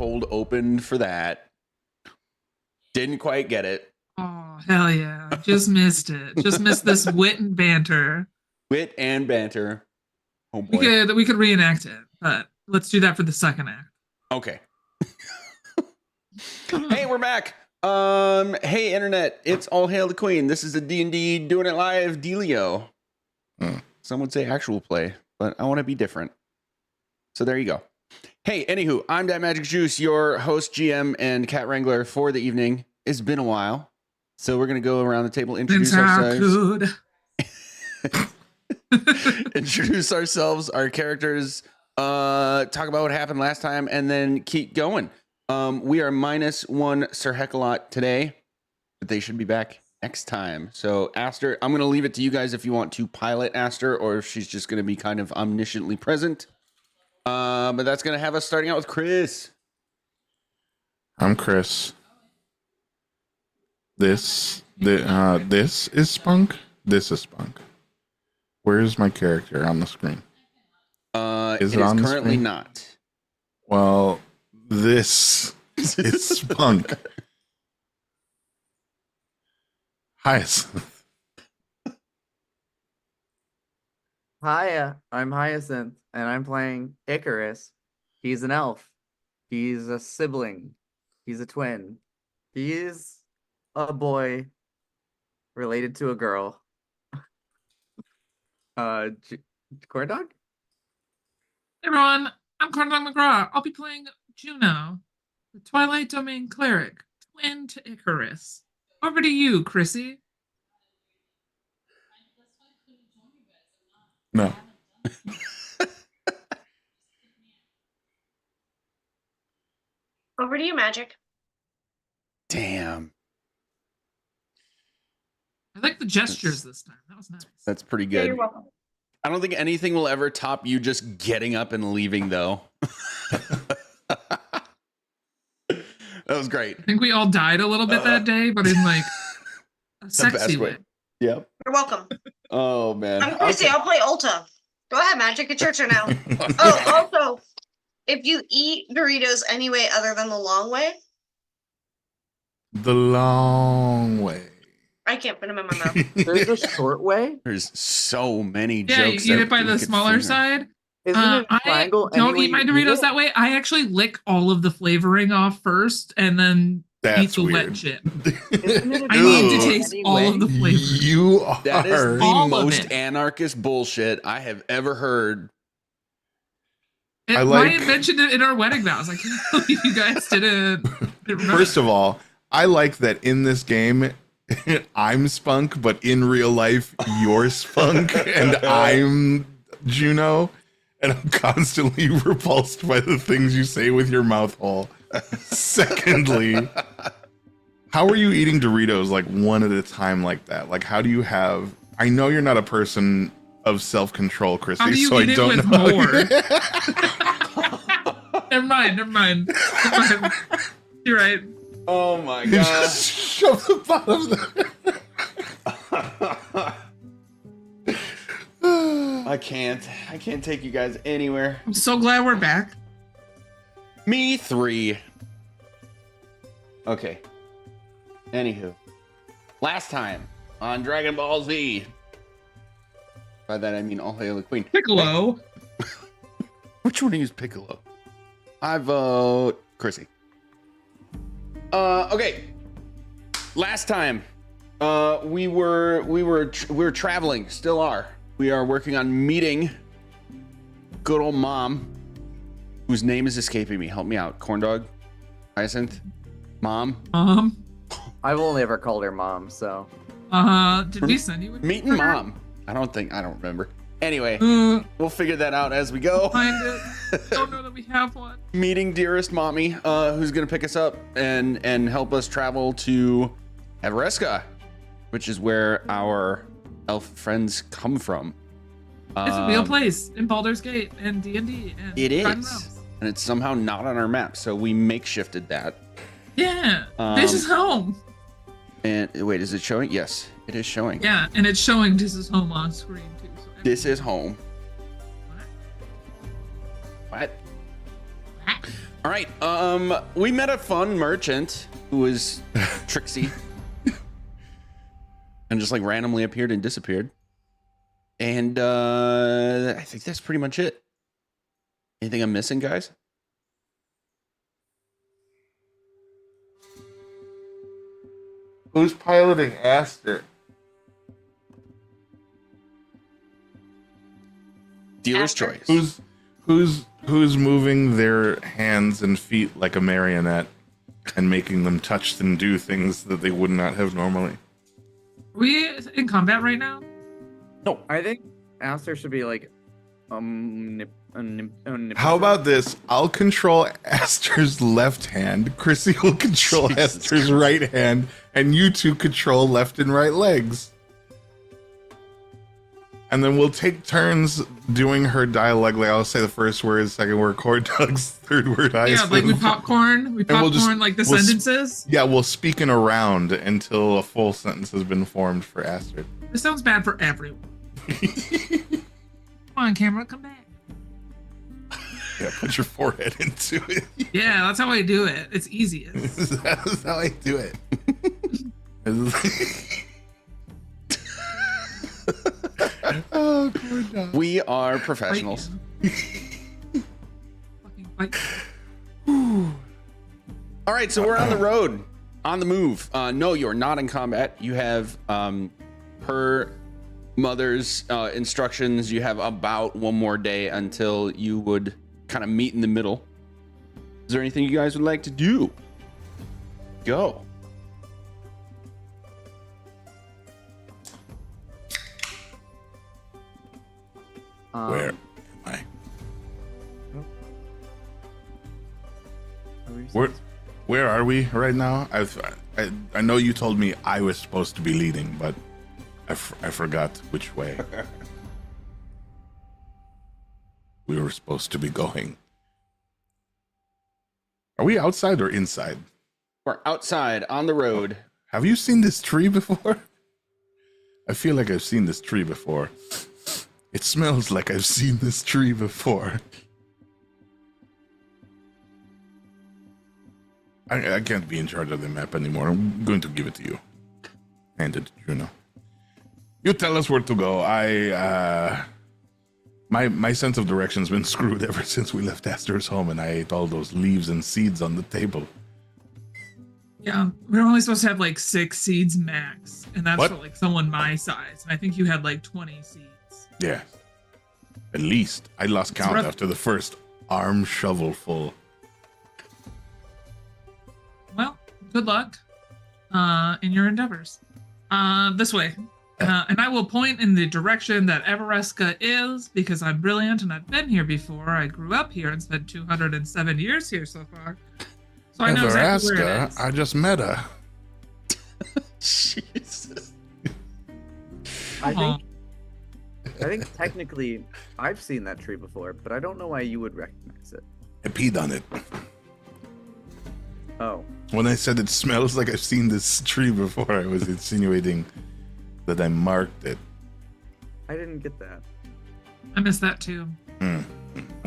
cold open for that. Didn't quite get it. Oh, hell yeah. Just missed it. Just missed this wit and banter. Wit and banter. Oh boy. We could reenact it, but let's do that for the second act. Okay. Hey, we're back. Hey internet, it's All Hail the Queen. This is a D&D Doing It Live dealio. Some would say actual play, but I want to be different. So there you go. Hey, anywho, I'm Dat Magic Juice, your host, GM, and cat wrangler for the evening. It's been a while, so we're gonna go around the table, introduce ourselves. Introduce ourselves, our characters, talk about what happened last time, and then keep going. We are -1 Sir Heckalot today, but they should be back next time. So Aster, I'm gonna leave it to you guys if you want to pilot Aster, or if she's just gonna be kind of omnisciently present. But that's gonna have us starting out with Chris. I'm Chris. This is Spunk. This is Spunk. Where's my character on the screen? Is it currently not. Well, this is Spunk. Hyacinth. Hiya, I'm Hyacinth, and I'm playing Icarus. He's an elf. He's a sibling. He's a twin. He's a boy related to a girl. Corn Dog? Hey everyone, I'm Corn Dog McGraw. I'll be playing Juno, the Twilight Domain cleric, twin to Icarus. Over to you, Chrissy. No. Over to you, Magic. Damn. I like the gestures this time. That was nice. That's pretty Yeah, good. you're welcome. I don't think anything will ever top you just getting up and leaving, though. That was great. I think we all died a little bit that day, but in like a sexy way. Yep. You're welcome. Oh, man. I'm Chrissy. Okay. I'll play Ulta. Go ahead, Magic. It's your turn now. Oh, also, if you eat Doritos any way other than the long way, The long way. I can't put them in my mouth. There's a short way? There's so many Yeah, jokes. you eat that it by we the could smaller figure. side. Isn't it a I triangle? don't any eat my way you Doritos it? that way. I actually lick all of the flavoring off first and then eat That's the weird. wet chip. Isn't it a I need to triangle taste any all way? of the flavor. You are. That is the All of most it. anarchist bullshit I have ever heard. I Ryan like- mentioned it in our wedding vows. I can't believe you guys didn't remember. First of all, I like that in this game, I'm Spunk, but in real life, you're Spunk, and I'm Juno, and I'm constantly repulsed by the things you say with your mouth hole. Secondly, how are you eating Doritos like one at a time like that? Like, how do you have? I know you're not a person of self-control, Chrissy, How do you so eat I it don't with know. more? Never mind. You're right. Oh my You god. just shove the bottom there. I can't take you guys anywhere. I'm so glad we're back. Me 3. Okay. Anywho. Last time on Dragon Ball Z. By that I mean All Hail the Queen. Piccolo. Which one is Piccolo? I vote Chrissy. Okay. Last time, we were traveling. Still are. We are working on meeting good old mom, whose name is escaping me. Help me out. Corndog, Hyacinth, Mom. I've only ever called her Mom, so. Did we send you? Meeting Mom. I don't remember. Anyway, we'll figure that out as we go. Find it. Don't know that we have one. Meeting dearest mommy, who's gonna pick us up and help us travel to Evereska, which is where our elf friends come from. It's a real place in Baldur's Gate and D&D. And It Dragon is, Realms. and it's somehow not on our map, so we makeshifted that. Yeah, this is home. And wait, is it showing? Yes, it is showing. Yeah, and it's showing this is home on screen too. So This is home. What? All right. We met a fun merchant who was tricksy and just like randomly appeared and disappeared. And I think that's pretty much it. Anything I'm missing, guys? Who's piloting Aster? Dealer's Aster. choice. Who's moving their hands and feet like a marionette and making them touch and do things that they would not have normally? Are we in combat right now? I think Aster should be like How about this? I'll control Aster's left hand. Chrissy will control Jesus Aster's Christ. right hand, and you two control left and right legs. And then we'll take turns doing her dialogue. Like I'll say the first word, second word, corn dogs, third word, ice. Yeah, like we popcorn. We And we'll popcorn just- like the we'll s- sentences. Yeah, we'll speak in a round until a full sentence has been formed for Aster. This sounds bad for everyone. Come on, camera, come back. Yeah, put your forehead into it. Yeah, that's how I do it. It's easiest. That's how I do it. Oh, corn dog. We are professionals. Fucking fight. All right, so we're on the road, on the move. No, you're not in combat. You have, per mother's instructions, you have about one more day until you would kind of meet in the middle. Is there anything you guys would like to do? Go. Where am I? Where are we right now? I know you told me I was supposed to be leading, but I forgot which way we were supposed to be going. Are we outside or inside? We're outside on the road. Have you seen this tree before? I feel like I've seen this tree before. It smells like I've seen this tree before. I can't be in charge of the map anymore. I'm going to give it to you. Hand it to Juno. You tell us where to go. My sense of direction's been screwed ever since we left Aster's home and I ate all those leaves and seeds on the table. Yeah, we're only supposed to have like 6 seeds max, and that's What? for like someone my size. And I think you had like 20 seeds. Yeah. At least. I lost count rough. after the first arm shovelful. Well, good luck in your endeavors. This way. And I will point in the direction that Evereska is because I'm brilliant and I've been here before. I grew up here and spent 207 years here so far. So I know exactly where it Evereska, is. I just met her. Jesus. I think technically I've seen that tree before, but I don't know why you would recognize it. I peed on it. Oh, When I said it smells like I've seen this tree before, I was insinuating that I marked it. I didn't get that. I missed that too. Well,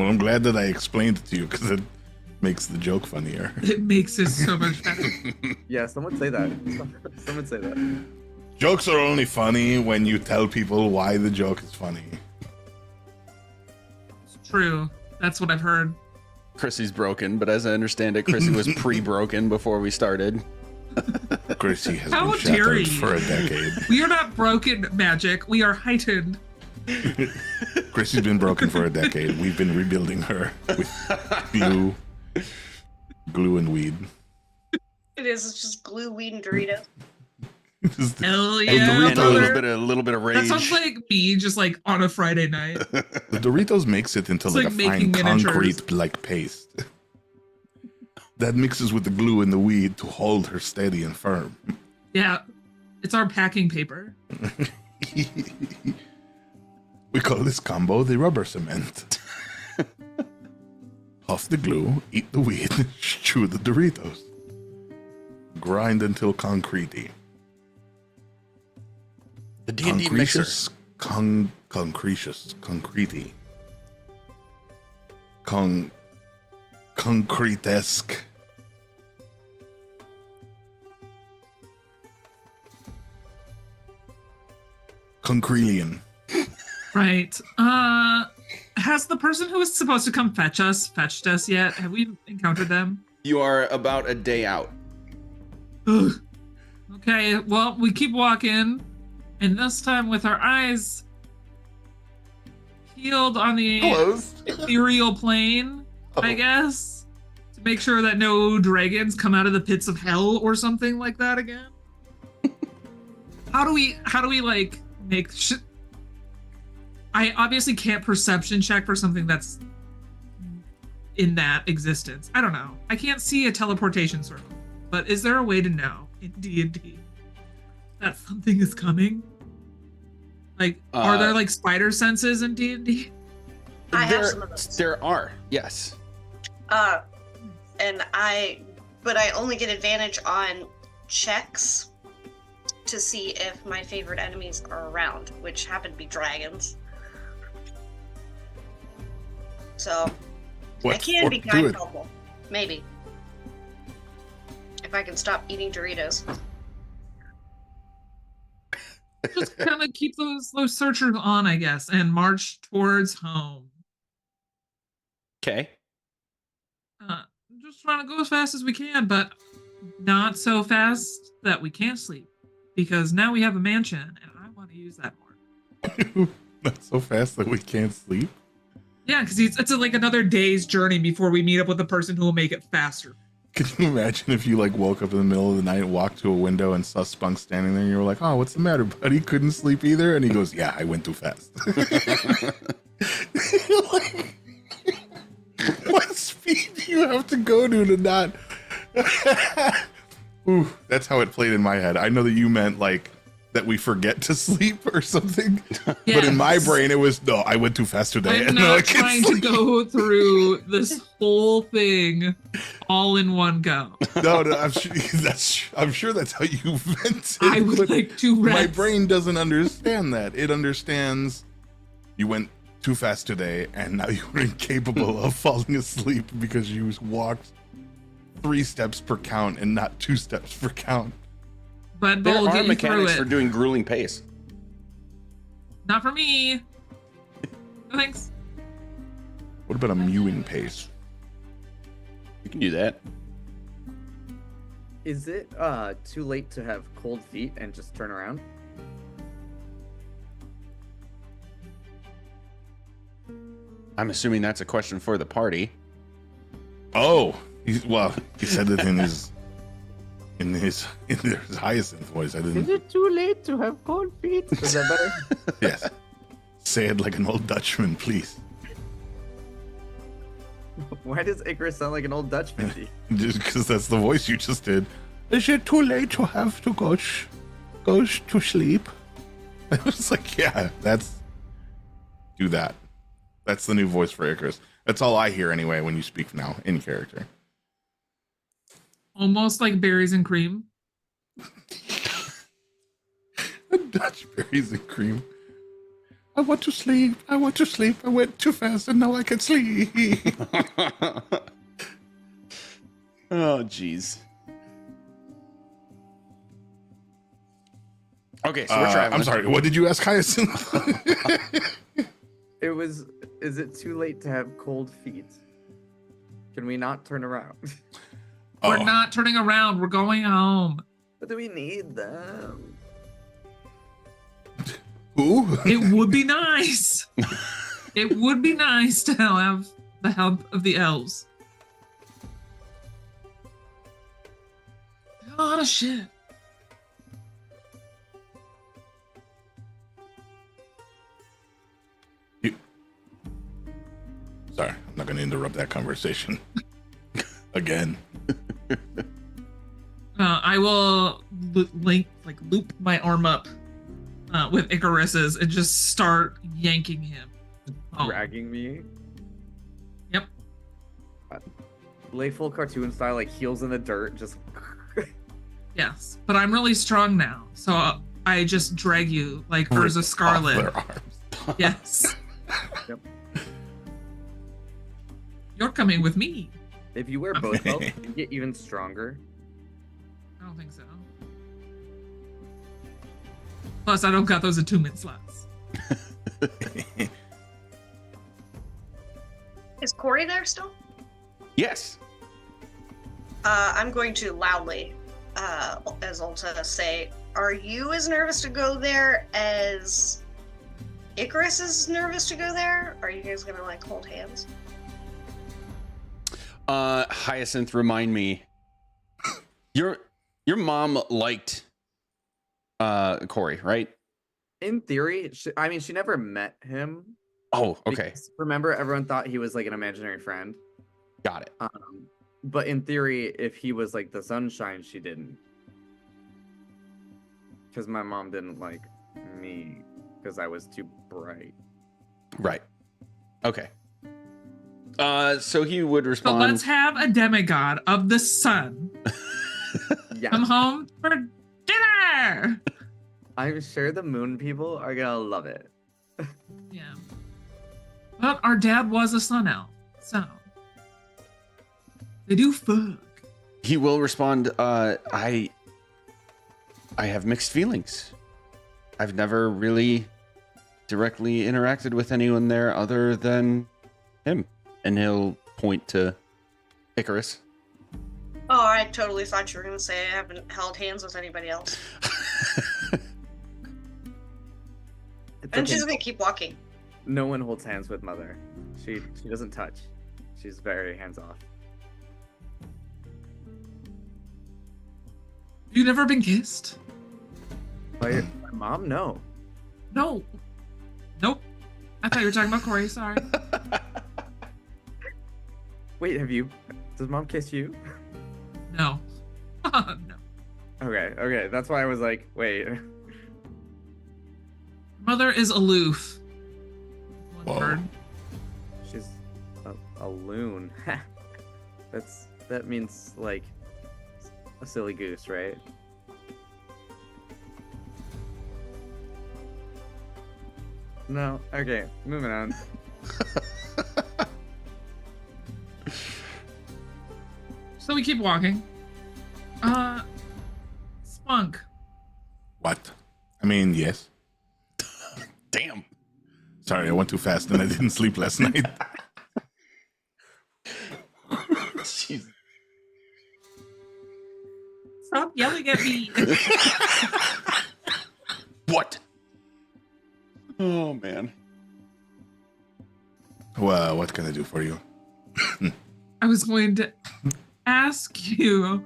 I'm glad that I explained it to you because it makes the joke funnier. It makes it so much better. Yeah, someone say that. Someone say that. Jokes are only funny when you tell people why the joke is funny. It's true. That's what I've heard. Chrissy's broken, but as I understand it, Chrissy was pre-broken before we started. Chrissy has How been dare shattered you. for a decade. We are not broken, Magic. We are heightened. Chrissy's been broken for a decade. We've been rebuilding her with glue and weed. It is. It's just glue, weed, and Dorito. Just- Hell Hey, yeah, Doritos. And brother. a little bit of rage. That sounds like me just like on a Friday night. The Doritos makes it into It's like like a fine making miniatures. concrete like paste. That mixes with the glue and the weed to hold her steady and firm. Yeah, it's our packing paper. We call this combo the rubber cement. Huff the glue, eat the weed, chew the Doritos. Grind until concretey. the D&D mixer. Concretious. Concretey. concrete-esque. Concrelian. Right. Has the person who was supposed to come fetched us yet? Have we encountered them? You are about a day out. Ugh. Okay, well, we keep walking, and this time with our eyes peeled on the Closed. ethereal plane, I Oh. guess, to make sure that no dragons come out of the pits of hell or something like that again. How do we like make I obviously can't perception check for something that's in that existence. I don't know. I can't see a teleportation circle, but is there a way to know in D&D that something is coming? Like, are there like spider senses in D&D? I have some of those. There are, yes. But I only get advantage on checks to see if my favorite enemies are around, which happen to be dragons. So I can be kind of helpful, maybe, if I can stop eating Doritos. Just kind of keep those searchers on, I guess, and march towards home. Okay. Just trying to go as fast as we can, but not so fast that we can't sleep, because now we have a mansion, and I want to use that more. Not so fast that we can't sleep. Yeah, because it's like another day's journey before we meet up with the person who will make it faster. Can you imagine if you like woke up in the middle of the night, walked to a window, and saw Spunk standing there, and you were like, "Oh, what's the matter, buddy? Couldn't sleep either?" And he goes, "Yeah, I went too fast." Like, what speed do you have to go to not? Ooh, that's how it played in my head. I know that you meant like that we forget to sleep or something, but in my brain it was no. I went too fast today. I'm and not I can't trying to sleep. go through this whole thing all in one go. No, I'm sure that's how you meant it. I would but like to rest. my brain doesn't understand that. It understands you went too fast today, and now you're incapable of falling asleep because you walked 3 steps per count and not 2 steps per count. But There we'll are get you through mechanics it. for doing grueling pace. Not for me. No thanks. What about a mewing pace? You can do that. Is it too late to have cold feet and just turn around? I'm assuming that's a question for the party. Oh, he said it in his Hyacinth voice. I Is didn't. it too late to have cold feet? Is that better? Yes. Say it like an old Dutchman, please. Why does Icarus sound like an old Dutchman? Just because that's the voice you just did. Is it too late to have to go to sleep? I was like, yeah, do that. That's the new voice for Icarus. That's all I hear anyway when you speak now in character. Almost like berries and cream. Dutch berries and cream. I want to sleep. I want to sleep. I went too fast and now I can sleep. Oh, jeez. Okay, so we're traveling. I'm sorry. What did you ask, Hyacinth? Is it too late to have cold feet? Can we not turn around? We're not turning around. We're going home. But do we need them? Who? It would be nice. It would be nice to have the help of the elves. A lot of shit. Sorry, I'm not going to interrupt that conversation. Again. I will loop my arm up with Icarus's and just start yanking him. Oh, Dragging me? yep. Lay full cartoon style, like heels in the dirt, just. Yes, but I'm really strong now, so I just drag you like Urza Off Scarlet. their arms. Yes. Yep. You're coming with me. If you wear both belts, you get even stronger. I don't think so. Plus, I don't got those attunement slots. Is Corey there still? Yes. I'm going to loudly, as Ulta, say, are you as nervous to go there as Icarus is nervous to go there? Are you guys gonna like hold hands? Hyacinth, remind me. Your mom liked Corey, right? In theory, she never met him. Oh, okay. Because, remember, everyone thought he was like an imaginary friend. Got it. But in theory, if he was like the sunshine, she didn't. Because my mom didn't like me because I was too bright. Right. Okay. So he would So respond. let's have a demigod of the sun Yeah, come home for dinner. I'm sure the moon people are gonna love it. Yeah. But our dad was a sun elf, so they do fuck. He will respond. I have mixed feelings. I've never really directly interacted with anyone there other than him, and he'll point to Icarus. Oh, I totally thought you were gonna say I haven't held hands with anybody else. It's And okay. she's gonna keep walking. No one holds hands with mother. She doesn't touch. She's very hands off. You never been kissed? My mom, no. No. Nope. I thought you were talking about Corey. Sorry. Wait, does mom kiss you? No. No. Okay. That's why I was like, wait. Mother is aloof. One Whoa. word. She's a loon. That means like a silly goose, right? No. Okay, moving on. So we keep walking. Spunk. What? I mean, yes. Damn. Sorry, I went too fast and I didn't sleep last night. Jeez. Stop yelling at me. What? Oh man. Well, what can I do for you? I was going to ask you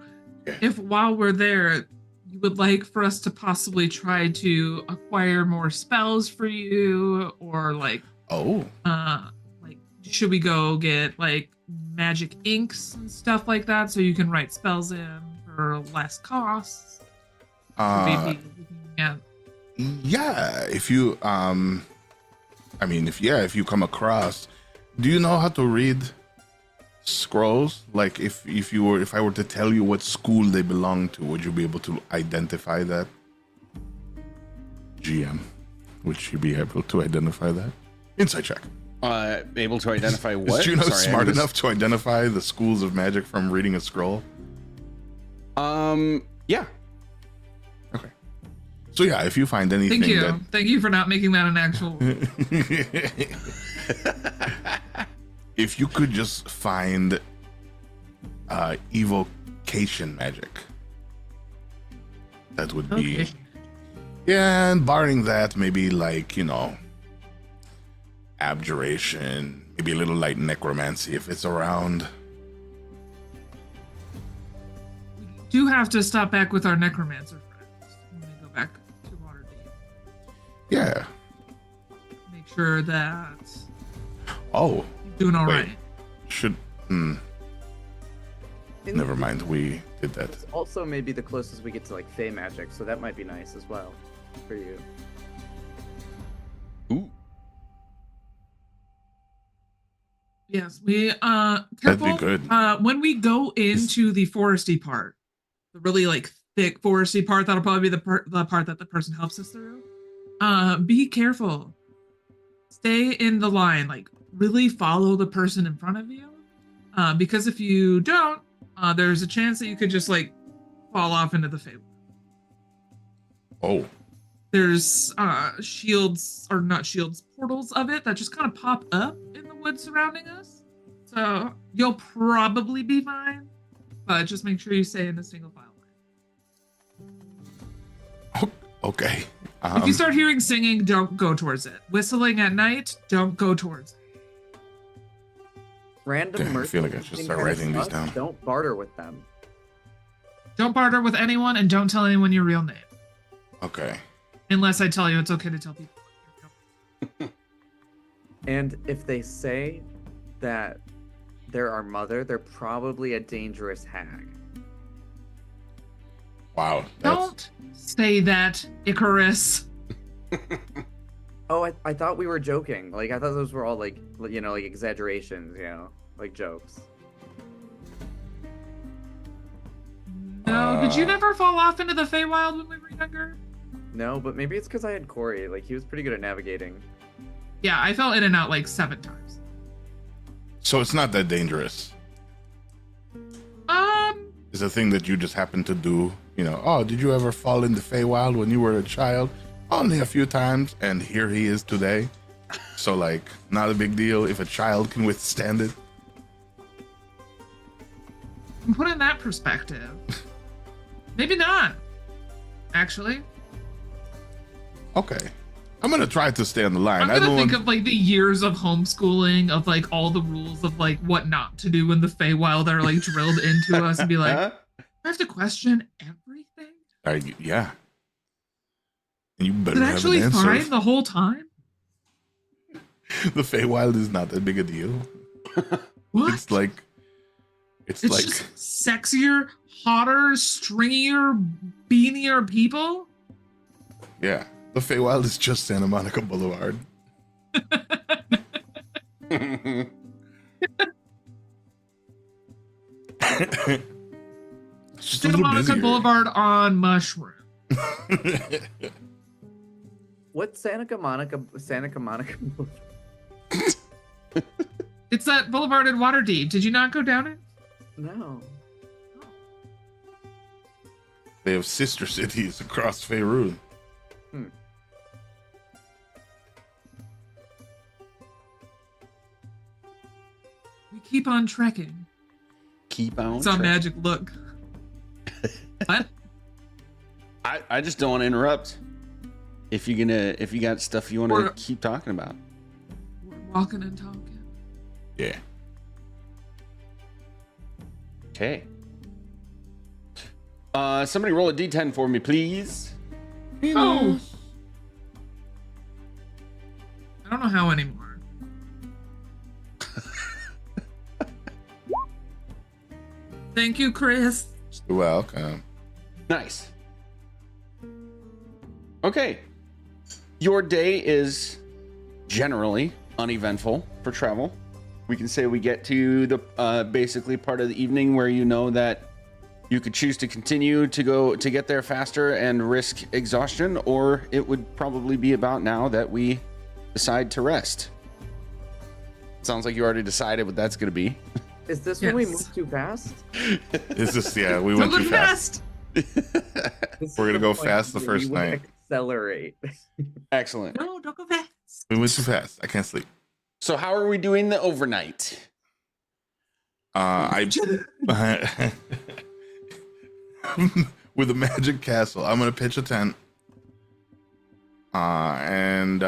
if while we're there, you would like for us to possibly try to acquire more spells for you, or like Oh, should we go get like magic inks and stuff like that so you can write spells in for less costs? Should we be looking at yeah. If you, if you come across, do you know how to read scrolls? Like, if I were to tell you what school they belong to, would you be able to identify that? GM, would you be able to identify that? Insight check. Able to identify what? Is Juno Sorry, I smart missed- enough to identify the schools of magic from reading a scroll? Yeah. Okay. So yeah, if you find anything Thank you. that Thank you for not making that an actual. if you could just find evocation magic, that would be Okay. yeah, and barring that, maybe like, abjuration, maybe a little light necromancy if it's around. We do have to stop back with our necromancer friends when we go back to Waterdeep. Yeah. Make sure that Oh, you're doing all Wait. right. should never mind, we did that. It's also maybe the closest we get to like fey magic, so that might be nice as well for you. Ooh. Yes, we That'd careful. be good. When we go into the foresty part, the really like thick foresty part, that'll probably be the part that the person helps us through. Be careful. Stay in the line. Like really follow the person in front of you. Because if you don't, there's a chance that you could just like fall off into the Feywild. Oh, There's shields, or not shields, portals of it that just kind of pop up in the woods surrounding us. So you'll probably be fine, but just make sure you stay in a single file line. okay. If you start hearing singing, don't go towards it. Whistling at night, don't go towards it. Random Damn, I feel like I should start writing these down. Don't barter with them. Don't barter with anyone, and don't tell anyone your real name. Okay. Unless I tell you it's okay to tell people. And if they say that they're our mother, they're probably a dangerous hag. Wow. Don't say that, Icarus. Oh, I thought we were joking. Like, I thought those were all like, you know, like exaggerations, you know, like jokes. No, did you never fall off into the Feywild when we were younger? No, but maybe it's because I had Corey. Like, he was pretty good at navigating. Yeah, I fell in and out like 7 times. So it's not that dangerous. It's a thing that you just happen to do. You know, oh, did you ever fall in the Feywild when you were a child? Only a few times, and here he is today. So, like, not a big deal if a child can withstand it. Put in that perspective. Maybe not, actually. Okay. I'm going to try to stay on the line. I'm gonna think of like the years of homeschooling, of like all the rules of like what not to do in the Feywild that are like drilled into us, and be like, I have to question everything. Yeah. And you better Is it have actually an answer. fine the whole time? The Feywild is not that big a deal. What? It's like just sexier, hotter, stringier, beanier people. Yeah. The Feywild is just Santa Monica Boulevard. It's just Santa Monica Boulevard on mushroom. What's Santa Monica Boulevard? It's that boulevard in Waterdeep. Did you not go down it? No. They have sister cities across Faerun. We keep on trekking. Keep on. It's a magic look. What? I just don't want to interrupt. If you got stuff you want to keep talking about. We're walking and talking. Yeah. Okay. Somebody roll a d10 for me, please. Oh. I don't know how anymore. Thank you, Chris. You're welcome. Nice. Okay. Your day is generally uneventful for travel. We can say we get to the basically part of the evening where you know that you could choose to continue to get there faster and risk exhaustion, or it would probably be about now that we decide to rest. Sounds like you already decided what that's going to be. Is this when we move too fast? Is this, yeah, we went too fast. We're going to go fast the first night. Accelerate. Excellent. No, don't go fast. We went too fast. I can't sleep. So how are we doing the overnight? With a magic castle, I'm gonna pitch a tent and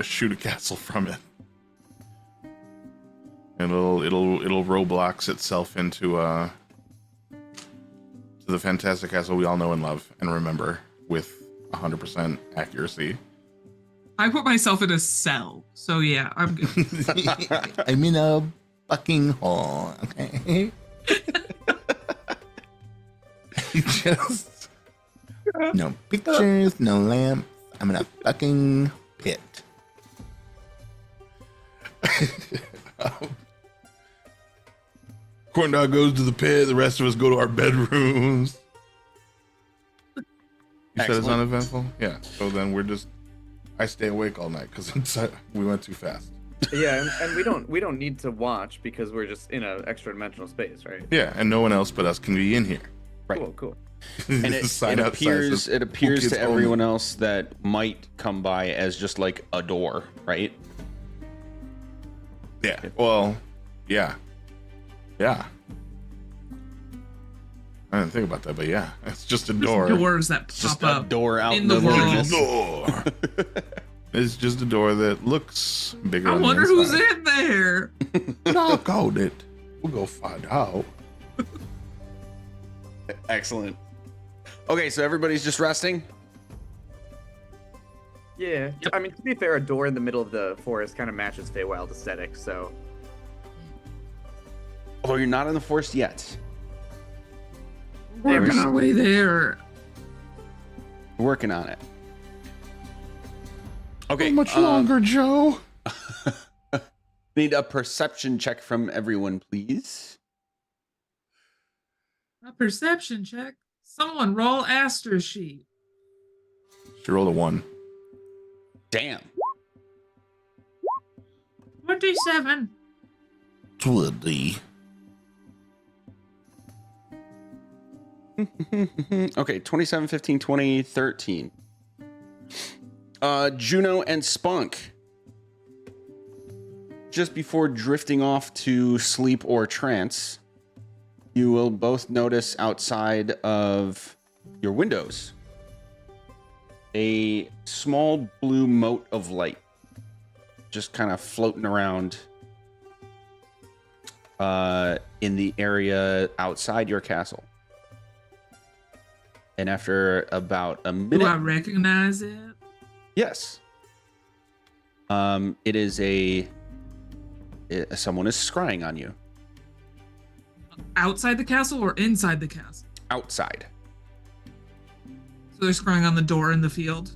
shoot a castle from it. And it'll Roblox itself into the fantastic castle we all know and love and remember with 100% accuracy. I put myself in a cell, so yeah, I'm good. I'm in a fucking hole, okay? Just no pictures, no lamps. I'm in a fucking pit. Corndog goes to the pit. The rest of us go to our bedrooms. You said it's uneventful? Yeah. So then I stay awake all night because we went too fast. Yeah, and we don't need to watch because we're just in an extra dimensional space, right? Yeah, and no one else but us can be in here. Right. Cool. And The it sign outside appears says, it appears "Cool to kids only." everyone else that might come by as just like a door, right? Yeah. Well, yeah. Yeah. I didn't think about that, but yeah, it's just a There's door. doors that Just pop a up. door out in in the the world. wilderness. Door. It's just a door that looks bigger. I on wonder the who's inside. in there. Knock on it. We'll go find out. Excellent. Okay, so everybody's just resting. Yeah. Yep. I mean, to be fair, a door in the middle of the forest kind of matches Feywild aesthetic, so Although you're not in the forest yet. Working our way there. We're working on it. Okay. How much longer, Joe? Need a perception check from everyone, please. A perception check. Someone roll Aster sheet. She rolled a 1. Damn. 27. 20. Okay, 27, 15, 20, 13. Juno and Spunk. Just before drifting off to sleep or trance, you will both notice outside of your windows a small blue mote of light just kind of floating around in the area outside your castle. And after about a minute, Do I recognize it? yes, it is someone is scrying on you Outside the castle or inside the castle? outside. So they're scrying on the door in the field.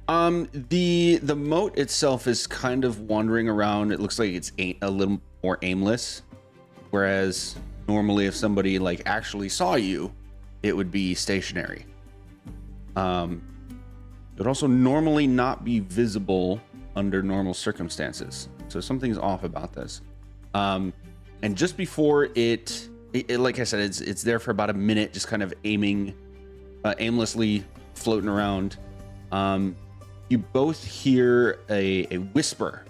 The moat itself is kind of wandering around. It looks like it's a little more aimless, whereas normally if somebody like actually saw you, it would be stationary. It would also normally not be visible under normal circumstances. So something's off about this. And just before it like I said, it's there for about a minute, just kind of aimlessly floating around. You both hear a whisper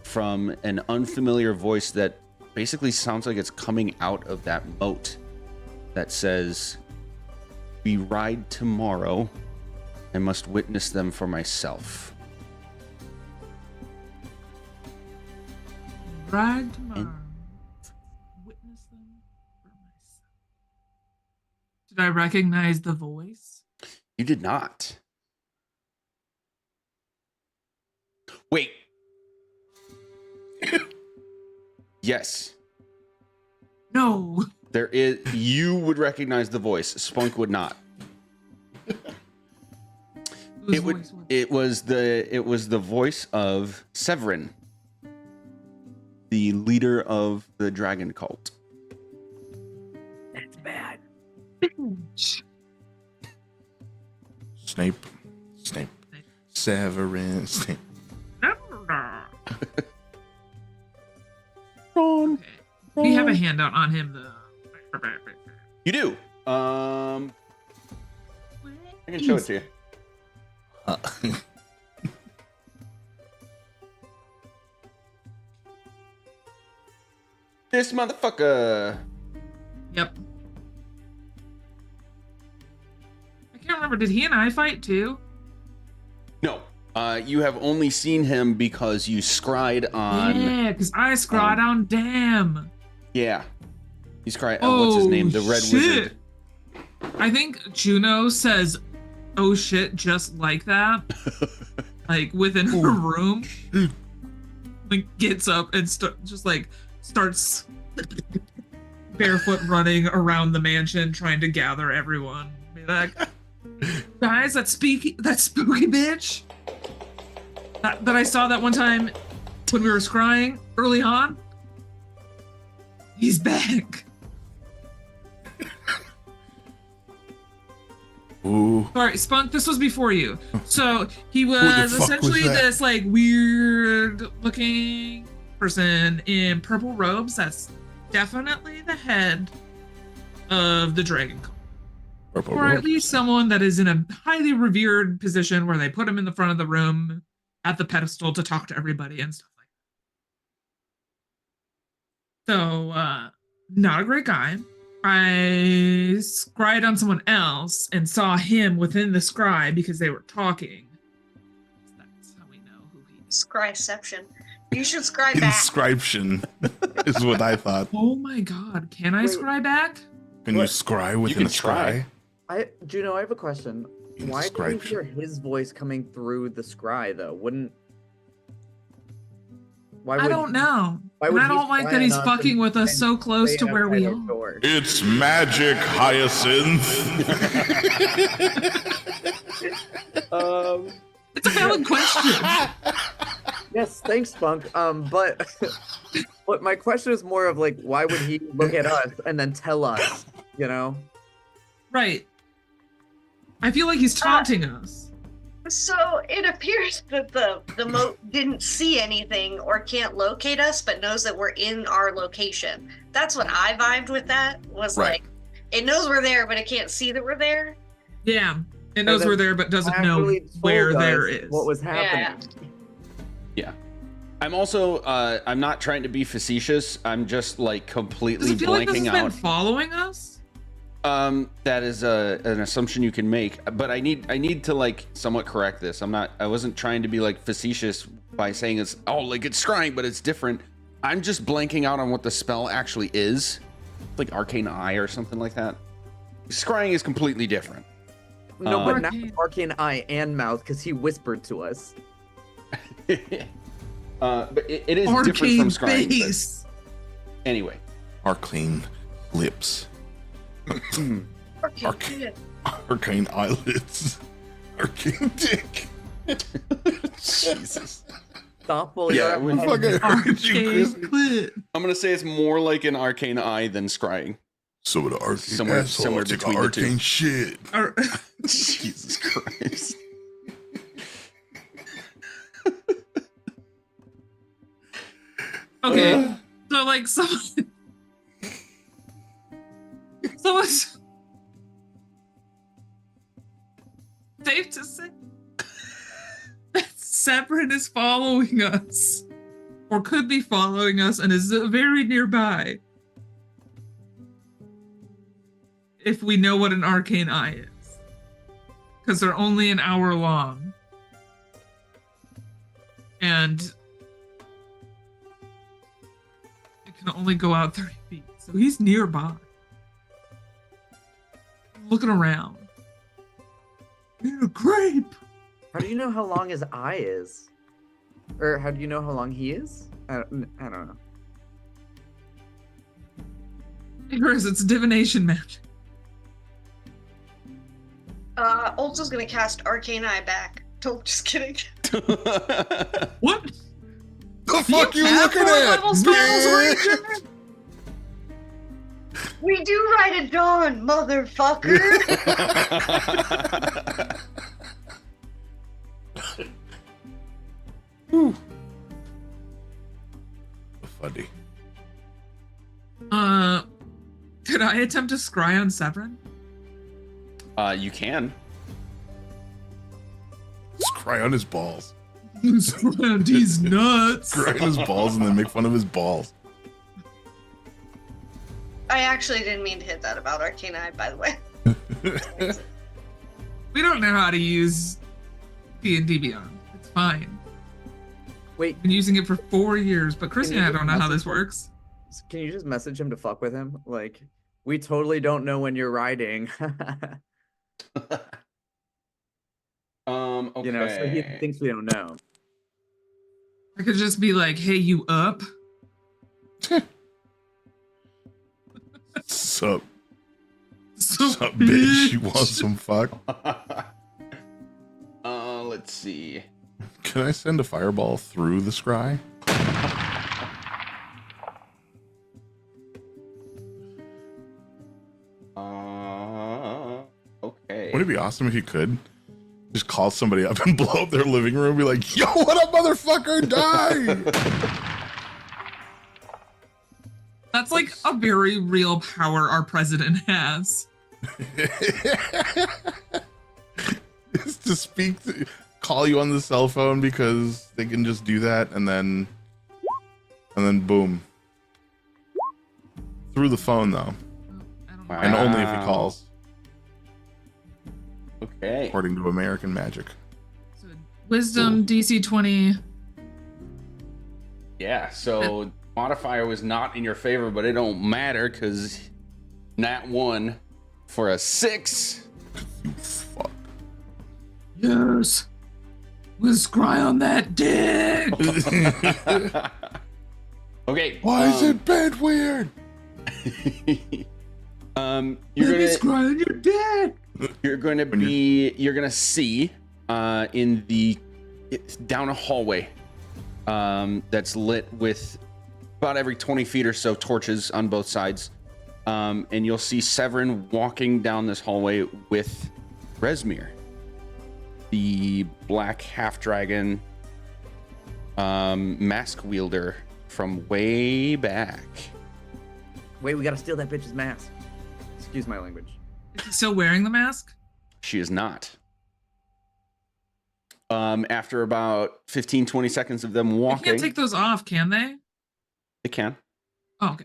from an unfamiliar voice that basically sounds like it's coming out of that moat that says, "We ride tomorrow. I must witness them for myself." Ride tomorrow. Witness them for myself. Did I recognize the voice? You did not. Wait. Yes. No. There is. You would recognize the voice. Spunk would not. Whose It would. voice was It was the voice of Severin, the leader of the dragon cult. that's bad. Snape. Severin. Snape. Ron. Okay. We have a handout on him though. You do. I can show it to you. This motherfucker. Yep. I can't remember. Did he and I fight too? No. You have only seen him because you scryed on. Yeah, because I scrawled on Dam. Yeah. He's scryed. What's his name? The Red Wizard. I think Juno says, "Oh shit," just like that. Like within her room. Like gets up and starts barefoot running around the mansion trying to gather everyone. Be like, guys, that spooky bitch that I saw that one time when we were scrying early on. He's back. Ooh. Sorry, Spunk, this was before you. So he the was fuck was essentially that? this like weird looking person in purple robes. That's definitely the head of the Dragon Cult. Purple Or at robe. least someone that is in a highly revered position where they put him in the front of the room at the pedestal to talk to everybody and stuff like that. So, not a great guy. I scried on someone else and saw him within the scry because they were talking. That's how we know who he is. Scryception. You should scry back. Inscription is what I thought. Oh my god, can I Wait. scry back? Can you scry within can a scry? Juno, I have a question. Why do you hear his voice coming through the scry though? Why I would don't know. why And would I he don't like that spy he's on us fucking and- with us and so close stay to where we outside our are. door? It's magic, Hyacinth. It's a valid question. Yes, thanks, Spunk. But but my question is more of like, why would he look at us and then tell us? You know? Right. I feel like he's taunting us. So it appears that the moat didn't see anything or can't locate us, but knows that we're in our location. That's what I vibed with. That was Right. like, it knows we're there, but it can't see that we're there. Yeah. It knows then we're there, but doesn't know Actually told where us there is. what was happening. Yeah. I'm also I'm not trying to be facetious. I'm just like Does completely it feel like this blanking has been out. following us? That is an assumption you can make, but I need to like somewhat correct this. I wasn't trying to be like facetious by saying it's like it's scrying, but it's different. I'm just blanking out on what the spell actually is, like arcane eye or something like that. Scrying is completely different. No, but now Arcane. it's arcane eye and mouth because he whispered to us. But it is different Arcane from scrying. but face. Anyway, Arcane lips. Okay, Arcane. good. Arcane eyelids. Arcane dick. Jesus. Stop while Yeah, you're we at fucking- home. Heard you, Arcane Chris. clit. I'm gonna say it's more like an arcane eye than scrying. So the arcane Somewhere- asshole somewhere take between the two. arcane shit. Ar- Jesus Christ. Okay, so like someone's safe to say that Severin is following us, or could be following us, and is very nearby. If we know what an arcane eye is, because they're only an hour long, and it can only go out 30 feet. So he's nearby. Looking around. You're a grape. How do you know how long his eye is? Or how do you know how long he is? I don't know. Chris, it's divination magic. Ulta's gonna cast Arcane Eye back. Oh, just kidding. What? The fuck you have looking fourth at? level spells, Ranger? We do ride at dawn, motherfucker. Funny. Could I attempt to scry on Severin? You can. Scry on his balls. He's nuts. Scry on his balls and then make fun of his balls. I actually didn't mean to hit that about Arcane Eye, by the way. We don't know how to use D&D Beyond. It's fine. Wait, Been using it for 4 years, but Chris Can and you I don't know how message this him? works. can you just message him to fuck with him? Like, we totally don't know when you're riding. Okay. You know, so he thinks we don't know. I could just be like, hey, you up? Sup, So sup, bitch? You want some fuck? Let's see. Can I send a fireball through the scry? Okay. Wouldn't it be awesome if you could just call somebody up and blow up their living room and be like, yo, what up, motherfucker? Die! That's like a very real power our president has. Just to call you on the cell phone because they can just do that and then boom. Through the phone though. I don't know. And only if he calls, Okay. according to American Magic. So wisdom DC 20. Yeah, so modifier was not in your favor, but it don't matter because nat 1 for a 6. You fuck. Yes. Let's cry on that dick. Okay. Why is it bent weird? You're Baby's gonna crying on your dick. you're gonna see in the down a hallway that's lit with about every 20 feet or so torches on both sides, and you'll see Severin walking down this hallway with Resmir, the black half dragon mask wielder from way back. Wait, we gotta steal that bitch's mask. Excuse my language. Is he still wearing the mask? She is not. After about 15-20 seconds of them They walking, can't take those off, can they? they can. Oh, okay.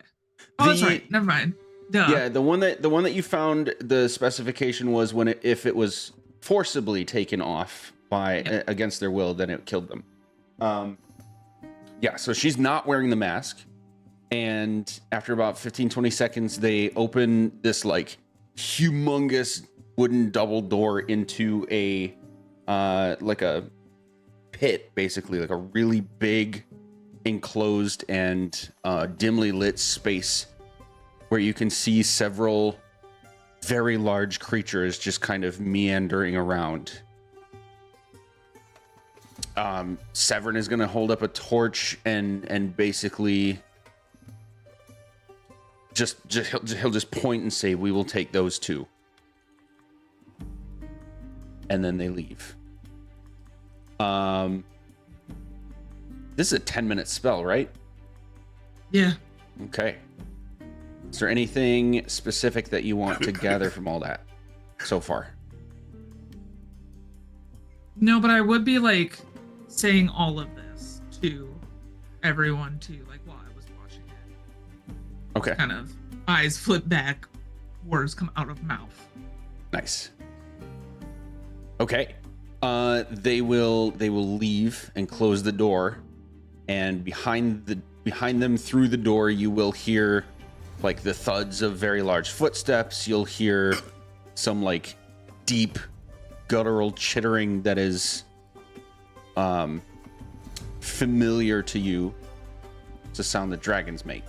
Oh, that's The- right. Never mind. Duh. Yeah, the one that you found, the specification was when if it was forcibly taken off by Yeah. against their will, then it killed them. Yeah, so she's not wearing the mask, and after about 15-20 seconds, they open this like humongous wooden double door into a like a pit, basically like a really big enclosed and dimly lit space where you can see several very large creatures just kind of meandering around. Severin is going to hold up a torch and basically he'll just point and say, "We will take those two," and then they leave. This is a 10-minute spell, right? Yeah. Okay. Is there anything specific that you want to gather from all that so far? No, but I would be like saying all of this to everyone too, like while I was watching it. Okay. Kind of eyes flip back, words come out of mouth. Nice. Okay. They will leave and close the door, and behind them through the door you will hear like the thuds of very large footsteps. You'll hear some like deep guttural chittering that is familiar to you. It's a sound that dragons make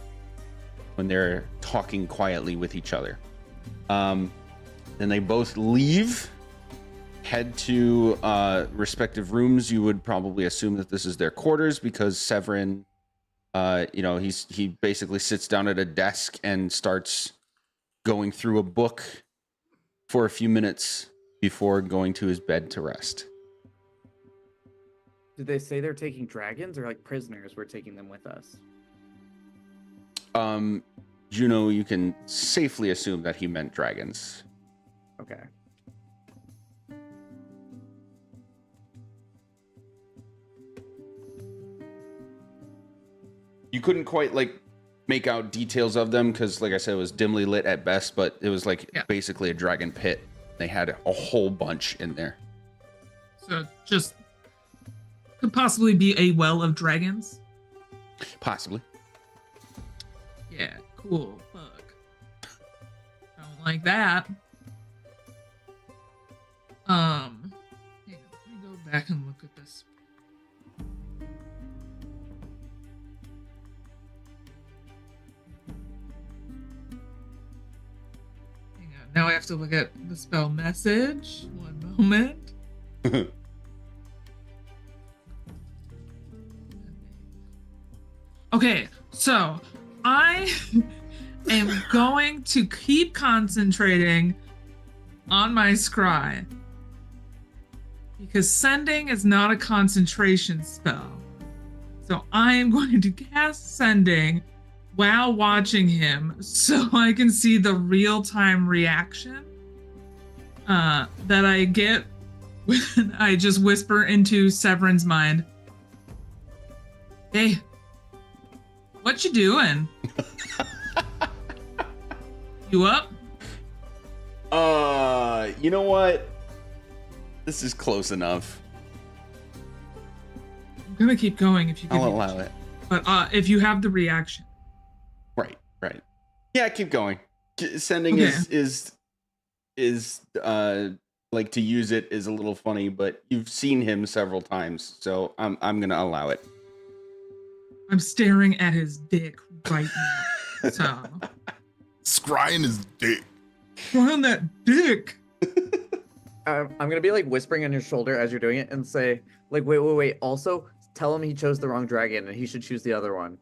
when they're talking quietly with each other. Then they both leave, head to respective rooms. You would probably assume that this is their quarters because Severin, he basically sits down at a desk and starts going through a book for a few minutes before going to his bed to rest. Did they say they're taking dragons or like prisoners? We're taking them with us. Juno, you can safely assume that he meant dragons. Okay. You couldn't quite like make out details of them because, like I said, it was dimly lit at best, but it was like basically a dragon pit. They had a whole bunch in there. So just could possibly be a well of dragons. Possibly. Yeah, cool. Fuck. Don't like that. Hang on, let me go back and look at this. Hang on. Now I have to look at the spell message. One moment. Okay, so I am going to keep concentrating on my scry. Because sending is not a concentration spell. So I am going to cast sending while watching him so I can see the real-time reaction that I get when I just whisper into Severin's mind. Hey, what you doing? You up? You know what? This is close enough. I'm gonna keep going if you give I'll me the allow chance. it. But if you have the reaction. Right. Yeah, keep going. Sending Okay. is like, to use it is a little funny, but you've seen him several times, so I'm gonna allow it. I'm staring at his dick right now. So Scrying his dick. on that dick. I'm gonna be like whispering on your shoulder as you're doing it and say, like, wait. Also, tell him he chose the wrong dragon and he should choose the other one.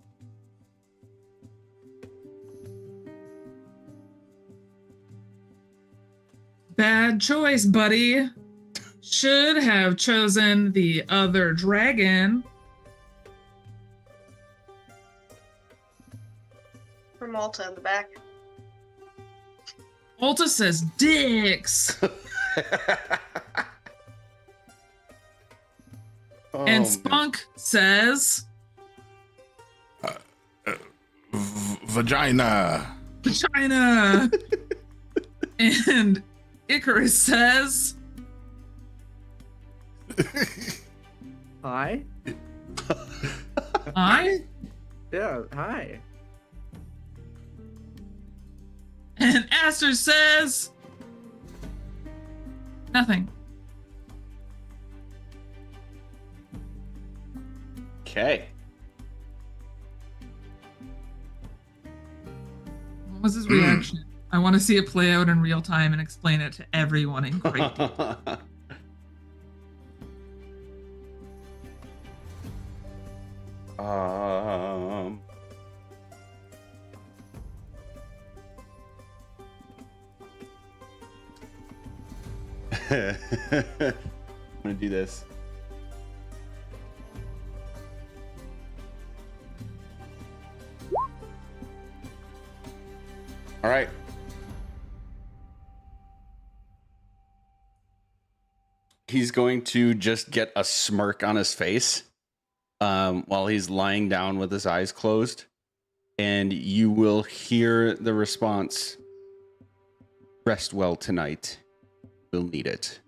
Bad choice, buddy. Should have chosen the other dragon. From Malta in the back. Alta says dicks. Oh, And man. Spunk says Vagina. China. And Icarus says Hi? I. Yeah, hi. And Aster says nothing. Okay. What was his reaction? I want to see it play out in real time and explain it to everyone in great detail. um. I'm gonna do this. All right. He's going to just get a smirk on his face while he's lying down with his eyes closed. And you will hear the response, "Rest well tonight. We'll need it."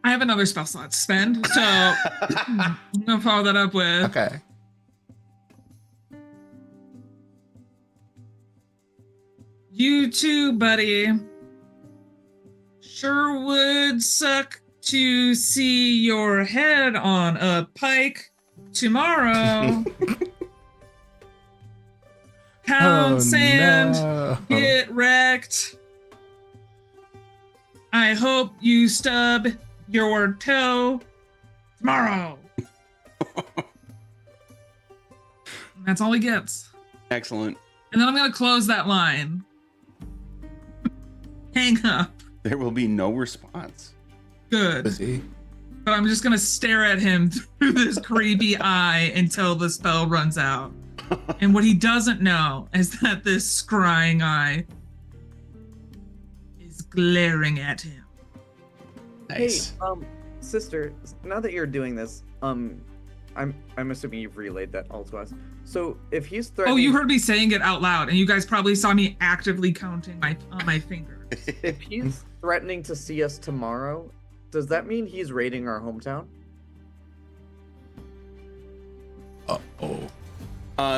I have another spell slot to spend, so I'm gonna follow that up with Okay. you too, buddy. Sure would suck to see your head on a pike tomorrow. Pound sand, no. get wrecked. I hope you stub your toe tomorrow. That's all he gets. Excellent. And then I'm going to close that line. Hang up. There will be no response. Good. Busy. But I'm just going to stare at him through this creepy eye until the spell runs out. And what he doesn't know is that this scrying eye is glaring at him. Nice. Hey, sister, now that you're doing this, I'm assuming you've relayed that all to us. So if he's threatening, Oh, you heard me saying it out loud, and you guys probably saw me actively counting on my fingers. if he's threatening to see us tomorrow, does that mean he's raiding our hometown? Uh-oh.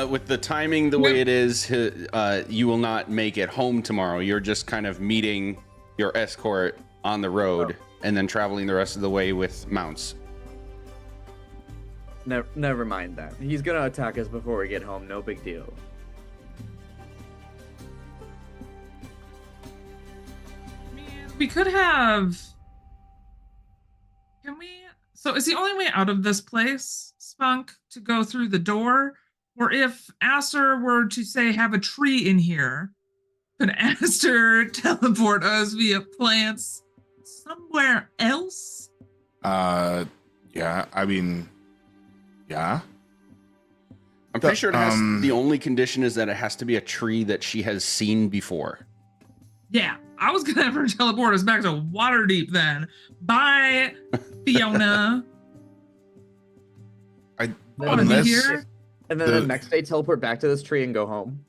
With the timing the way it is, you will not make it home tomorrow. You're just kind of meeting your escort on the road and then traveling the rest of the way with mounts. Never mind that. He's gonna attack us before we get home. No big deal. Man, we could have. Can we? So, is the only way out of this place, Spunk, to go through the door? Or if Aster were to say have a tree in here, Could Aster teleport us via plants somewhere else? Yeah, I mean, yeah. I'm pretty sure it has. The only condition is that it has to be a tree that she has seen before. Yeah, I was gonna have her teleport us back to Waterdeep then. Bye, Fiona. I Wanna be unless here? And then the next day, teleport back to this tree and go home.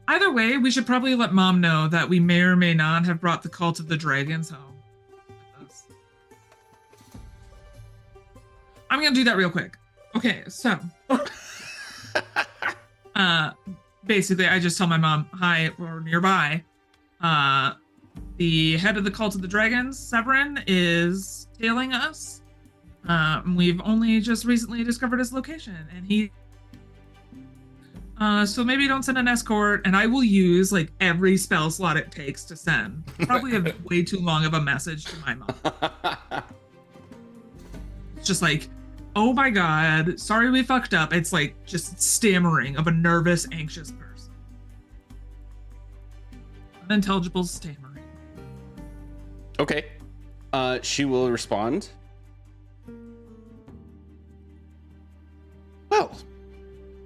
Either way, we should probably let Mom know that we may or may not have brought the Cult of the Dragons home with us. I'm gonna do that real quick. Okay, so basically I just tell my mom, hi, we're nearby. The head of the Cult of the Dragons, Severin, is tailing us. We've only just recently discovered his location, and he so maybe don't send an escort, and I will use like every spell slot it takes to send. Probably a way too long of a message to my mom. It's just like, oh my god, sorry we fucked up. It's like just stammering of a nervous, anxious person. Unintelligible stammering. Okay. She will respond. Well,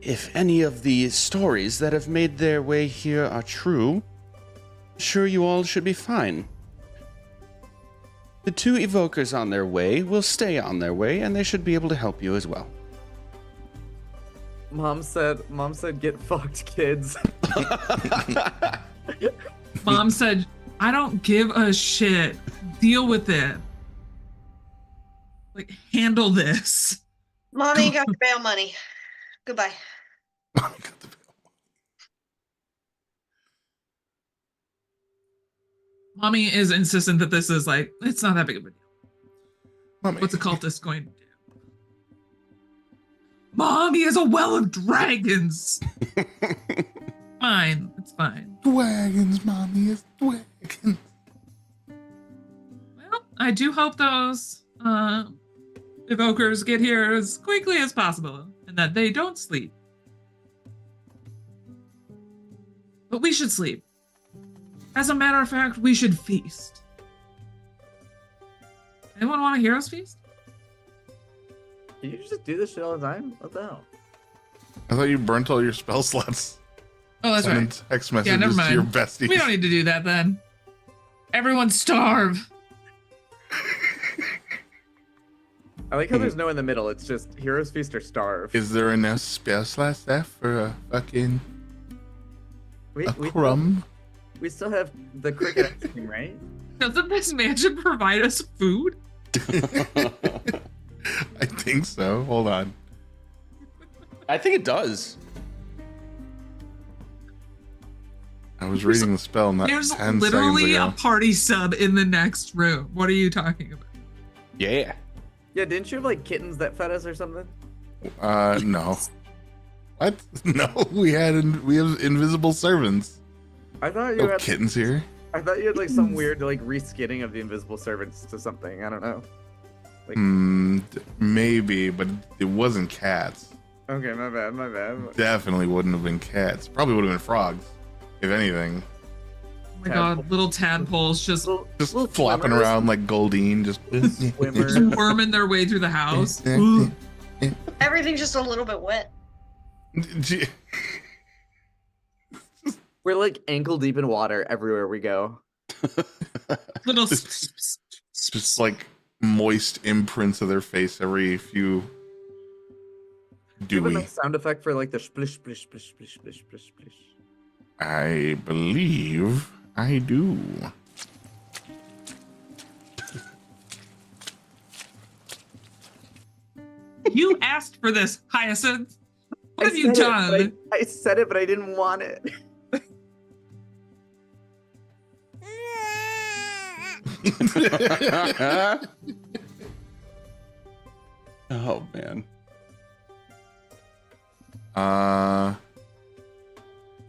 if any of the stories that have made their way here are true, sure you all should be fine. The two evokers on their way will stay on their way, and they should be able to help you as well. Mom said, get fucked, kids. Mom said, I don't give a shit. Deal with it. Like, handle this. Mommy got your bail money. Goodbye. Mommy is insistent that this is like, it's not that big of a deal. Mommy. What's a cultist going to do? Mommy is a well of dragons. Fine, it's fine. Dragons, mommy is dragons. Well, I do hope those evokers get here as quickly as possible and that they don't sleep. But we should sleep. As a matter of fact, we should feast. Anyone want a hero's feast? You just do this shit all the time? What the hell? I thought you burnt all your spell slots. Oh, that's Sending right. text Yeah, never messages to mind. your besties. We don't need to do that then. Everyone starve. I like how there's no in the middle. It's just heroes feast or starve. Is there enough spell slots left for a fucking we crumb? We still have the cricket ice cream, right? Doesn't this mansion provide us food? I think so. Hold on. I think it does. I was reading the spell not 10 There's seconds literally ago. a party sub in the next room. What are you talking about? Yeah. Yeah, didn't you have like kittens that fed us or something? No. What? No, we have invisible servants. I thought you No had kittens here. I thought you had like some weird like reskinning of the invisible servants to something. I don't know. Like Maybe, but it wasn't cats. okay, my bad. Definitely wouldn't have been cats. Probably would have been frogs, if anything. Oh my god, little tadpoles just Just Little flopping swimmers. around like Goldine. Just Swimmer. worming their way through the house. Ugh. Everything's just a little bit wet. We're like ankle deep in water everywhere we go. Little just like moist imprints of their face every few Do you have a dewy. nice sound effect for like the splish splish splish splish splish splish splish? I believe I do. You asked for this, Hyacinth. What I have you said it, done? but I said it, but I didn't want it. Oh man.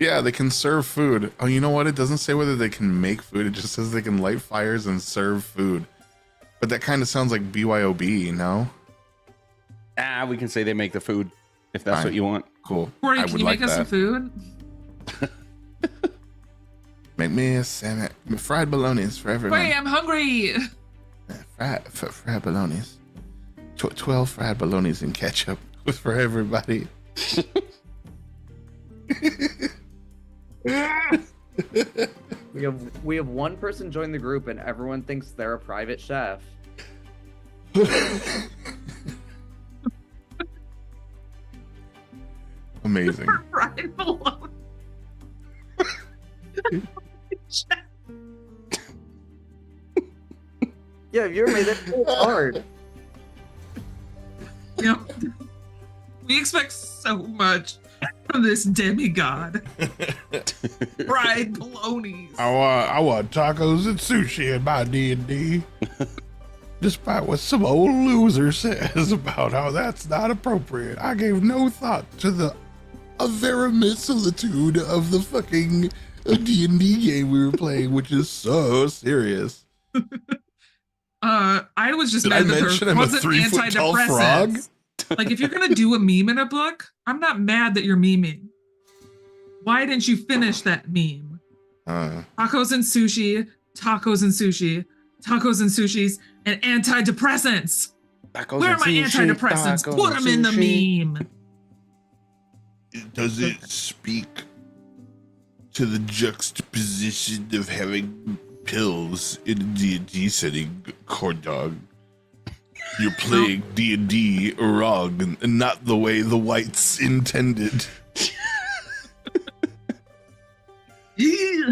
Yeah, they can serve food. Oh, you know what? It doesn't say whether they can make food. It just says they can light fires and serve food. But that kind of sounds like BYOB, no? We can say they make the food. if that's Fine. what you want. Cool. Corey, I can would you like make us some that. food? Make me a salmon, fried bolognas for everyone. Corey, I'm hungry. Fried bolognas. 12 fried bolognas and ketchup for everybody. We have one person join the group and everyone thinks they're a private chef. Amazing. Right below. Yeah, have you ever made that? It's hard. Yep. We expect so much from this demigod. Fried bolognas. I want tacos and sushi in my D&D. Despite what some old loser says about how that's not appropriate, I gave no thought to the verisimilitude of the fucking D&D game we were playing, which is so serious. I was just Did I mad that mention there I'm a wasn't 3-foot tall frog? antidepressants. Like, if you're gonna do a meme in a book, I'm not mad that you're memeing. Why didn't you finish that meme? Tacos and sushi, tacos and sushi, tacos and sushis, and antidepressants. Tacos Where are and my sushi, antidepressants? tacos Put and them in the sushi. meme. Does it speak to the juxtaposition of having pills in a D&D setting, corn dog? You're playing D&D wrong and not the way the whites intended. Yeah.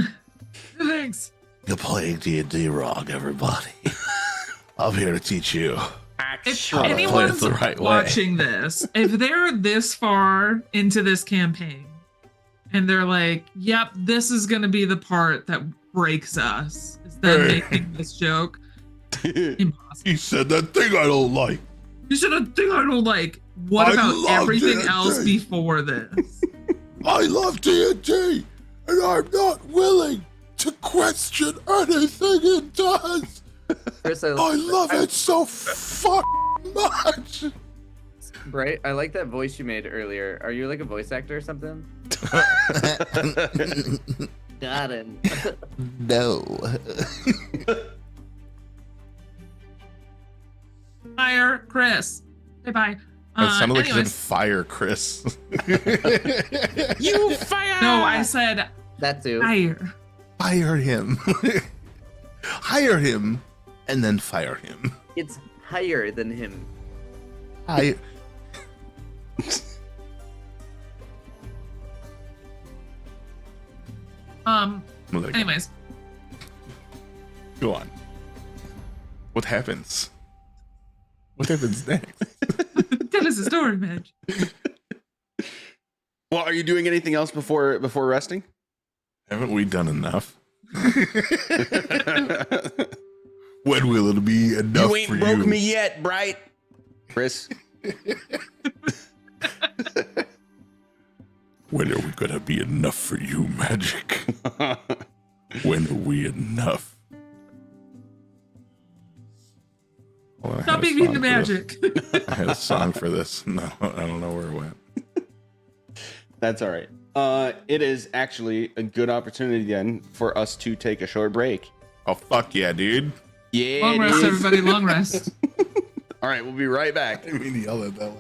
Thanks. You're playing D&D wrong, everybody. I'm here to teach you. If How to play it anyone's the right way. watching this, if they're this far into this campaign and they're like, yep, this is going to be the part that breaks us, is them Hey. making this joke. Impossible. He said that thing I don't like. You said a thing I don't like. What I about love everything D&D. else before this? I love D&D, and I'm not willing to question anything it does. Chris, I love it so fucking much. Bright, I like that voice you made earlier. Are you like a voice actor or something? Got him. No. Fire Chris. Say bye. It sounded like you said anyways, fire, Chris. You fire! no, I said That too. fire. Fire him. Hire him, and then fire him. It's higher than him. Hire. Anyways, Go on. What happens? What happens next? tell us a story, man. Well, are you doing anything else before resting? Haven't we done enough? When will it be enough You ain't for broke you? me yet, Bright. Chris. When are we gonna be enough for you, Magic? When are we enough? Hold on, I Stop had a being song the for this. magic. I had a song for this. No, I don't know where it went. That's all right. It is actually a good opportunity then for us to take a short break. Oh, fuck yeah, dude. Yeah. Long it rest, is. everybody. Long rest. All right, we'll be right back. I didn't mean to yell at that loud.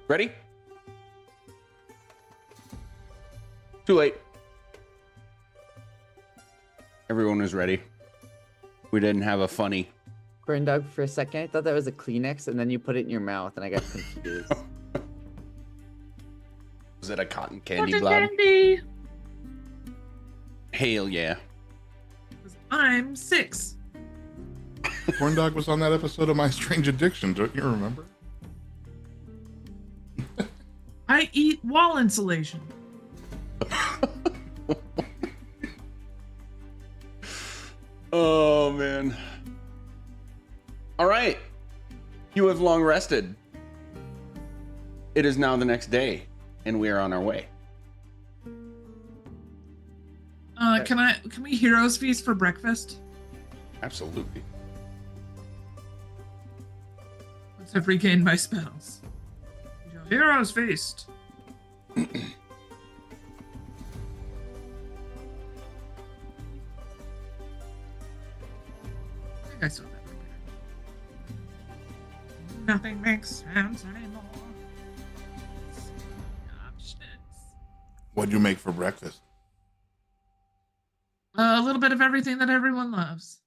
Ready? Too late. Everyone was ready. We didn't have a funny. Corn dog, for a second, I thought that was a Kleenex, and then you put it in your mouth, and I got confused. Was it a cotton candy Cotton blob? candy. Hell yeah. 'Cause I'm 6. Corn Dog was on that episode of My Strange Addiction. Don't you remember? I eat wall insulation. Oh, man. All right. You have long rested. It is now the next day, and we are on our way. Can we heroes feast for breakfast? Absolutely. Once I've regained my spells. Heroes feast. I think I saw that earlier. Nothing makes sense anymore. Options. What'd you make for breakfast? A little bit of everything that everyone loves.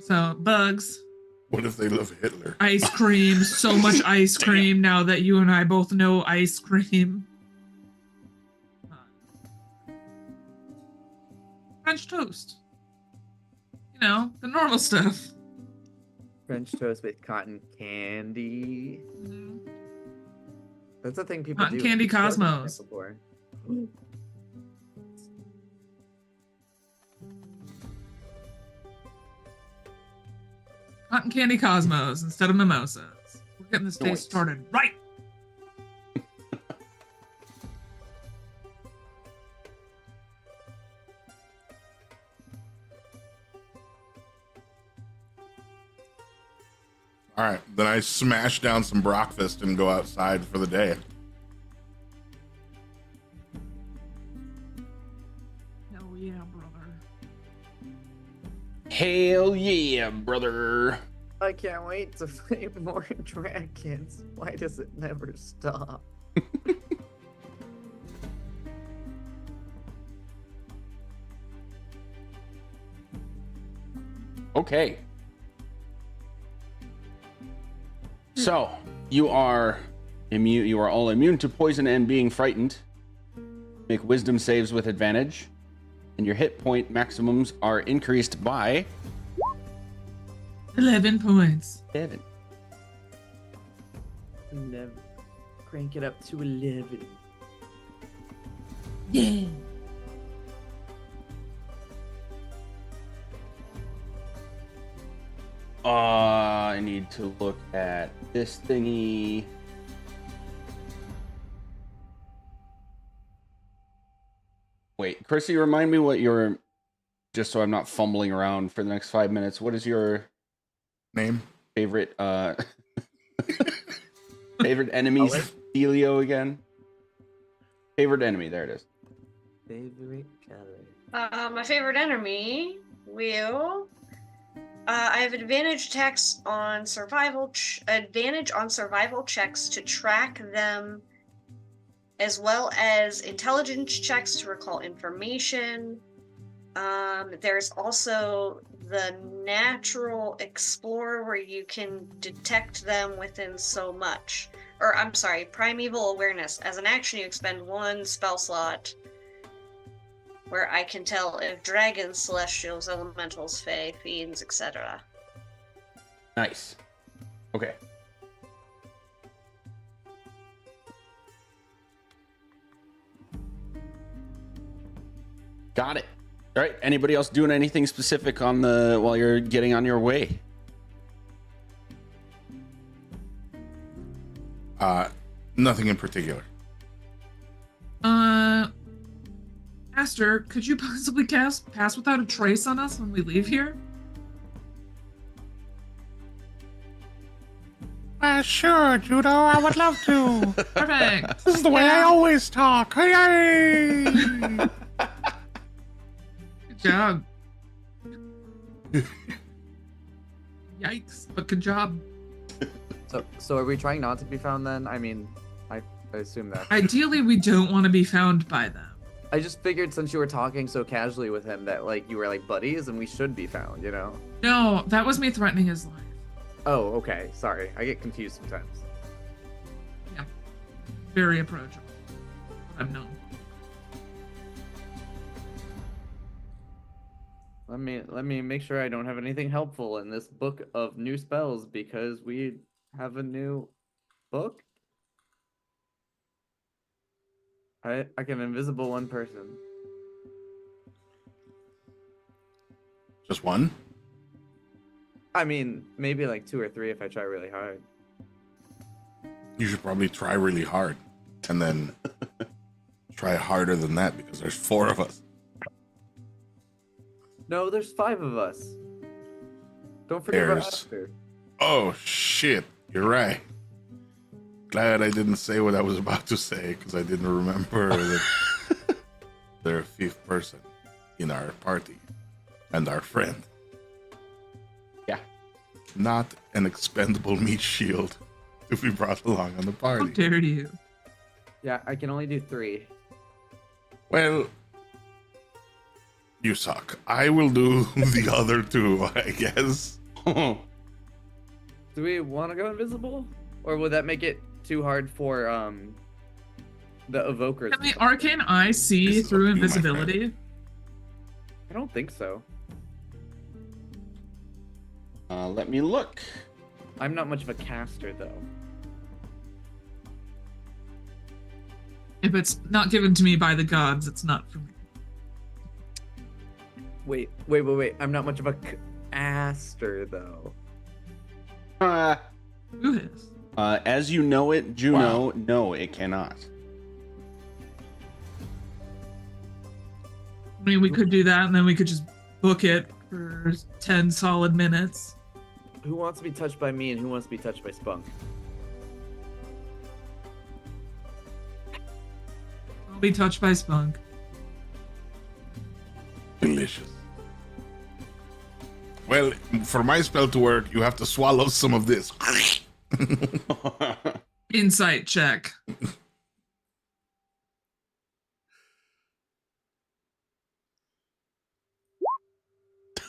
So, bugs, What if they love Hitler? ice cream, so much ice cream now that you and I both know ice cream. French toast. You know, the normal stuff. French toast with cotton candy. Mhm. That's a thing people Cotton do. candy I've done that Cosmos. before. Cotton candy Cosmos instead of mimosas. We're getting this day Nice. started right. All right, then I smash down some breakfast and go outside for the day. Hell yeah, brother. Hell yeah, brother. I can't wait to play more dragons. Why does it never stop? Okay. So, you are immune. You are all immune to poison and being frightened. Make wisdom saves with advantage, and your hit point maximums are increased by 11 points. 7. 11. Crank it up to 11. Yeah. I need to look at this thingy. Wait, Chrissy, remind me what your, just so I'm not fumbling around for the next 5 minutes. What is your Name? favorite favorite enemy, Color? Delio again? Favorite enemy, there it is. Favorite color. My favorite enemy will. I have advantage checks on survival. Advantage on survival checks to track them, as well as intelligence checks to recall information. There's also the natural explorer where you can detect them within so much. Or I'm sorry, primeval awareness. As an action, you expend 1 spell slot where I can tell if dragons, celestials, elementals, fae, fiends, etc. Nice. Okay. Got it. All right. Anybody else doing anything specific on the while you're getting on your way? Nothing in particular. Master, could you possibly cast Pass Without a Trace on us when we leave here? Sure, Judo, I would love to. Perfect. This is the way I always talk. Hey! Good job. Yikes! But good job. So are we trying not to be found then? I mean, I assume that. Ideally, we don't want to be found by them. I just figured since you were talking so casually with him that like you were like buddies and we should be found, you know? No, that was me threatening his life. Oh, okay. Sorry. I get confused sometimes. Yeah, very approachable. I'm known. Let me make sure I don't have anything helpful in this book of new spells because we have a new book. I can invisible one person. Just one? I mean, maybe like 2 or 3 if I try really hard. You should probably try really hard. And then try harder than that because there's 4 of us. No, there's 5 of us. Don't forget about There's- Oscar. Oh, shit. You're right. Glad I didn't say what I was about to say because I didn't remember that they're a 5th person in our party and our friend. Yeah. Not an expendable meat shield to be brought along on the How party. dare you? Yeah, I can only do 3. Well, you suck. I will do the other 2, I guess. Do we want to go invisible? Or would that make it too hard for the evokers? Can the arcane eye see This is through up to you, my invisibility? I don't think so. Let me look. I'm not much of a caster though. If it's not given to me by the gods, it's not for me. Wait. I'm not much of a caster though. Who is? As you know it, Juno, no, it cannot. I mean, we could do that, and then we could just book it for 10 solid minutes. Who wants to be touched by me and who wants to be touched by Spunk? I'll be touched by Spunk. Delicious. Well, for my spell to work, you have to swallow some of this. Insight check.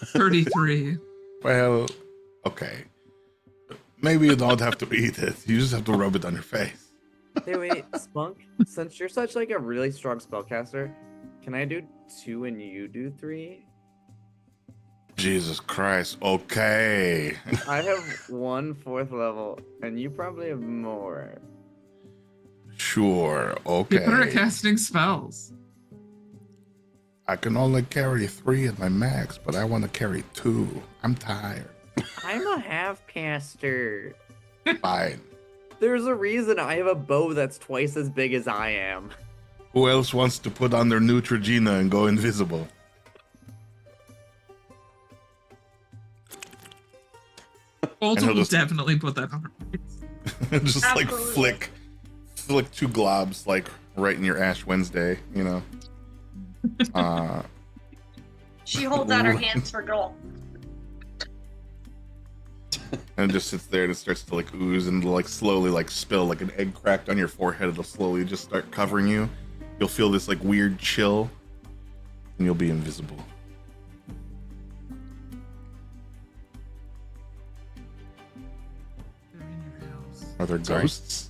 $33. Well, okay. Maybe you don't have to eat it. You just have to rub it on your face. Hey, wait, Spunk. Since you're such like a really strong spellcaster, can I do 2 and you do 3? Jesus Christ. Okay. I have 1 4th level, and you probably have more. Sure. People are Okay. casting spells. I can only carry 3 at my max, but I want to carry 2. I'm tired. I'm a half caster. Fine. There's a reason I have a bow that's twice as big as I am. Who else wants to put on their Neutrogena and go invisible? Ulta he'll will just- definitely put that on her face. Just like Absolutely. flick 2 globs like right in your Ash Wednesday, you know. She holds out her hands for goal. And it just sits there and it starts to like ooze and like slowly like spill like an egg cracked on your forehead. It'll slowly just start covering you. You'll feel this like weird chill and you'll be invisible. They're in your house. Are there Sorry? ghosts?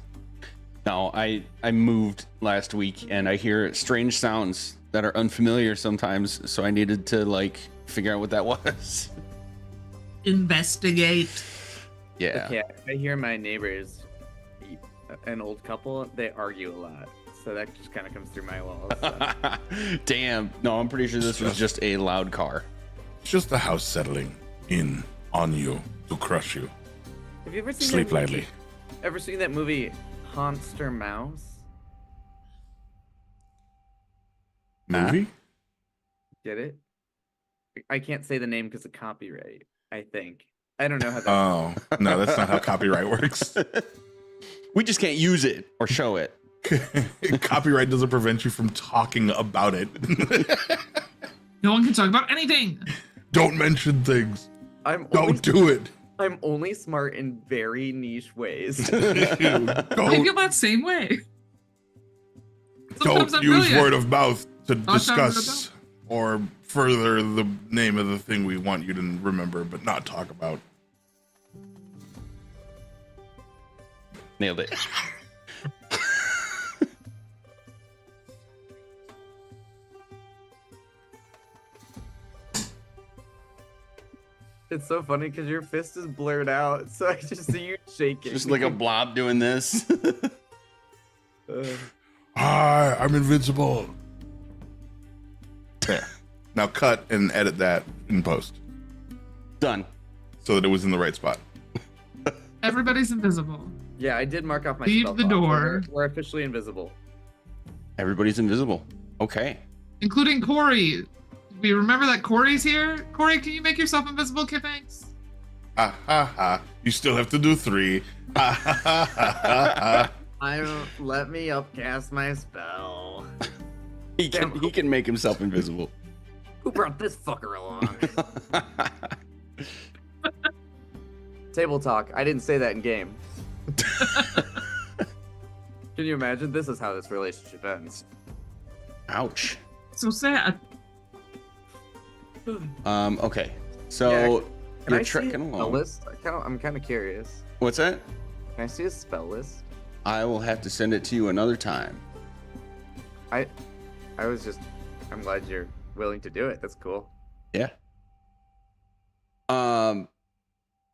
No, I moved last week and I hear strange sounds that are unfamiliar sometimes, so I needed to like figure out what that was. Investigate. Yeah. Okay, I hear my neighbors, an old couple, they argue a lot. So that just kind of comes through my walls. So. Damn. No, I'm pretty sure this was just a loud car. It's just the house settling in on you to crush you. Have you ever seen Sleep that movie- lightly. Ever seen that movie, Monster Mouse? Movie? Get it? I can't say the name because of copyright, I think. I don't know how that Oh, no, that's not how copyright works. We just can't use it or show it. Copyright doesn't prevent you from talking about it. No one can talk about anything. Don't mention things. I'm Don't always, do it. I'm only smart in very niche ways. I feel don't that same way. Sometimes don't I'm use brilliant. word of mouth to Sometimes I discuss or further the name of the thing we want you to remember, but not talk about. Nailed it. It's so funny because your fist is blurred out, so I just see you shaking. Just like a blob doing this. Hi, I'm invincible. There. Now cut and edit that in post Done. so that it was in the right spot. Everybody's invisible. Yeah, I did mark off my Leave spell the slots, so door. We're officially invisible. Everybody's invisible. Okay. Including Corey. We remember that Corey's here? Corey, can you make yourself invisible, Kid Thanks? Ha ha ha. You still have to do 3. Ha ha ha ha ha. Let me upcast my spell. He can make himself invisible. Who brought this fucker along? Table talk. I didn't say that in game. Can you imagine? This is how this relationship ends. Ouch. So sad. Okay. So Can you're I see trekking his spell along. list? I'm kind of curious. What's that? Can I see his spell list? I will have to send it to you another time. I'm glad you're willing to do it. That's cool. Yeah.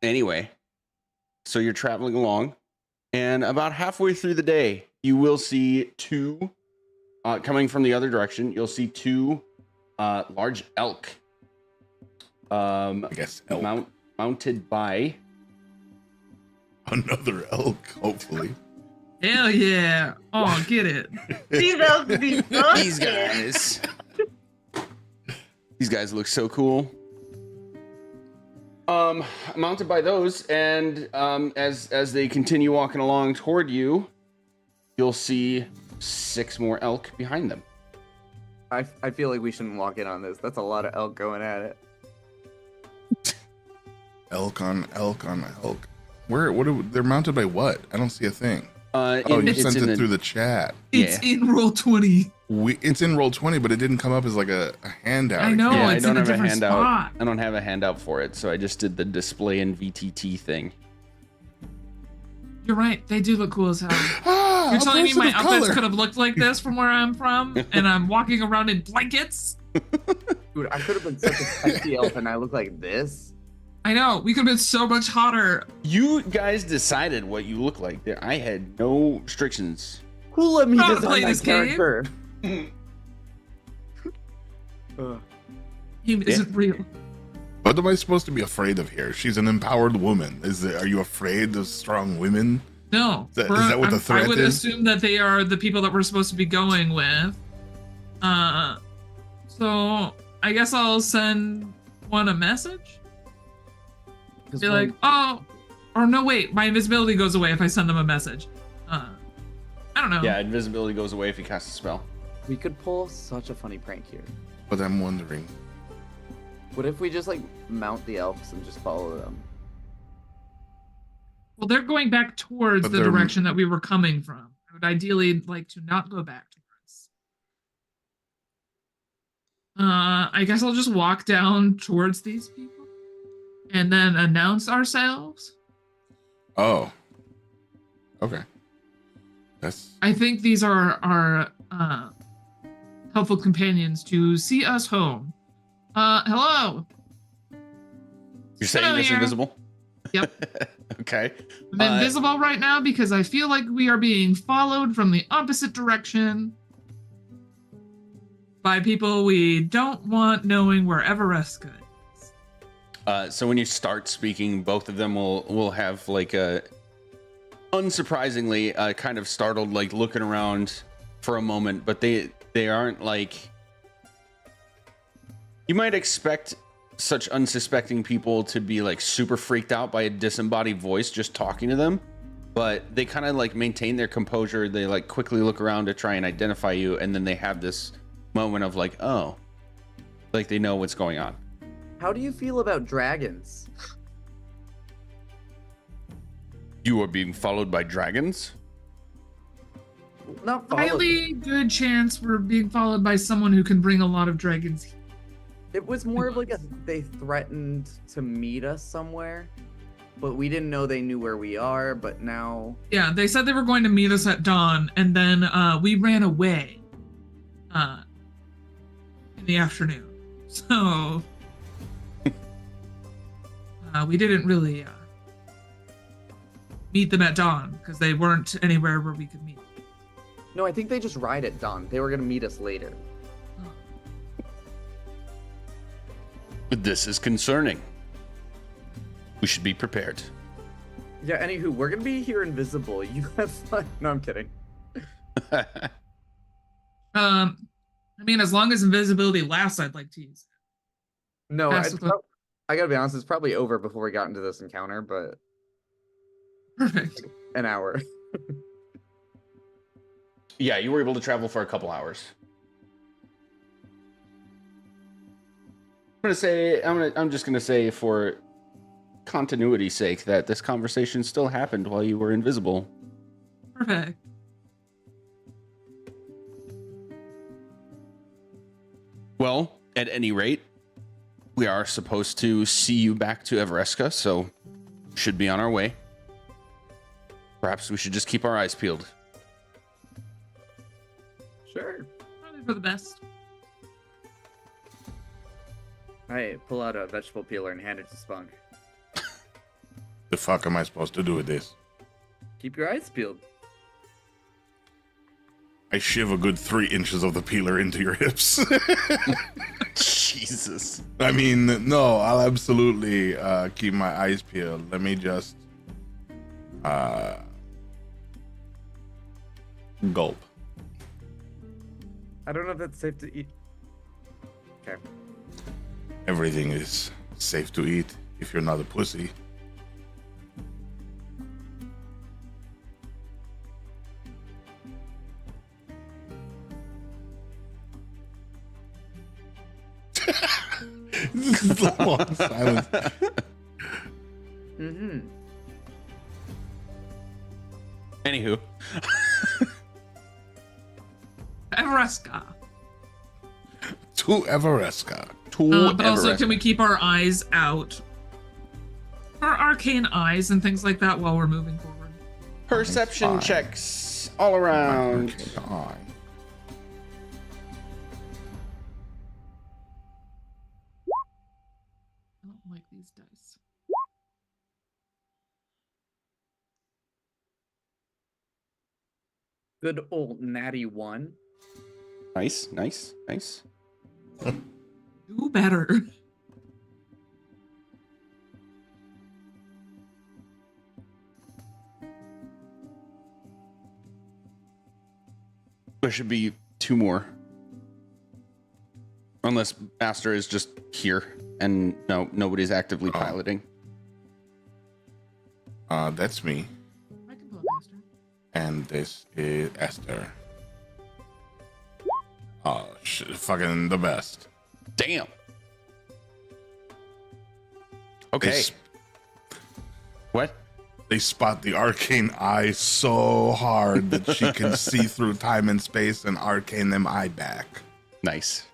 Anyway, so you're traveling along, and about halfway through the day, you will see two coming from the other direction. You'll see two large elk. I guess elk. Mounted by Another elk, hopefully. Hell yeah. Oh, get it. These elves be these guys. These guys look so cool. Mounted by those, and as they continue walking along toward you, you'll see 6 more elk behind them. I feel like we shouldn't walk in on this. That's a lot of elk going at it. Elk on elk on elk. They're mounted by what? I don't see a thing. You It's sent in it through the chat. It's in roll 20. It's in roll 20, but it didn't come up as like a handout. I know, Yeah, it's I don't in a have a different handout. spot. I don't have a handout for it, so I just did the display in VTT thing. You're right. They do look cool as hell. Ah, You're a telling me my person of outfits color. could have looked like this from where I'm from, and I'm walking around in blankets? Dude, I could have been such a sexy elf and I look like this. I know. We could have been so much hotter. You guys decided what you look like. I had no restrictions. Who let me How to design play my this game? character? He isn't real. What am I supposed to be afraid of here? She's an empowered woman. Are you afraid of strong women? No. Is that what the threat I would is? assume that they are the people that we're supposed to be going with. So I guess I'll send one a message. Be like, oh, or no, wait, my invisibility goes away if I send them a message. I don't know. Yeah, invisibility goes away if you cast a spell. we could pull such a funny prank here. But I'm wondering. What if we just like mount the elves and just follow them? Well, they're going back towards But the they're- direction that we were coming from. I would ideally like to not go back towards. I guess I'll just walk down towards these people and then announce ourselves. Oh. Okay. That's I think these are our helpful companions to see us home. Hello. You're saying Hello this here. invisible? Yep. Okay. I'm invisible right now because I feel like we are being followed from the opposite direction by people we don't want knowing where Evereska is. So when you start speaking, both of them will have like a, unsurprisingly, kind of startled, like looking around for a moment, but they aren't like. You might expect such unsuspecting people to be like super freaked out by a disembodied voice just talking to them, but they kind of like maintain their composure. They like quickly look around to try and identify you, and then they have this moment of like, oh, like they know what's going on. How do you feel about dragons? You are being followed by dragons? Not followed. Highly good chance we're being followed by someone who can bring a lot of dragons. It was more of like they threatened to meet us somewhere, but we didn't know they knew where we are. But now, Yeah, they said they were going to meet us at dawn, and then we ran away in the afternoon. So we didn't really meet them at dawn because they weren't anywhere where we could meet. no, I think they just ride at dawn. They were gonna meet us later. This is concerning. We should be prepared. Yeah. Anywho, we're gonna be here invisible. You have fun. No, I'm kidding. I mean, as long as invisibility lasts, I'd like to use it. No, Pass with the- I gotta be honest. It's probably over before we got into this encounter, but Perfect. an hour. Yeah, you were able to travel for a couple hours. I'm just gonna say for continuity's sake that this conversation still happened while you were invisible. Perfect. Well, at any rate, we are supposed to see you back to Evereska, so should be on our way. Perhaps we should just keep our eyes peeled. Sure. Probably for the best. I pull out a vegetable peeler and hand it to Spunk. The fuck am I supposed to do with this? Keep your eyes peeled. I shiv a good 3 inches of the peeler into your hips. Jesus. I mean, no, I'll absolutely keep my eyes peeled. Let me just gulp. I don't know if that's safe to eat. Okay. Everything is safe to eat if you're not a pussy. This is the long silence. Mm-hmm. Anywho, Evereska. To Evereska. But also, can we keep our eyes out? Our arcane eyes and things like that while we're moving forward. Perception Fine. checks all around. Okay. I don't like these dice. Good old natty 1. Nice, nice, nice. Do better. There should be 2 more. Unless Master is just here and nobody's actively piloting. That's me. I can pull it faster. And this is Esther. Oh, fucking the best. Damn. Okay. What? They spot the arcane eye so hard that she can see through time and space and arcane them eye back. Nice.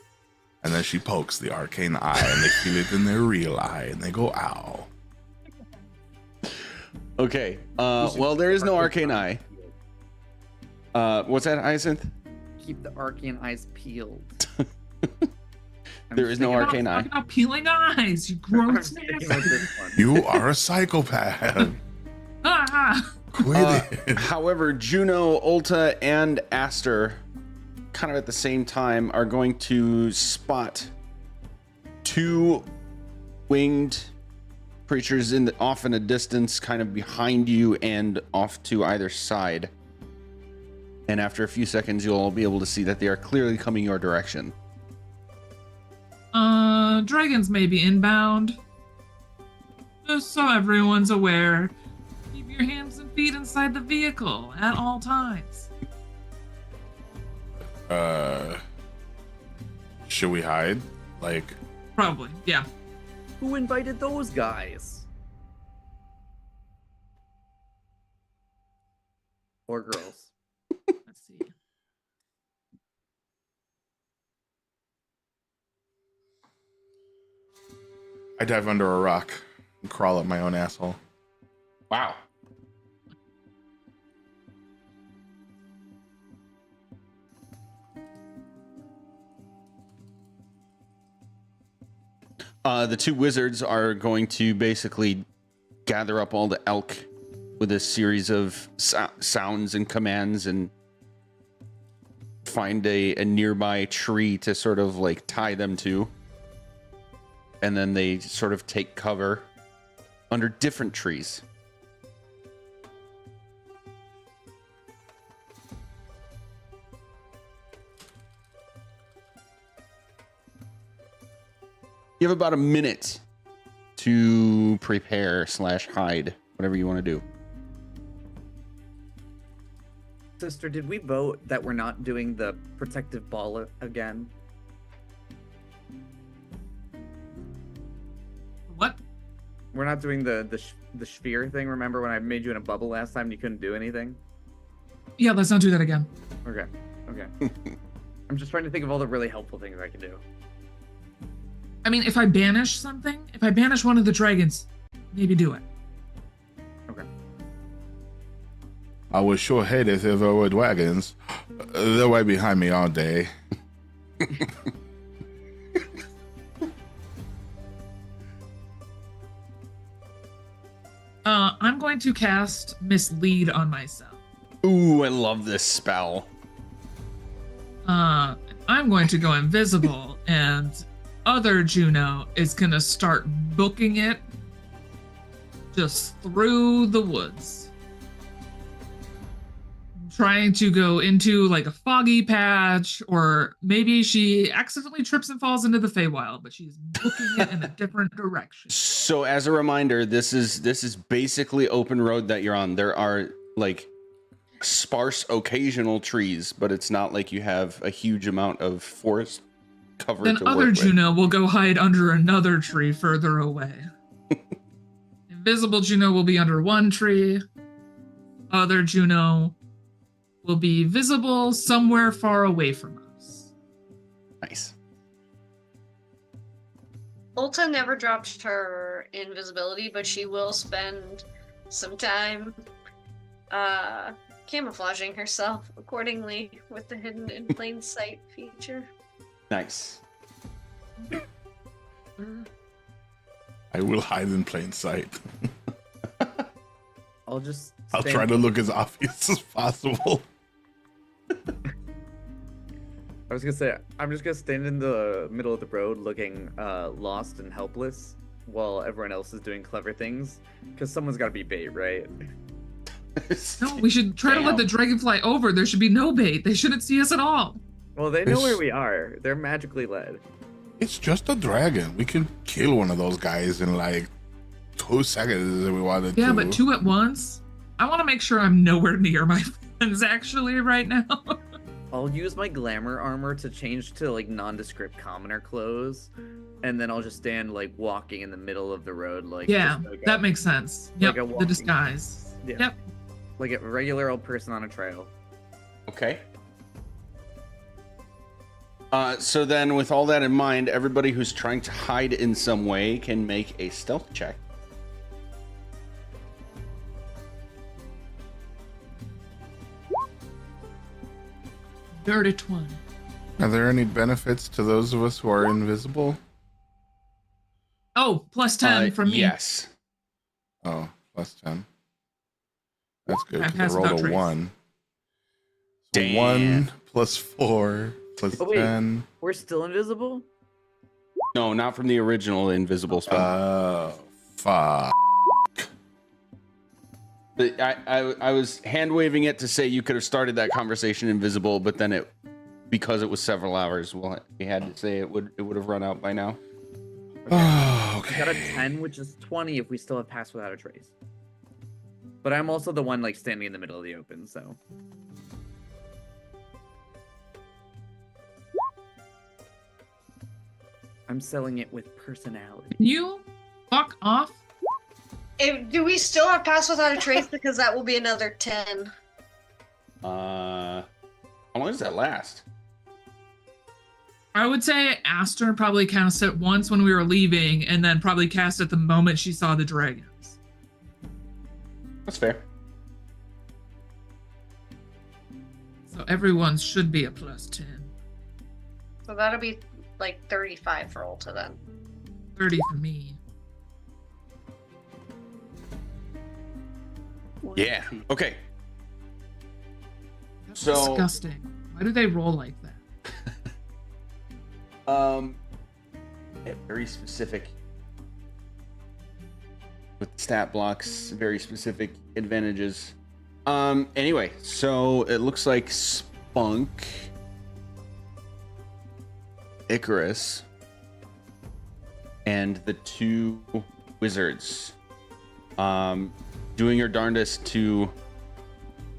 And then she pokes the arcane eye and they feel it in their real eye and they go, ow. Okay. Well, there is no arcane eye. What's that, Hyacinth? Keep the arcane eyes peeled. There is no arcane eye. Talking about peeling eyes, you gross Sticking nasty. with this one. You are a psychopath. Ah! Quit it. However, Juno, Ulta, and Aster, kind of at the same time, are going to spot 2 winged creatures off in a distance, kind of behind you and off to either side. And after a few seconds, you'll be able to see that they are clearly coming your direction. Dragons may be inbound. Just so everyone's aware, keep your hands and feet inside the vehicle at all times. Should we hide? Like, Probably, yeah. Who invited those guys? Or girls. Let's see. I dive under a rock and crawl up my own asshole. Wow. The two wizards are going to basically gather up all the elk with a series of sounds and commands and find a nearby tree to sort of like tie them to. And then they sort of take cover under different trees. You have about a minute to prepare / hide, whatever you want to do. Sister, did we vote that we're not doing the protective ball again? What? We're not doing the sphere thing. Remember when I made you in a bubble last time and you couldn't do anything? Yeah, let's not do that again. Okay. I'm just trying to think of all the really helpful things I can do. I mean, if I banish something, if I banish one of the dragons, maybe do it. Okay. I was sure hated if there were dragons. They're right behind me all day. I'm going to cast Mislead on myself. Ooh, I love this spell. I'm going to go invisible, and other Juno is gonna start booking it just through the woods. Trying to go into like a foggy patch, or maybe she accidentally trips and falls into the Feywild, but she's booking it in a different direction. So as a reminder, this is basically open road that you're on. There are like sparse occasional trees, but it's not like you have a huge amount of forest cover Then to other work Juno will go hide under another tree further away. Invisible Juno will be under one tree. Other Juno will be visible somewhere far away from us. with. Nice. Ulta never dropped her invisibility, but she will spend some time camouflaging herself accordingly with the hidden in plain sight feature. Nice. I will hide in plain sight. I'll just. I'll stand- try to look as obvious as possible. I was gonna say I'm just gonna stand in the middle of the road, looking lost and helpless, while everyone else is doing clever things. Because someone's got to be bait, right? No, we should try to let the dragon fly over. There should be no bait. They shouldn't see us at all. Well, they know It's- where we are. They're magically led. It's just a dragon. We can kill one of those guys in like 2 seconds if we wanted to. Yeah, but two at once? I want to make sure I'm nowhere near my friends actually right now. I'll use my glamour armor to change to like nondescript commoner clothes, and then I'll just stand like walking in the middle of the road, like Yeah, just like that makes sense. like Yep, a the walking- disguise. Yeah. Yep. like a regular old person on a trail. Okay. So then with all that in mind, everybody who's trying to hide in some way can make a stealth check. Dirty 20. Are there any benefits to those of us who are invisible? Oh, plus 10 from me. Yes. Oh, plus 10. That's good I because I passed rolled without a trace. 1. So Damn. 1 plus 4 plus Oh, wait. 10. We're still invisible? No, not from the original invisible spell. Oh, fuck. But I was hand waving it to say you could have started that conversation invisible, but then because it was several hours, well, we had to say it would have run out by now. Oh, I got a okay. 10, which is 20 if we still have passed without a trace. But I'm also the one like standing in the middle of the open, so. I'm selling it with personality. You fuck off. Do we still have pass without a trace? Because that will be another 10. does that last? I would say Aster probably cast it once when we were leaving, and then probably cast it the moment she saw the dragons. That's fair. So everyone's should be a +10. So that'll be like 35 for Ulta then. 30 for me. Yeah. Okay. That's So- disgusting. Why do they roll like that? Yeah, very specific with stat blocks, very specific advantages. Anyway, so it looks like Spunk, Icarus, and the two wizards doing your darndest to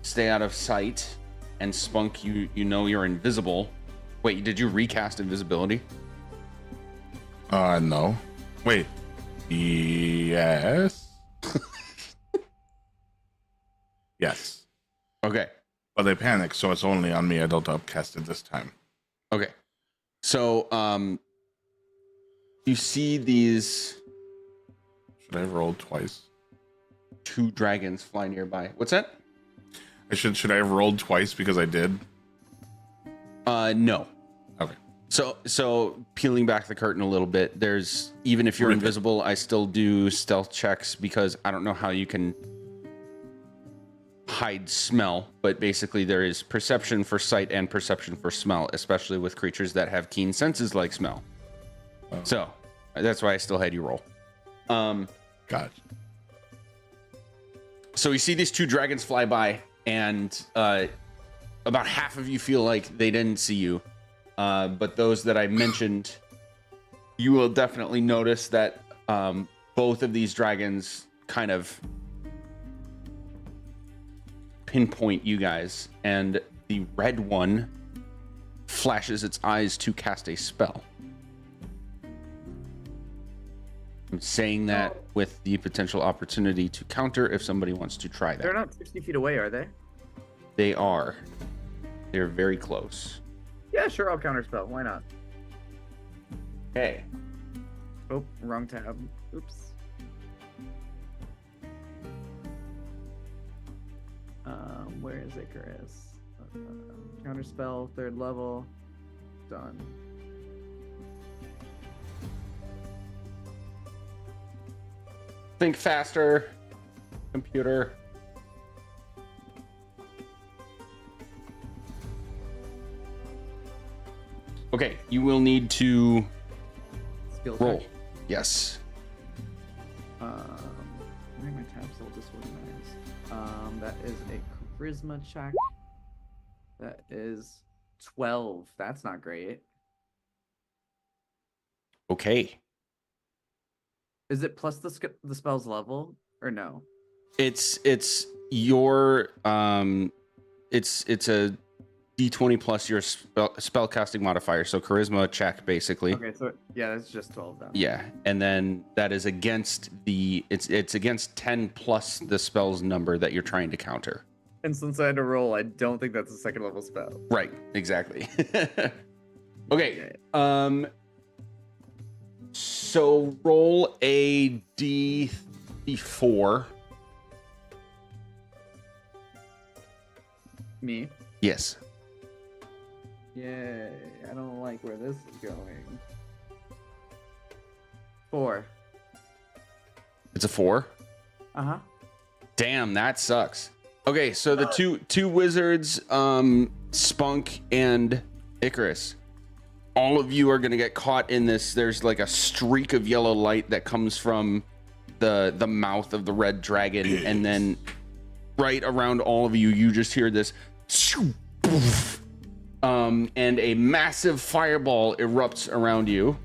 stay out of sight. And Spunk, you know you're invisible. Wait, did you recast invisibility? No. Wait. Yes. Yes. Okay. But they panic, so it's only on me. I don't upcast it this time. Okay. So, you see these Should I have rolled twice? two dragons fly nearby. What's that? Should I have rolled twice because I did? No. Okay. So peeling back the curtain a little bit, there's, even if you're Rip it. invisible, I still do stealth checks because I don't know how you can hide smell, but basically there is perception for sight and perception for smell, especially with creatures that have keen senses like smell. Oh. So that's why I still had you roll. Gotcha. So we see these two dragons fly by, and about half of you feel like they didn't see you. But those that I mentioned, you will definitely notice that both of these dragons kind of pinpoint you guys, and the red one flashes its eyes to cast a spell. I'm saying that with the potential opportunity to counter if somebody wants to try They're that. not 60 feet away, are they? They are. They're very close. Yeah, sure, I'll counterspell. Why not? Okay. Oh, wrong tab. Oops. Where is Icarus? Counterspell, 3rd level. Done. Think faster, computer. Okay, you will need to Skill roll. check. Yes. Why are my tabs all disorganized? That is a charisma check. That is 12. That's not great. Okay. Is it plus the spell's level or no? It's your it's a D20 plus your spell casting modifier, so charisma check basically. Okay, so yeah, that's just 12 then. Yeah, and then that is against it's against 10 plus the spell's number that you're trying to counter. And since I had to roll, I don't think that's a 2nd level spell. Right, exactly. Okay. So roll a D4. Me? Yes. Yay. I don't like where this is going. 4. It's a 4. Uh-huh. Damn, that sucks. Okay, so the two wizards, Spunk and Icarus, all of you are gonna get caught in this. There's like a streak of yellow light that comes from the mouth of the red dragon, and then right around all of you, you just hear this shoo, poof, and a massive fireball erupts around you.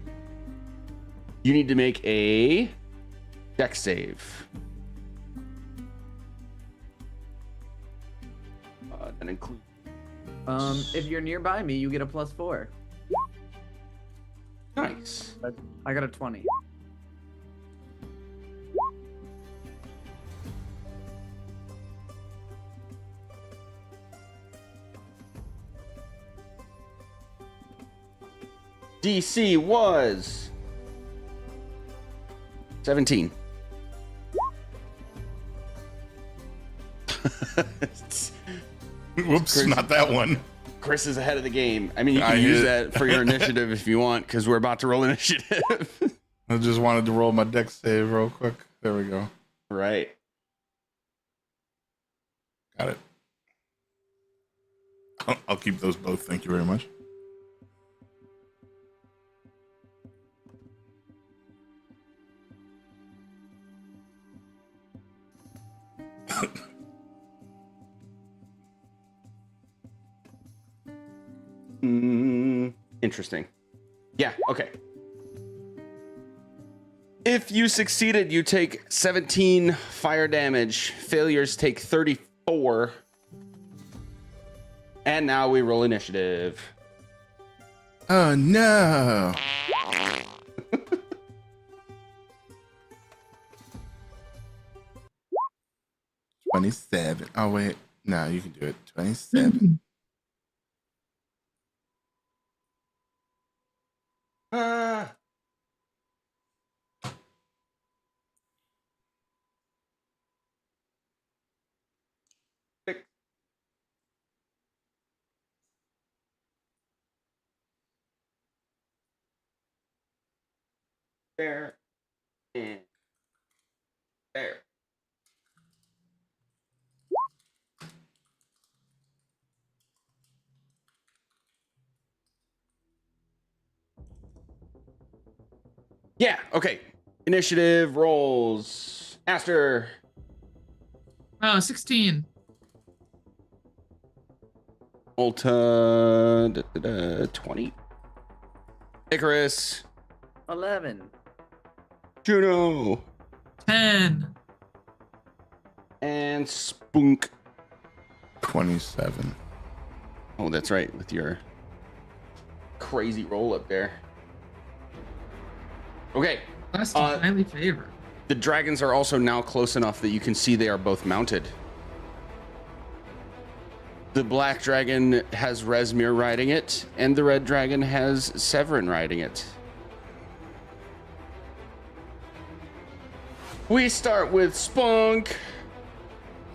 You need to make a dex save. That includes. If you're nearby me, you get a +4. Nice. I got a 20. DC was 17. Whoops, Chris- not that one. Chris is ahead of the game. I mean, you I can use hit- that for your initiative if you want, because we're about to roll initiative. I just wanted to roll my dex save real quick. There we go. Right. Got it. I'll keep those both. Thank you very much. Interesting. Yeah, okay. If you succeeded, you take 17 fire damage. Failures take 34. And now we roll initiative. Oh no. $27. Oh wait. No, you can do it. 27. Ah. Six. There. And there. Yeah, okay. Initiative rolls. Aster. 16. Ulta. 20. Icarus. 11. Juno. 10. And Spunk. 27. Oh, that's right, with your crazy roll up there. Okay. Last highly favored. The dragons are also now close enough that you can see they are both mounted. The black dragon has Resmir riding it, and the red dragon has Severin riding it. We start with Spunk.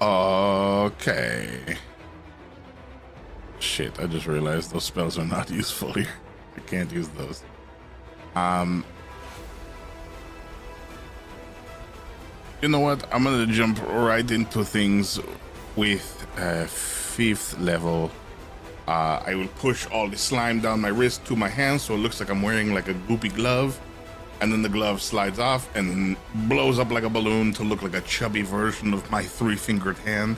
Okay. Shit, I just realized those spells are not useful here. I can't use those. You know what? I'm gonna jump right into things with 5th level. I will push all the slime down my wrist to my hand so it looks like I'm wearing like a goopy glove. And then the glove slides off and blows up like a balloon to look like a chubby version of my 3-fingered hand.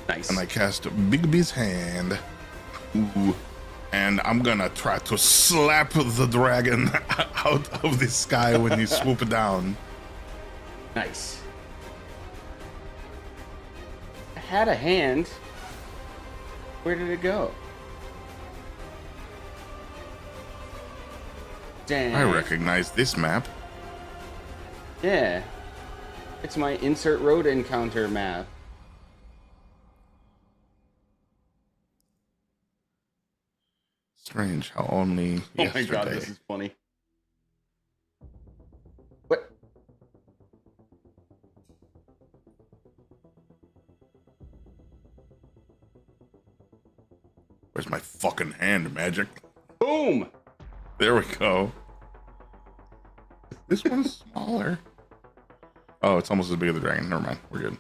Nice. And I cast Bigby's hand. Ooh. And I'm gonna try to slap the dragon out of the sky when you swoop down. Nice. I had a hand. Where did it go? Dang. I recognize this map. Yeah. It's my insert road encounter map. Strange how only Oh yesterday. my god, this is funny. What? Where's my fucking hand, magic? Boom! There we go. This one's smaller. Oh, it's almost as big as the dragon. Never mind. We're good.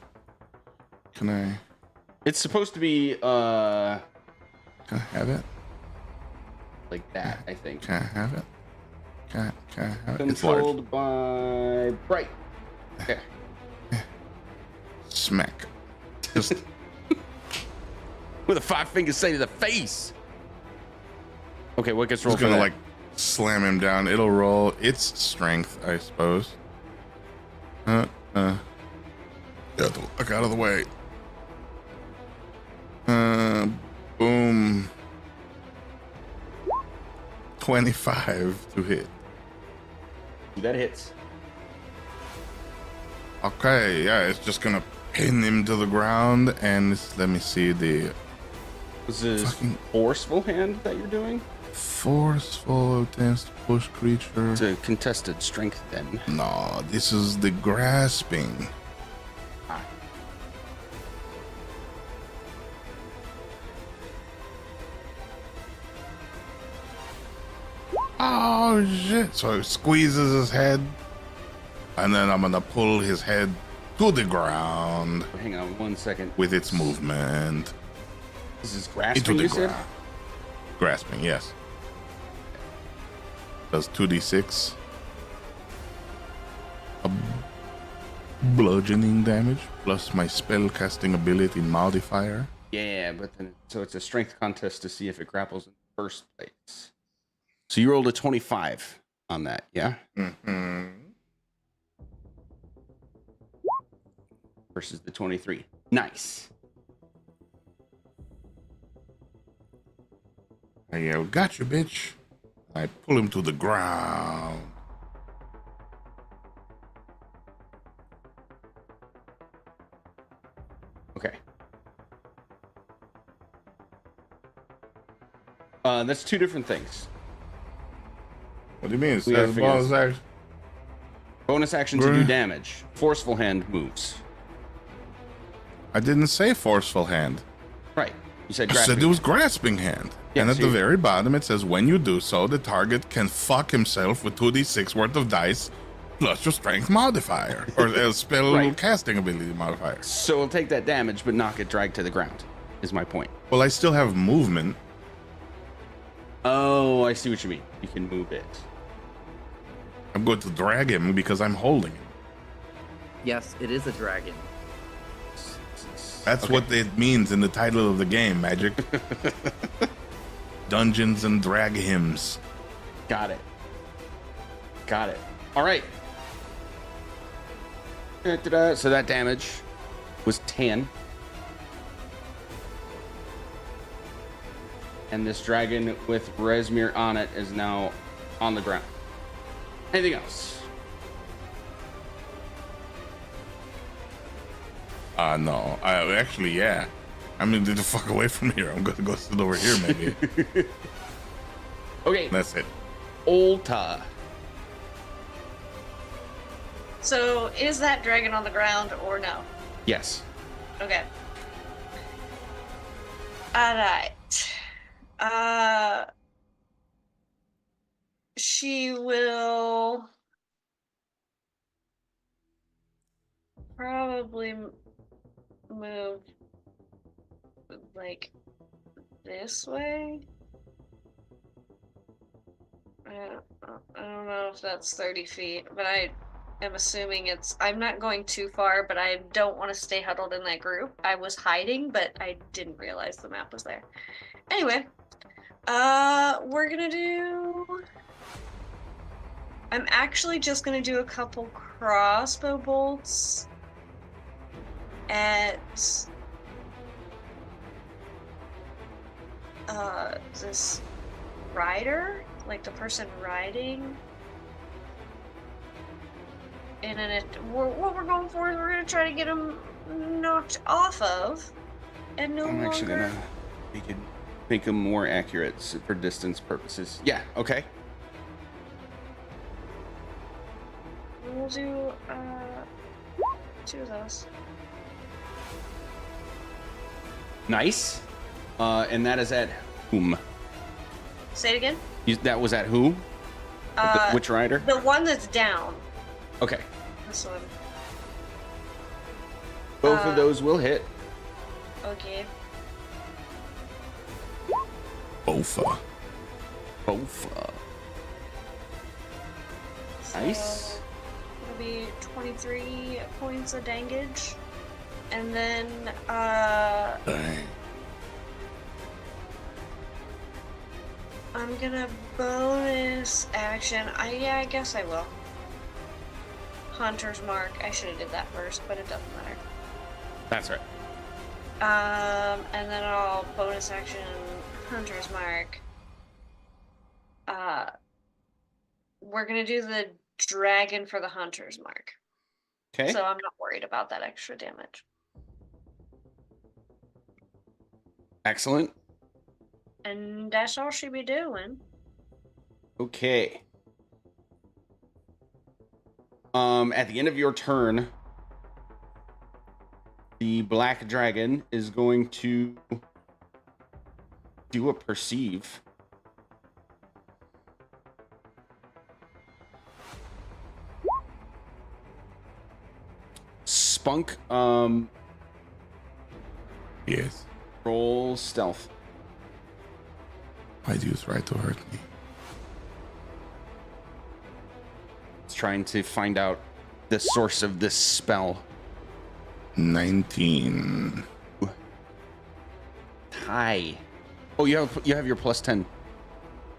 Can I It's supposed to be have it? like that, I think. Can I have it? Can I have it? It's large. Controlled by Bright. Okay. Smack. Just With a 5-finger say to the face. Okay, what gets rolled just for gonna that? like slam him down. It'll roll its strength, I suppose. Get the fuck out of the way. Boom. 25 to hit. That hits. Okay, yeah, it's just gonna pin him to the ground, and let me see the This is Fucking- forceful hand that you're doing? Forceful attempts to push creature. It's a contested strength then. No, this is the grasping. Ah. Oh shit! So it squeezes his head, and then I'm gonna pull his head to the ground Hang on 1 second. with its movement This is into grasping, the you said? ground. Grasping, yes. Does 2d6 bludgeoning damage plus my spell casting ability modifier. Yeah, but then so it's a strength contest to see if it grapples in the first place. So you rolled a 25 on that, yeah? Mm-hmm. Versus the 23. Nice. I yell, "Gotcha, bitch!" I pull him to the ground. Okay. That's two different things. What do you mean? It We gotta says figure bonus this- action. Bonus action to do Bruh. damage. Forceful hand moves. I didn't say forceful hand. Right. You said I grasping. said it was grasping hand. Yeah, and at so the you- very bottom it says when you do so, the target can fuck himself with 2d6 worth of dice plus your strength modifier or a spell Right. casting ability modifier. So we'll take that damage, but not get dragged to the ground, is my point. Well, I still have movement. Oh, I see what you mean. You can move it. I'm going to drag him because I'm holding him. Yes, it is a dragon. That's Okay. what it means in the title of the game, Magic. Dungeons and Drag Hymns. Got it. Got it. All right. Da-da-da. So that damage was 10. And this dragon with Resmir on it is now on the ground. Anything else? No. Actually, yeah. I'm gonna get the fuck away from here. I'm gonna go sit over here, maybe. Okay. That's it. Olta. So is that dragon on the ground or no? Yes. Okay. Alright. She will probably move like this way. I don't know if that's 30 feet, but I am assuming it's. I'm not going too far, but I don't want to stay huddled in that group. I was hiding, but I didn't realize the map was there. Anyway, we're gonna do. I'm actually just gonna do a couple crossbow bolts at this rider, like the person riding. And then what we're going for is we're gonna try to get him knocked off of, and no I'm longer. actually gonna make them more accurate for distance purposes. Yeah, okay. We'll do two of those. Nice. And that is at whom? Say it again. That was at who? Which rider? The one that's down. Okay. This one. Both of those will hit. Okay. Bofa. Both. Nice. So it'll be 23 points of damage. And then Dang. I'm gonna bonus action. I guess I will. Hunter's Mark. I should have did that first, but it doesn't matter. That's right. And then I'll bonus action Hunter's Mark. We're gonna do the dragon for the Hunter's Mark. Okay. So I'm not worried about that extra damage. Excellent. And that's all she be doing. Okay. At the end of your turn, the black dragon is going to do a perceive. Spunk, Yes. roll stealth. Why do you try to hurt me? It's trying to find out the source of this spell. 19. Tie. Oh, you have your plus 10.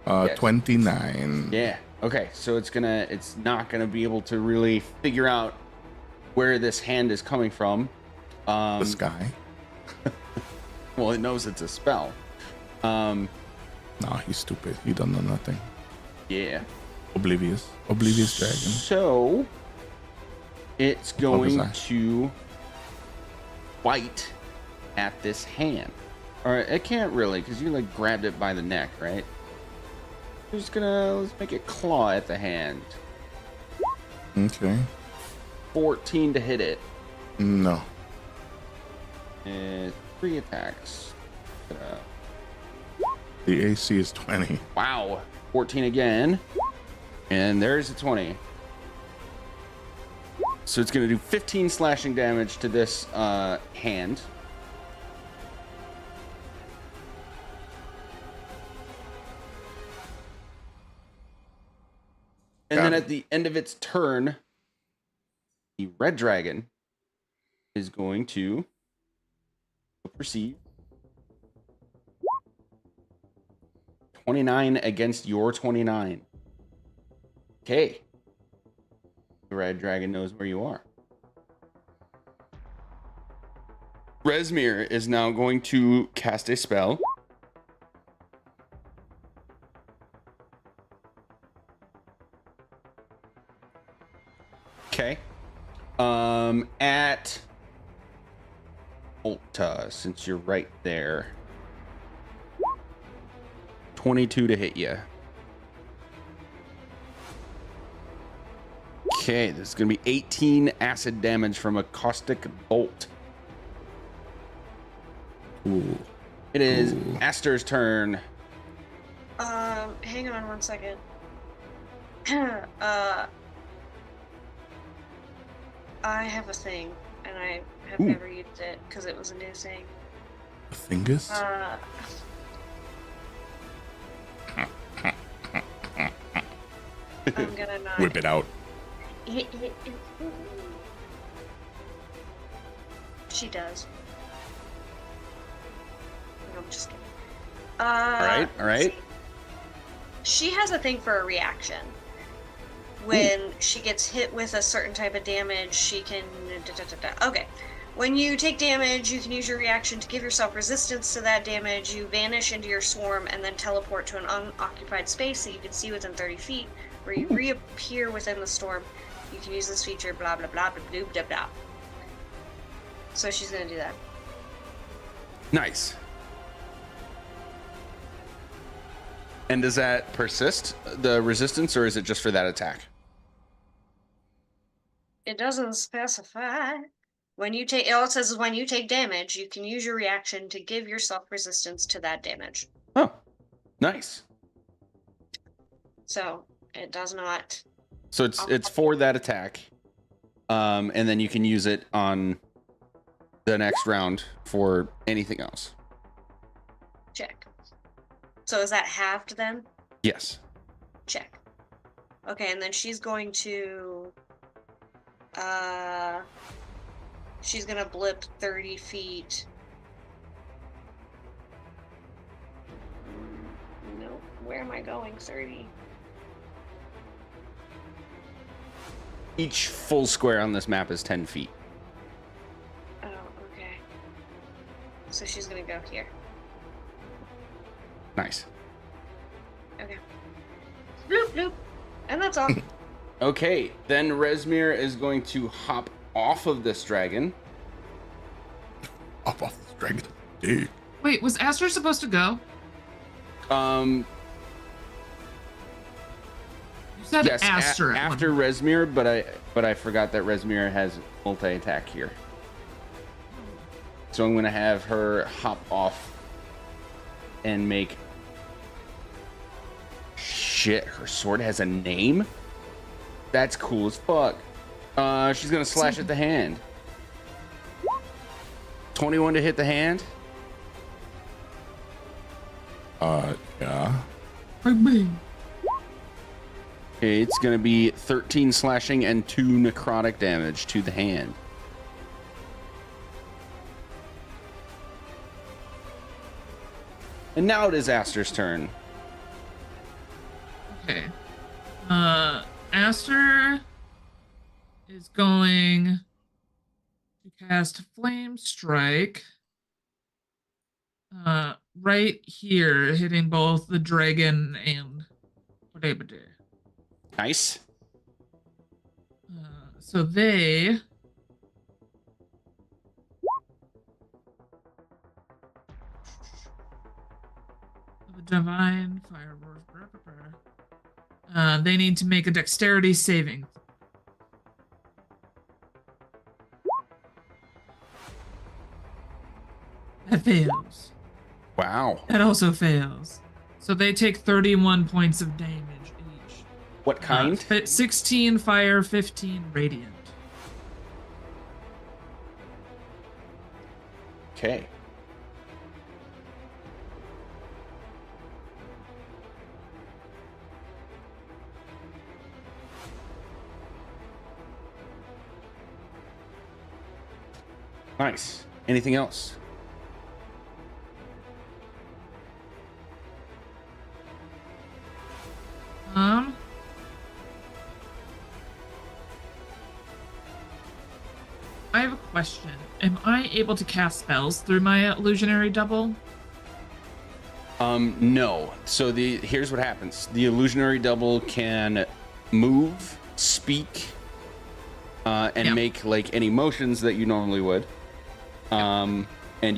Yes. 29. Yeah. Okay. So it's not gonna be able to really figure out where this hand is coming from. The sky. Well, it knows it's a spell. Nah, he's stupid. He don't know nothing. Yeah. Oblivious dragon. So it's going eye. to bite at this hand. Or it can't really, because you like grabbed it by the neck, right? Let's make it claw at the hand. Okay. 14 to hit it. No. And 3 attacks. The AC is 20. Wow. 14 again. And there's a 20. So it's going to do 15 slashing damage to this hand. And then at the end of its turn, the red dragon is going to perceive 29 against your 29. Okay. The red dragon knows where you are. Resmir is now going to cast a spell. Okay. At Ulta, since you're right there. 22 to hit you. Okay, this is going to be 18 acid damage from a caustic bolt. Ooh. It is Ooh. Aster's turn. Hang on one second. I have a thing, and I have Ooh. never used it because it was a new thing. A Thingus? I'm gonna not. Whip it out. She does. No, I'm just kidding. All right. let's see. She has a thing for a reaction. When she gets hit with a certain type of damage, she can... Okay. When you take damage, you can use your reaction to give yourself resistance to that damage. You vanish into your swarm and then teleport to an unoccupied space that you can see within 30 feet, where you reappear within the storm. You can use this feature, blah, blah, blah, blah, blah, blah, blah. So she's going to do that. Nice. And does that persist, the resistance, or is it just for that attack? It doesn't specify. When you take, all it says is when you take damage, you can use your reaction to give yourself resistance to that damage. Oh, nice. So it does not. So it's for that attack, and then you can use it on the next round for anything else. Check. So is that halved then? Yes. Check. Okay, and then she's going to she's gonna blip 30 feet. No, where am I going? 30. Each full square on this map is 10 feet. Oh, okay. So she's gonna go here. Nice. Okay. Bloop, bloop. And that's all. Okay, then Resmir is going to hop off of this dragon. Up off this dragon. Dude. Wait, was Aster supposed to go? Um, You said yes, Aster. at one after point. Resmir, but I forgot that Resmir has multi-attack here. So I'm gonna have her hop off and make. Shit, her sword has a name? That's cool as fuck. She's gonna slash at the hand. 21 to hit the hand. Yeah. Bang. It's gonna be 13 slashing and 2 necrotic damage to the hand. And now it is Aster's turn. Okay. Aster is going to cast Flame Strike. Right here, hitting both the dragon and whatever. Nice. So they have a divine fire. They need to make a dexterity saving. That fails. Wow. That also fails. So they take 31 points of damage each. What kind? 16 fire, 15 radiant. Okay. Nice. Anything else? I have a question. Am I able to cast spells through my illusionary double? No. So here's what happens. The illusionary double can move, speak, and make like any motions that you normally would. And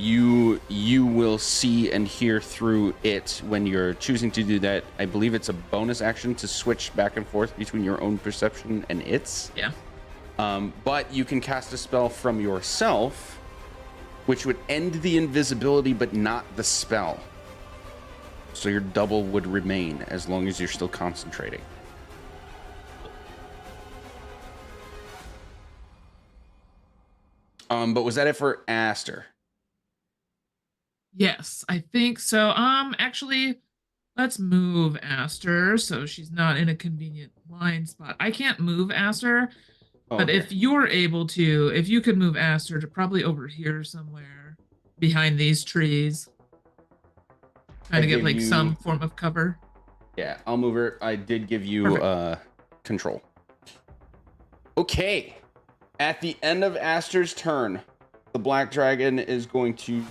you will see and hear through it when you're choosing to do that. I believe it's a bonus action to switch back and forth between your own perception and its. Yeah. But you can cast a spell from yourself, which would end the invisibility, but not the spell. So your double would remain as long as you're still concentrating. But was that it for Aster? Yes, I think so. Actually, let's move Aster so she's not in a convenient blind spot. I can't move Aster, but Okay. if you're able to, if you could move Aster to probably over here somewhere behind these trees, trying to get give like you- some form of cover. Yeah, I'll move her. I did give you control. Okay. At the end of Aster's turn, the black dragon is going to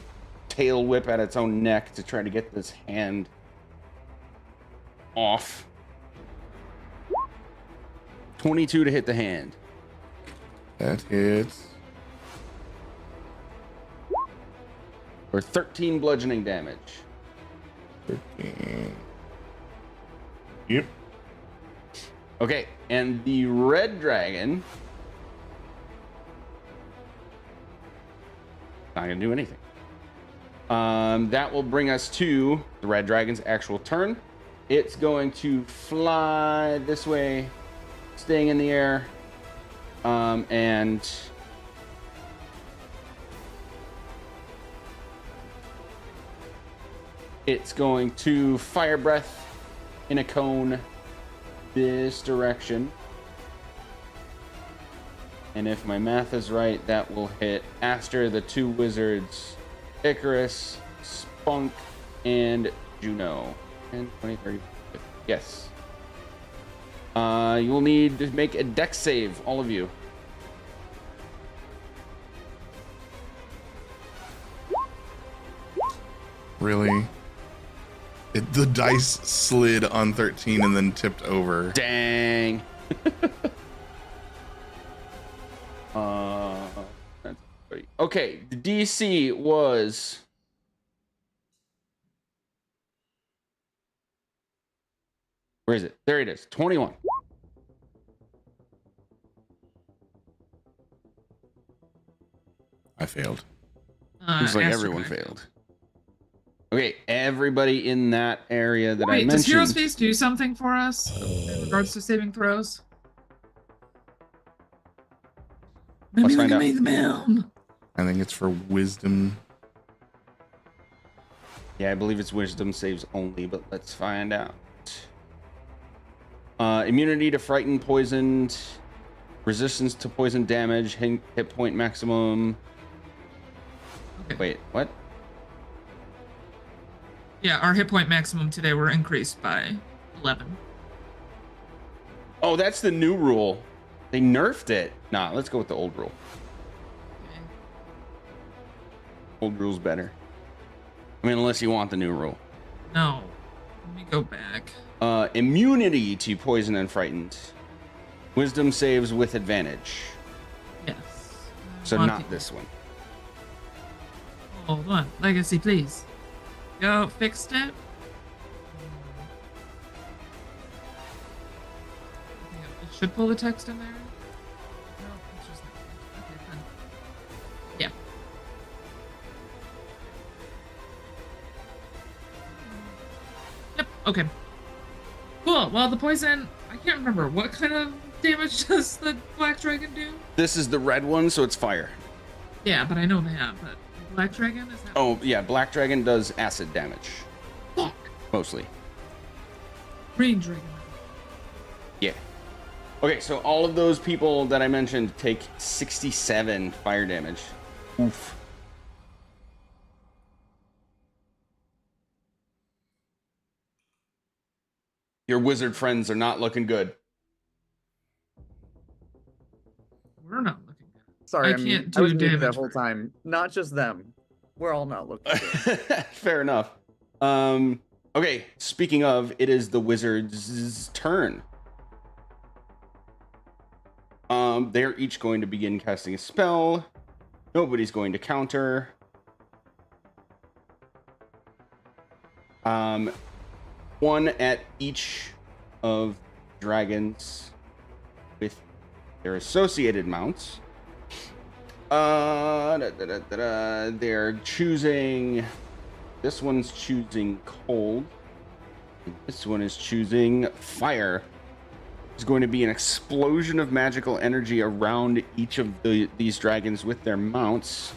tail whip at its own neck to try to get this hand off. 22 to hit the hand. That hits. For 13 bludgeoning damage. 13. Yep. Okay, and the red dragon not gonna do anything. That will bring us to the red dragon's actual turn. It's going to fly this way, staying in the air, and it's going to fire breath in a cone this direction. And if my math is right, that will hit Aster, the two wizards, Icarus, Spunk, and Juno. 10, 20, 30, 50. Yes. You will need to make a dex save, all of you. Really? The dice slid on 13 and then tipped over. Dang. That's pretty- okay, the DC was Where is it? There it is. 21. I failed. Looks like Aster everyone guy. failed. Okay, everybody in that area that I Wait, does mentioned. Hero Space do something for us in regards to saving throws? Maybe Let's we find can out. make them him. I think it's for wisdom. Yeah, I believe it's wisdom saves only, but let's find out. Immunity to frightened, poisoned, resistance to poison damage, hit point maximum. Okay. Wait, what? Yeah, our hit point maximum today were increased by 11. Oh, that's the new rule. They nerfed it. Nah, let's go with the old rule. Okay. Old rule's better. I mean, unless you want the new rule. No. Let me go back. Immunity to poison and frightened. Wisdom saves with advantage. Yes. So Want not the- this one. Hold on. Legacy, please. Go. Fixed it. I think it should pull the text in there. No, it's just okay, fine. Yeah. Yep. Okay. Cool. Well, the poison. I can't remember what kind of damage does the black dragon do. This is the red one, so it's fire. Yeah, but I know that. But the black dragon is that. Oh, yeah, Black Dragon does acid damage. Fuck. Mostly. Green dragon. Yeah. Okay, so all of those people that I mentioned take 67 fire damage. Oof. Your wizard friends are not looking good. We're not looking good. Sorry, I I'm- can't I was do muted the damage whole for- time. Not just them. We're all not looking good. Fair enough. Okay, speaking of, it is the wizard's turn. They're each going to begin casting a spell. Nobody's going to counter. One at each of dragons with their associated mounts. They're choosing. This one's choosing cold. This one is choosing fire. There's going to be an explosion of magical energy around each of these dragons with their mounts.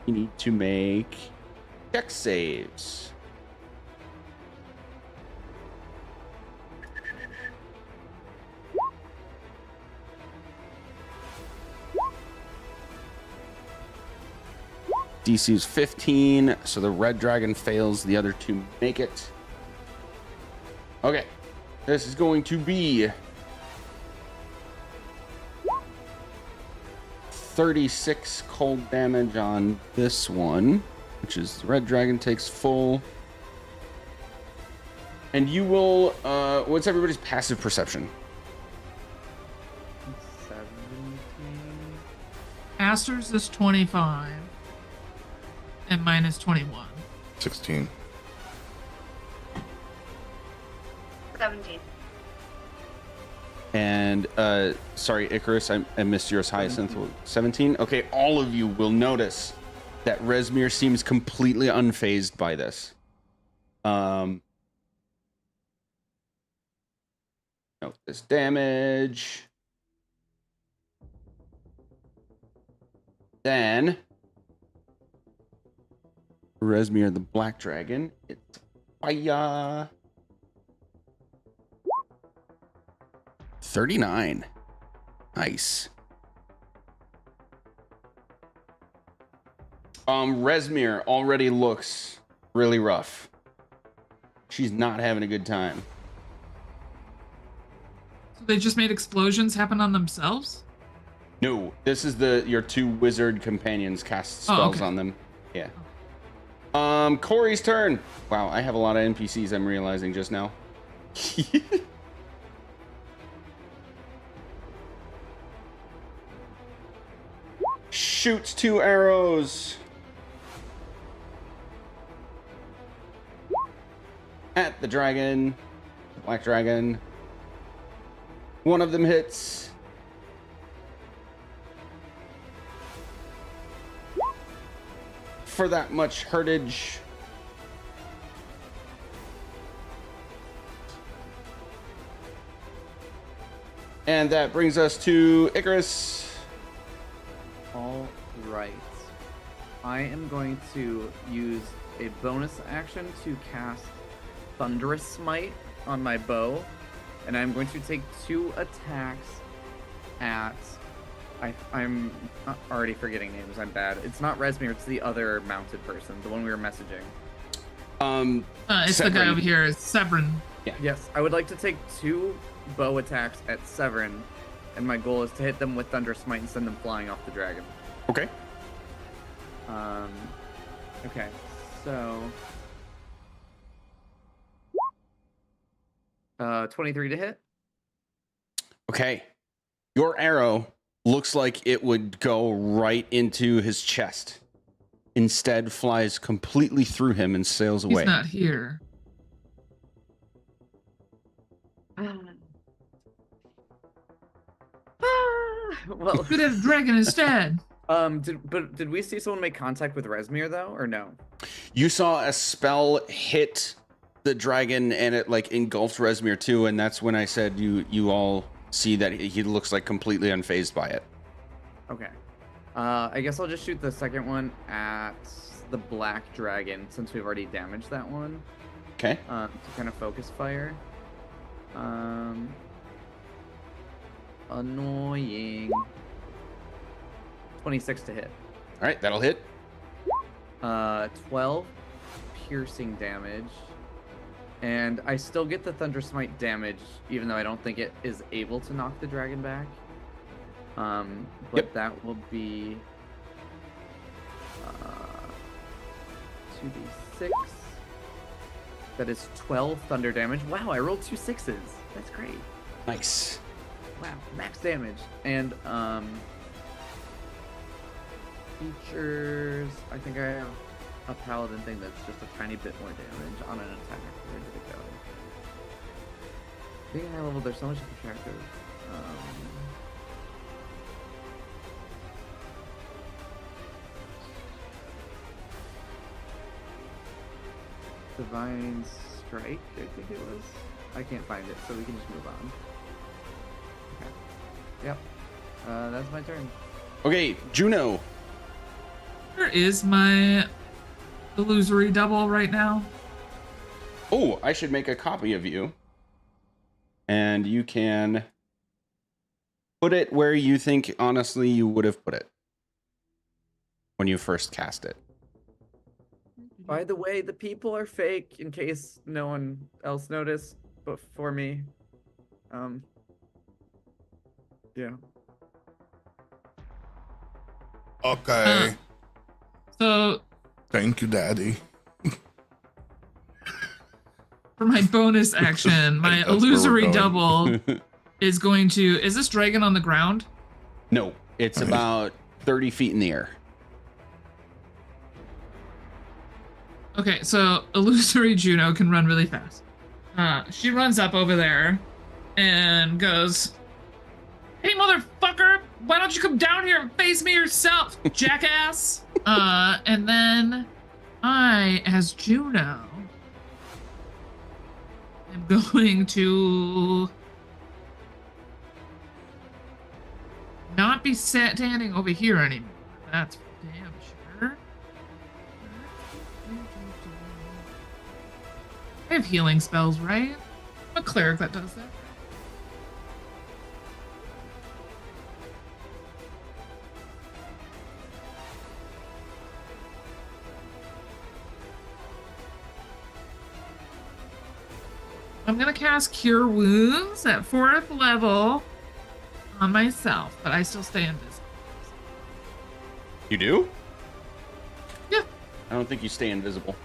You need to make dex saves. DC is 15, so the red dragon fails. The other two make it. Okay, this is going to be 36 cold damage on this one, which is the red dragon takes full. And you will, what's everybody's passive perception? 17. Aster's is 25. And mine is 21. 16. 17. And sorry, Icarus, I missed yours. Hyacinth, 17. Okay, all of you will notice that Resmir seems completely unfazed by this. Note this damage. Then Resmir the Black Dragon. It's fire. 39. Nice. Resmir already looks really rough. She's not having a good time. So they just made explosions happen on themselves? No, this is your two wizard companions cast Oh, spells okay. on them. Yeah. Corey's turn. Wow, I have a lot of NPCs I'm realizing just now. Shoots 2 arrows at the dragon. Black Dragon. One of them hits. For that much hurtage. And that brings us to Icarus. All right. I am going to use a bonus action to cast Thunderous Smite on my bow, and I'm going to take 2 attacks at. I'm already forgetting names. I'm bad. It's not Resmir. It's the other mounted person, the one we were messaging. It's the guy over here, Severin. Yeah. Yes, I would like to take 2 bow attacks at Severin, and my goal is to hit them with Thunder Smite and send them flying off the dragon. Okay. Okay, so 23 to hit. Okay. Your arrow looks like it would go right into his chest. Instead, flies completely through him and sails away. He's not here. Well, Could have a dragon instead. did we see someone make contact with Resmir though, or no? You saw a spell hit the dragon and it like engulfed Resmir too, and that's when I said you all see that he looks like completely unfazed by it. Okay. I guess I'll just shoot the second one at the black dragon since we've already damaged that one. Okay. To kind of focus fire. Annoying. 26 to hit. All right, that'll hit. 12 piercing damage. And I still get the Thunder Smite damage, even though I don't think it is able to knock the dragon back. But Yep. that will be 2d6. That is 12 thunder damage. Wow, I rolled 2 6s. That's great. Nice. Wow, max damage. And features. I think I have a paladin thing that's just a tiny bit more damage on an attack. Where did it go? Being high level, there's so much attractive. Divine Strike, I think it was. I can't find it, so we can just move on. Okay. Yep. That's my turn. Okay, Juno. Where is my illusory double right now? Oh, I should make a copy of you. And you can put it where you think, honestly, you would have put it when you first cast it. By the way, the people are fake in case no one else noticed, but for me. Yeah. Okay. So Thank you, Daddy. for my bonus action, my That's where we're illusory going. double is going to. Is this dragon on the ground? No, it's about 30 feet in the air. Okay, so illusory Juno can run really fast. She runs up over there and goes, "Hey, motherfucker! Why don't you come down here and face me yourself, jackass?" And then I, as Juno, am going to not be standing over here anymore. That's for damn sure. I have healing spells, right? I'm a cleric that does that. I'm gonna cast Cure Wounds at 4th level on myself, but I still stay invisible. You do? Yeah. I don't think you stay invisible.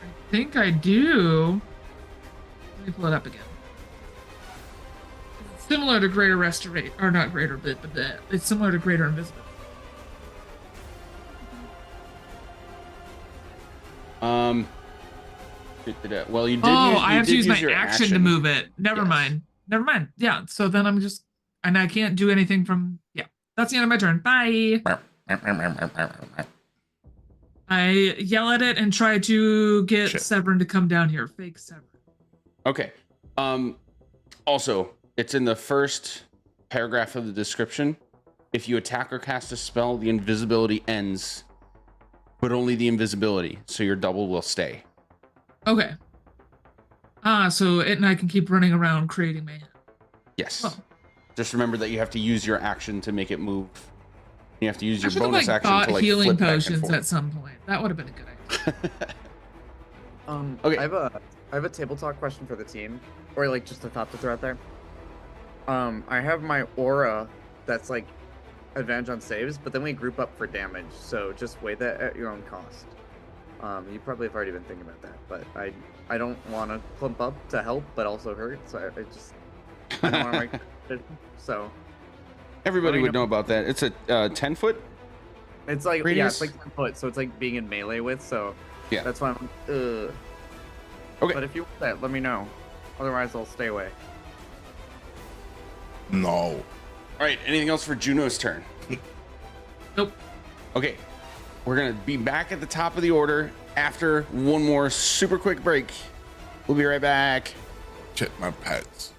I think I do. Let me pull it up again. It's similar to Greater Restoration, or not Greater, but it's similar to Greater Invisibility. Well, you did. I you have to did use my your action to move it. Never Yes. mind. Never mind. Yeah. So then I'm just, and I can't do anything from. Yeah. That's the end of my turn. Bye. I yell at it and try to get Shit. Severin to come down here. Fake Severin. Okay. Also, it's in the first paragraph of the description. If you attack or cast a spell, the invisibility ends, but only the invisibility, so your double will stay. Okay. So it and I can keep running around creating mayhem. Yes. Oh. Just remember that you have to use your action to make it move. You have to use I your should have bonus action bought to like healing flip back and potions forth. at some point. That would have been a good idea. Okay. I have a table talk question for the team, or like just a thought to throw out there. I have my aura that's like advantage on saves, but then we group up for damage, so just weigh that at your own cost. You probably have already been thinking about that, but I don't want to clump up to help, but also hurt, so I don't want to make so. Everybody Running would up- know about that. It's a 10-foot. It's like Radius? it's like 10 foot, so it's like being in melee with, so Yeah. that's why I'm ugh. Okay. But if you want that, let me know. Otherwise, I'll stay away. No. All right. Anything else for Juno's turn? Nope. Okay. We're gonna be back at the top of the order after one more super quick break. We'll be right back. Shit, my pets.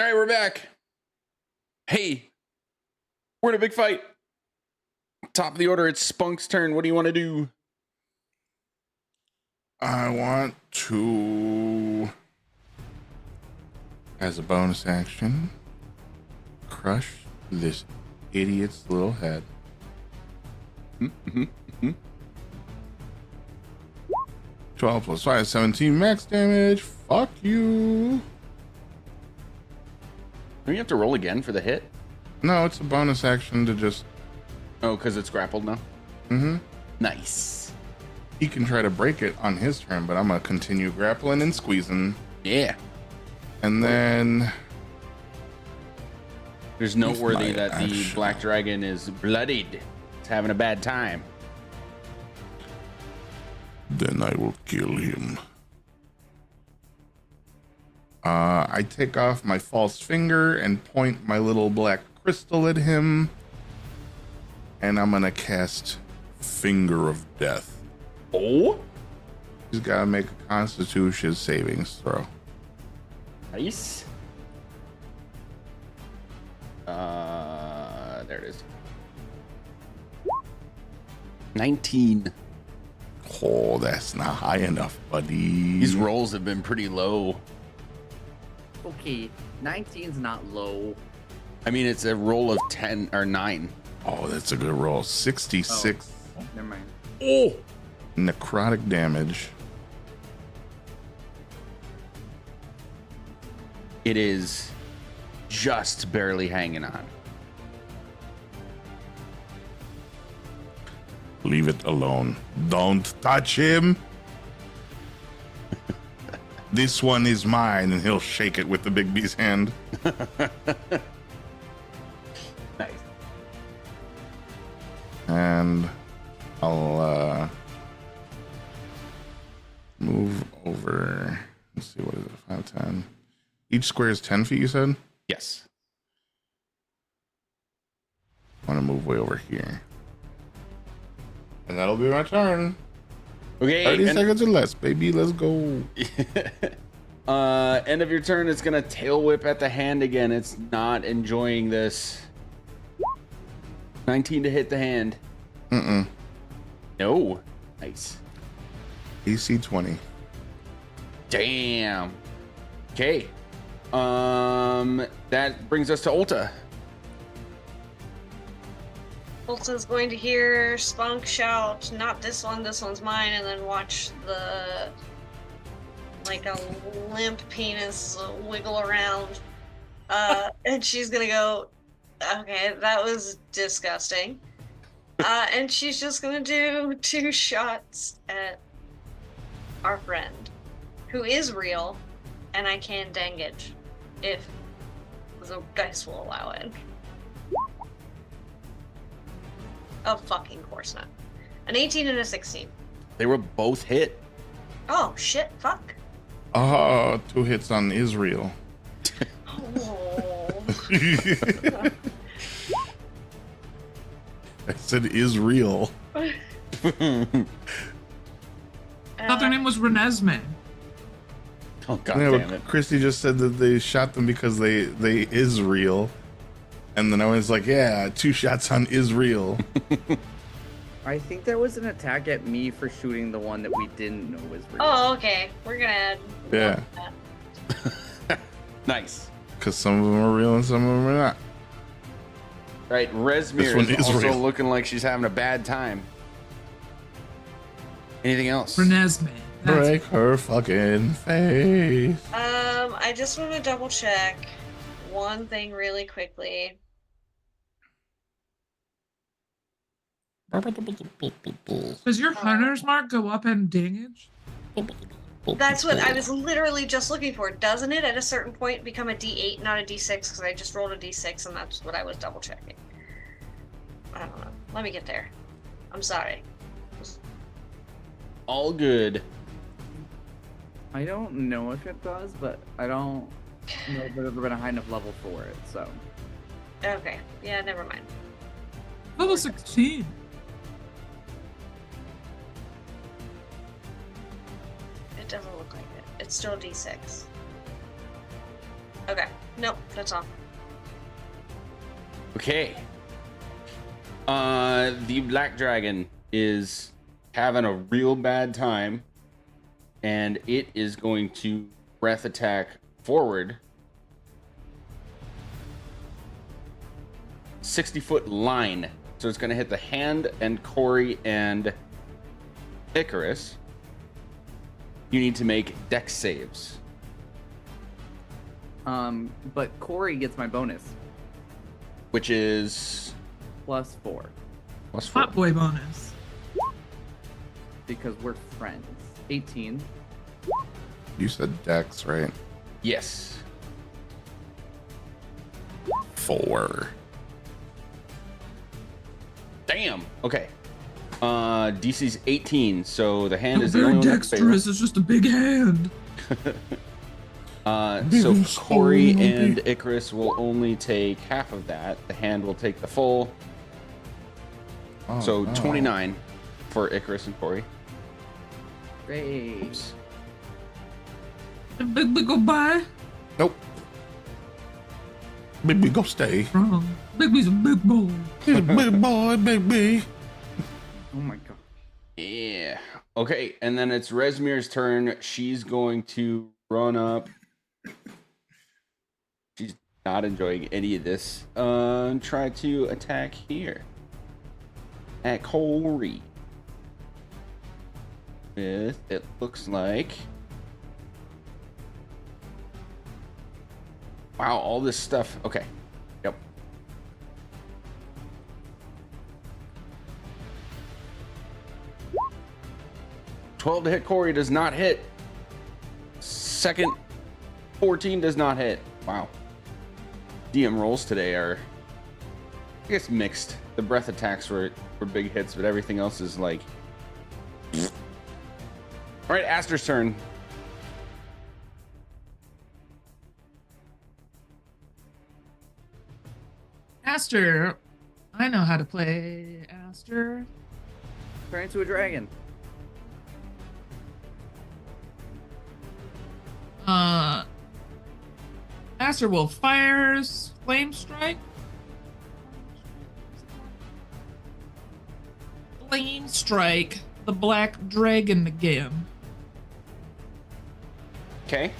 right, we're back. Hey, we're in a big fight. Top of the order, it's Spunk's turn. What do you want to do? I want to, as a bonus action, crush this idiot's little head. 12 plus 5, 17 max damage. Fuck you. Do you have to roll again for the hit? No, it's a bonus action to just. Oh, because it's grappled now? Nice. He can try to break it on his turn, but I'm going to continue grappling and squeezing. Yeah. And then. There's noteworthy my that the action. black dragon is bloodied. It's having a bad time. Then I will kill him. I take off my false finger and point my little black crystal at him. And I'm going to cast Finger of Death. Oh? He's got to make a Constitution savings throw. Nice. There it is. 19. Oh, that's not high enough, buddy. These rolls have been pretty low. Okay, 19's not low. I mean, it's a roll of 10 or 9. Oh, that's a good roll. 66 Never mind. Oh! necrotic damage. It is just barely hanging on. Leave it alone. Don't touch him. This one is mine, and he'll shake it with the big bee's hand. Nice. And I'll move over. Let's see, what is it? 5, 10. Each square is 10 feet, you said? Yes. I want to move way over here. And that'll be my turn. Okay. 30 and- seconds or less, baby. Let's go. End of your turn, it's gonna tail whip at the hand again. It's not enjoying this. 19 to hit the hand. No. Nice. AC 20. Damn. Okay. That brings us to Ulta. Ulta's going to hear Spunk shout, "Not this one, this one's mine," and then watch the, like, a limp penis wiggle around. And she's gonna go, "Okay, that was disgusting." And she's just gonna do 2 shots at our friend, who is real, and I can dangage if the dice will allow it. Of fucking course not. An 18 and a 16. They were both hit. Oh shit, fuck. Oh, 2 hits on Israel. Oh. I said Israel. I thought their name was Renesmee. Oh god Yeah, damn but it. Christy just said that they shot them because they is real. And then I was like, yeah, 2 shots on Israel. I think there was an attack at me for shooting the one that we didn't know was real. Oh, okay. We're gonna add. Yeah. Nice. Because some of them are real and some of them are not. Right, This Resmir one is is also real. looking like she's having a bad time. Anything else? Renesmee. Break her fucking face. I just want to double check one thing really quickly. Does your hunter's mark go up in damage? That's what I was literally just looking for. Doesn't it at a certain point become a D8, not a D6? Because I just rolled a D6 and that's what I was double checking. I don't know. Let me get there. I'm sorry. All good. I don't know if it does, but I don't know if there's been a high enough level for it, so. Okay. Yeah, never mind. Level 16. It doesn't look like it. It's still a D6. Okay. Nope, that's all. Okay. The black dragon is having a real bad time, and it is going to breath attack forward. 60-foot line. So it's going to hit the hand and Corey and Icarus. You need to make dex saves. But Corey gets my bonus. Which is +4. +4. Hot boy bonus. Because we're friends. 18. You said Dex, right? Yes. 4. Damn. Okay. DC's 18, so the hand is the Very only one that's dexterous. It's just a big hand. so Corey and Icarus will only take half of that. The hand will take the full. Oh, So no. 29 for Icarus and Corey. Great. Oops. Big goodbye. Nope. Baby, go stay. Wrong. Big B's a big boy. He's a big boy, baby. Oh my god. Yeah. Okay, and then it's Resmir's turn. She's going to run up. She's not enjoying any of this. Try to attack here. At Corey. With, it looks like... Wow, all this stuff. Okay. Yep. $12 to hit Corey does not hit. Second 14 does not hit. Wow. DM rolls today are, I guess, mixed. The breath attacks were big hits, but everything else is like... All right, Aster's turn. Aster. I know how to play Aster. Turn into a dragon. Aster will fire flame strike. Flame strike the black dragon again. Okay.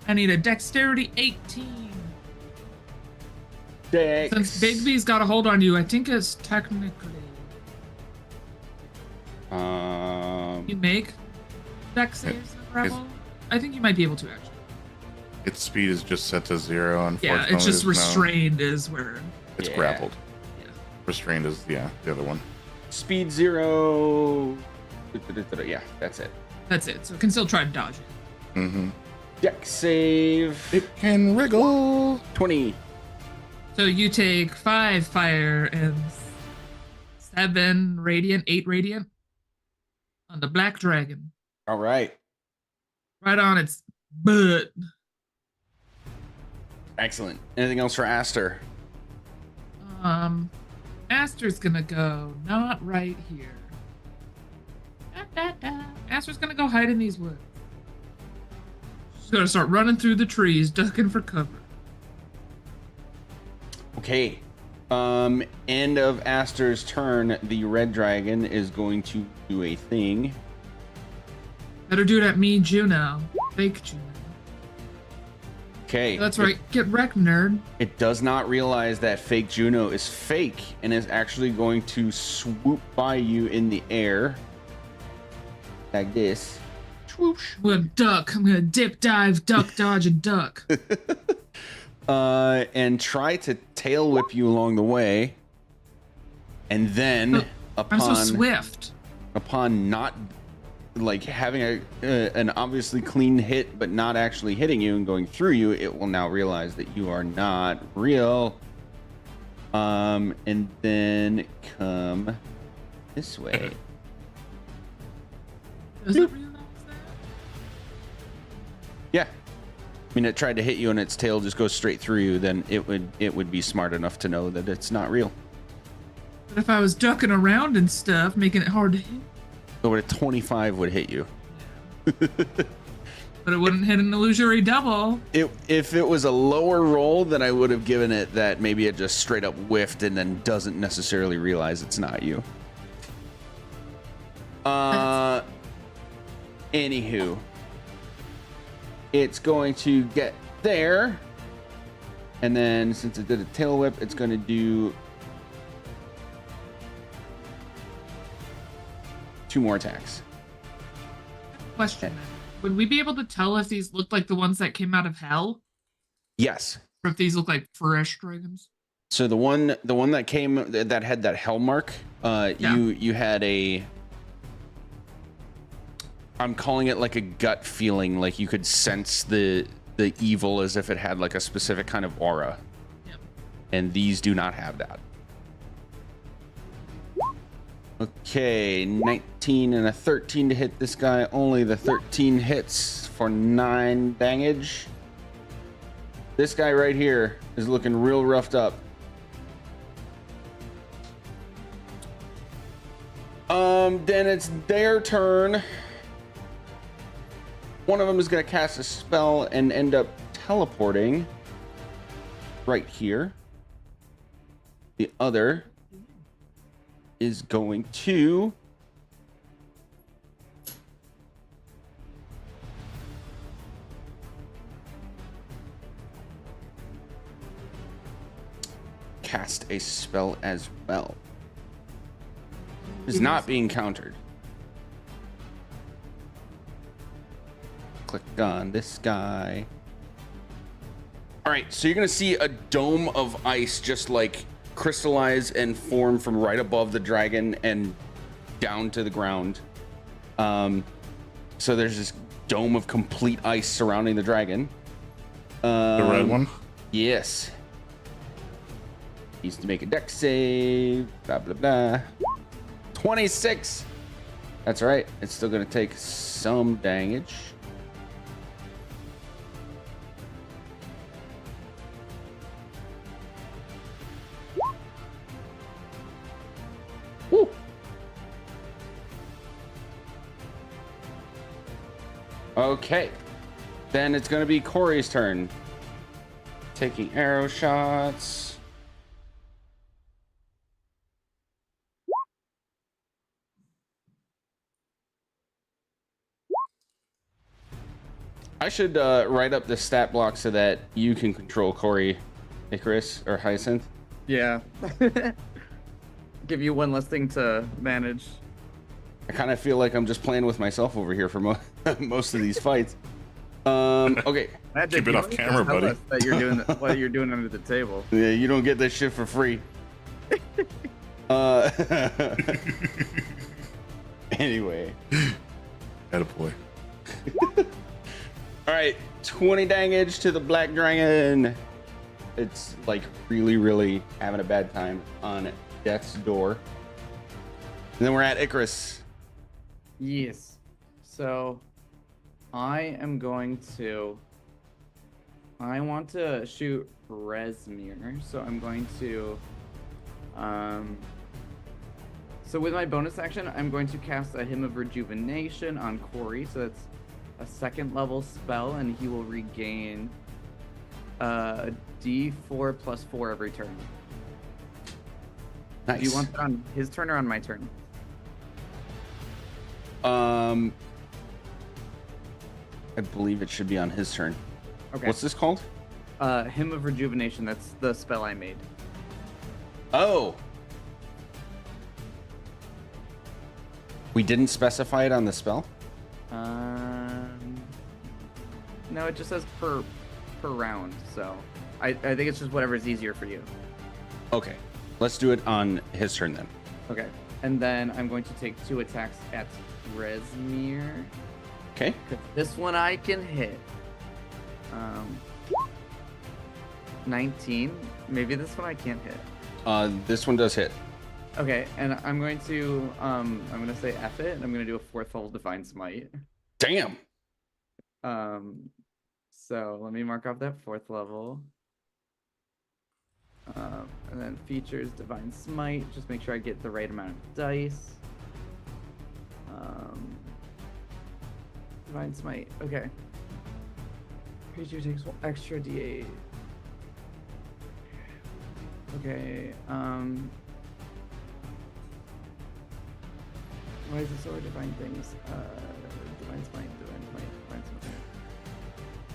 I need a dexterity 18. Dex. Since Bigby's got a hold on you, I think it's technically you make dex saves, Rebel. I think you might be able to actually. Its speed is just set to 0, unfortunately. Yeah, it's just There's no- restrained is where. It's Yeah. grappled. Yeah. Restrained is, the other one. Speed 0. Yeah, that's it. That's it. So it can still try to dodge it. Mm-hmm. Dex save. It can wriggle. 20. So you take 5 fire and 7 radiant, 8 radiant on the black dragon. All right. Right on its butt. Excellent. Anything else for Aster? Aster's gonna go not right here. Aster's gonna go hide in these woods. She's gonna start running through the trees, ducking for cover. Okay. End of Aster's turn, the red dragon is going to do a thing. Better do it at me, Juno. Fake Juno. Okay. That's right. Get wrecked, nerd. It does not realize that fake Juno is fake and is actually going to swoop by you in the air. Like this. Swoosh. I'm gonna duck. I'm gonna dip, dive, duck, dodge, and duck. And try to tail whip you along the way. And then I'm so swift. upon not like having an obviously clean hit but not actually hitting you and going through you, it will now realize that you are not real, and then come this way. Does it realize that? Yeah, I mean, it tried to hit you and its tail just goes straight through you, then it would be smart enough to know that it's not real. But if I was ducking around and stuff, making it hard to hit. So a 25 would hit you. But it wouldn't hit an illusory double. If it was a lower roll, then I would have given it that maybe it just straight up whiffed and then doesn't necessarily realize it's not you. Anywho, it's going to get there, and then since it did a tail whip, it's going to do 2 more attacks. Question: would we be able to tell if these looked like the ones that came out of hell, Yes. or if these look like fresh dragons? So the one that came that had that hell mark, you had a. I'm calling it like a gut feeling, like you could sense the evil as if it had like a specific kind of aura. Yep. And these do not have that. Okay, 19 and a 13 to hit this guy. Only the 13 hits for 9 damage. This guy right here is looking real roughed up. Then it's their turn. One of them is going to cast a spell and end up teleporting right here. The other is going to cast a spell as well. Is not being countered. Click on this guy. All right, so you're gonna see a dome of ice just like crystallize and form from right above the dragon and down to the ground. So there's this dome of complete ice surrounding the dragon. The red one? Yes. Needs to make a dex save. Blah blah blah. 26. That's right. It's still gonna take some damage. Woo. Okay. Then it's gonna be Corey's turn. Taking arrow shots. I should write up the stat block so that you can control Corey, Icarus, or Hyacinth. Yeah. Give you one less thing to manage. I kind of feel like I'm just playing with myself over here for most of these fights. Okay. Magic, Keep it you off don't need to camera, tell buddy. us that you're doing what you're doing under the table. Yeah, you don't get this shit for free. Anyway. Attaboy. All right, 20 damage to the black dragon. It's like really having a bad time on death's door. And then we're at Icarus. Yes. So I want to shoot Resmir, so I'm going to so with my bonus action, I'm going to cast a Hymn of Rejuvenation on Corey, so that's a 2nd level spell, and he will regain D4 plus 4 every turn. Nice. Do you want that on his turn or on my turn? I believe it should be on his turn. Okay. What's this called? Hymn of Rejuvenation. That's the spell I made. Oh. We didn't specify it on the spell? No, it just says per round, so I think it's just whatever's easier for you. Okay. Let's do it on his turn then. Okay. And then I'm going to take 2 attacks at Resmir. Okay. 'Cause this one I can hit. 19. Maybe this one I can't hit. This one does hit. Okay, and I'm going to say F it, and I'm going to do a 4th level Divine Smite. Damn. So let me mark off that 4th level. And then features, Divine Smite. Just make sure I get the right amount of dice. Divine Smite. Okay. Creature takes one extra D8. Okay. Why is it so hard to find things? Divine Smite.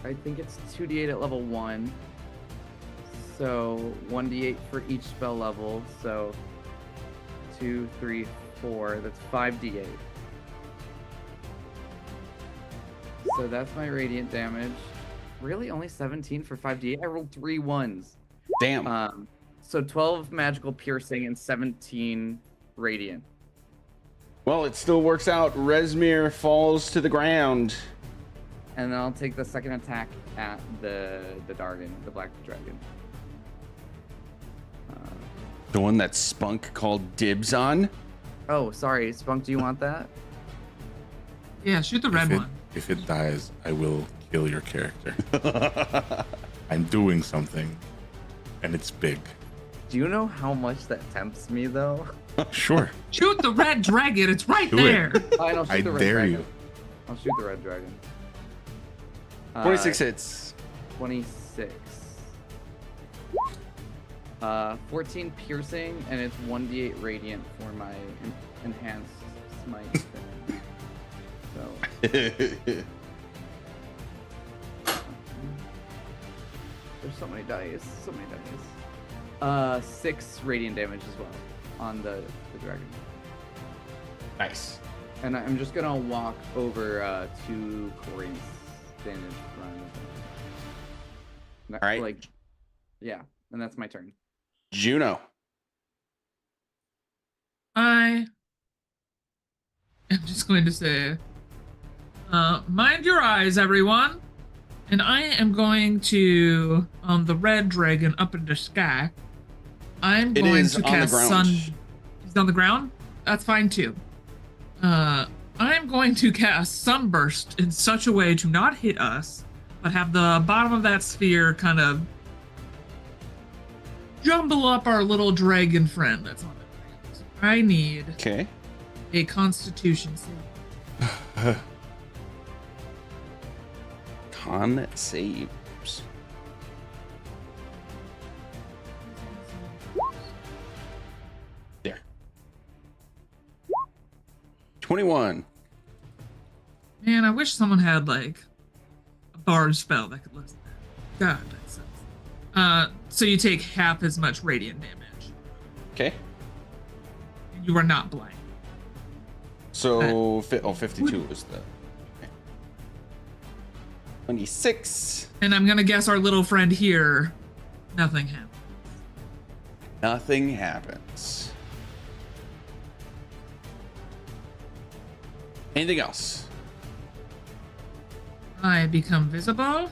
I think it's 2d8 at level 1. So 1d8 for each spell level. So 2, 3, 4. That's 5d8. So that's my radiant damage. Really, only 17 for 5d8? I rolled 3 ones. Damn. So 12 magical piercing and 17 radiant. Well, it still works out. Resmir falls to the ground. And then I'll take the second attack at the dragon, the black dragon. The one that Spunk called dibs on. Oh, sorry, Spunk. Do you want that? Yeah, shoot the red one. If it dies, I will kill your character. I'm doing something, and it's big. Do you know how much that tempts me, though? Sure. Shoot the red dragon. It's right Do it. there. Fine, I'll shoot I the red dare dragon. you. I'll shoot the red dragon. 26 hits. 26. 14 piercing, and it's 1d8 radiant for my enhanced smite thing. So there's so many dice. 6 radiant damage as well on the dragon. Nice. And I'm just gonna walk over to Corey's stand in front of him. All right. Like, yeah, and that's my turn. Juno. I am just going to say, mind your eyes, everyone. And I am going to, the red dragon up in the sky. I'm It going is to on the cast ground. He's on the ground? That's fine too. I'm going to cast Sunburst in such a way to not hit us, but have the bottom of that sphere kind of jumble up our little dragon friend that's on the ground. I need Okay. a Constitution save. Con saves. There. 21. Man, I wish someone had like a bard spell that could listen to that. God, that sucks. So you take half as much radiant damage. Okay. And you are not blind. So, 52 was the. 26. And I'm gonna guess our little friend here, nothing happened. Nothing happens. Anything else? I become visible.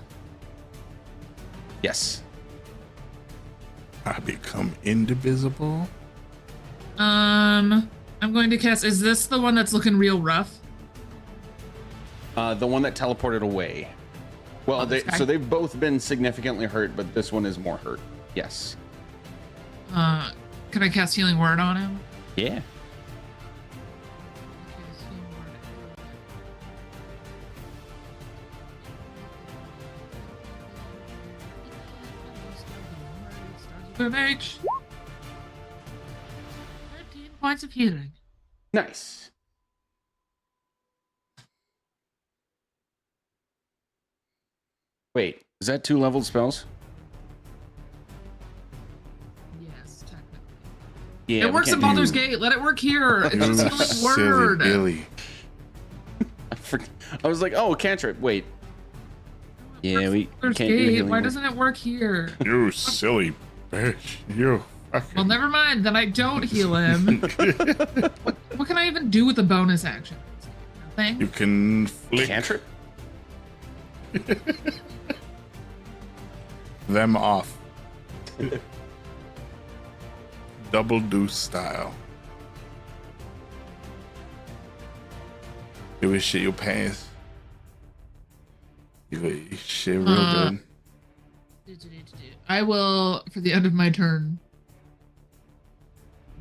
Yes. I become indivisible. I'm going to cast. Is this the one that's looking real rough? The one that teleported away. Well, Oh, this guy? so they've both been significantly hurt, but this one is more hurt. Yes. Can I cast Healing Word on him? Yeah. With H. 13 points of healing. Nice. Wait, is that 2 leveled spells? Yes, technically. Yeah. It we works can't in do- Baldur's Gate. Let it work here. It's You just Healing silly Word. Billy. I was like, oh, cantrip. Wait. Yeah, we Baldur's can't do Gate. healing Why word. doesn't it work here? You silly bitch. You fucking. Well, never mind. Then I don't heal him. What can I even do with the bonus action? Nothing. You can flick Cantrip? them off. Double deuce style. Do his shit your pants. You shit real good. I will, for the end of my turn,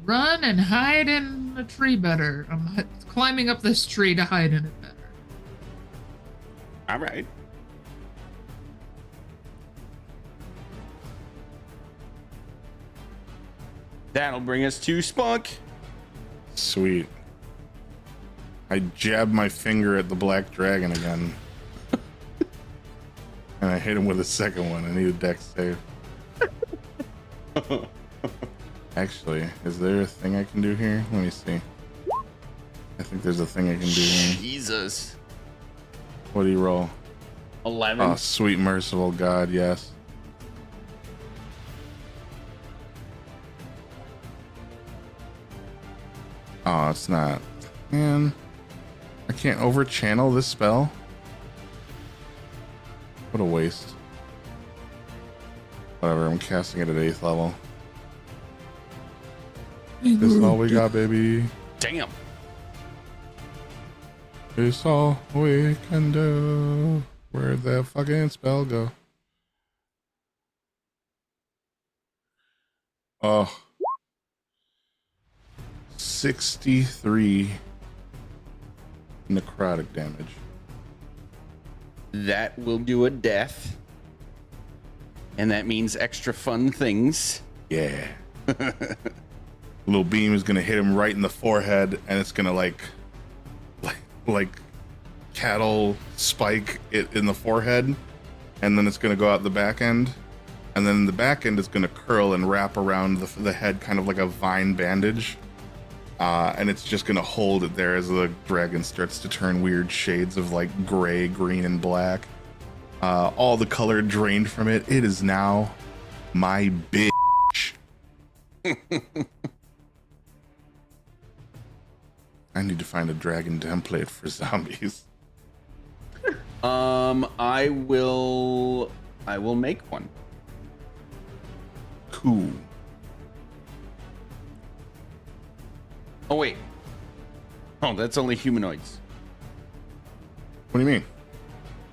run and hide in a tree better. I'm climbing up this tree to hide in it better. All right. That'll bring us to Spunk. Sweet. I jab my finger at the black dragon again. And I hit him with a second one. I need a dex save. Actually, is there a thing I can do here? Let me see. I think there's a thing I can do here. Jesus. What do you roll? 11. Oh, sweet merciful God, yes. Oh, it's not. Man, I can't over channel this spell. What a waste. Whatever, I'm casting it at 8th level. This is all we got, baby. Damn. It's all we can do. Where'd that fucking spell go? Oh. 63 necrotic damage. That will do a death. And that means extra fun things. Yeah. Little beam is gonna hit him right in the forehead, and it's gonna like cattle spike it in the forehead, and then it's gonna go out the back end, and then the back end is gonna curl and wrap around the head, kind of like a vine bandage. And it's just gonna hold it there as the dragon starts to turn weird shades of like gray, green, and black. All the color drained from it. It is now my bitch. I need to find a dragon template for zombies. I will make one. Cool. Oh wait. Oh, that's only humanoids. What do you mean?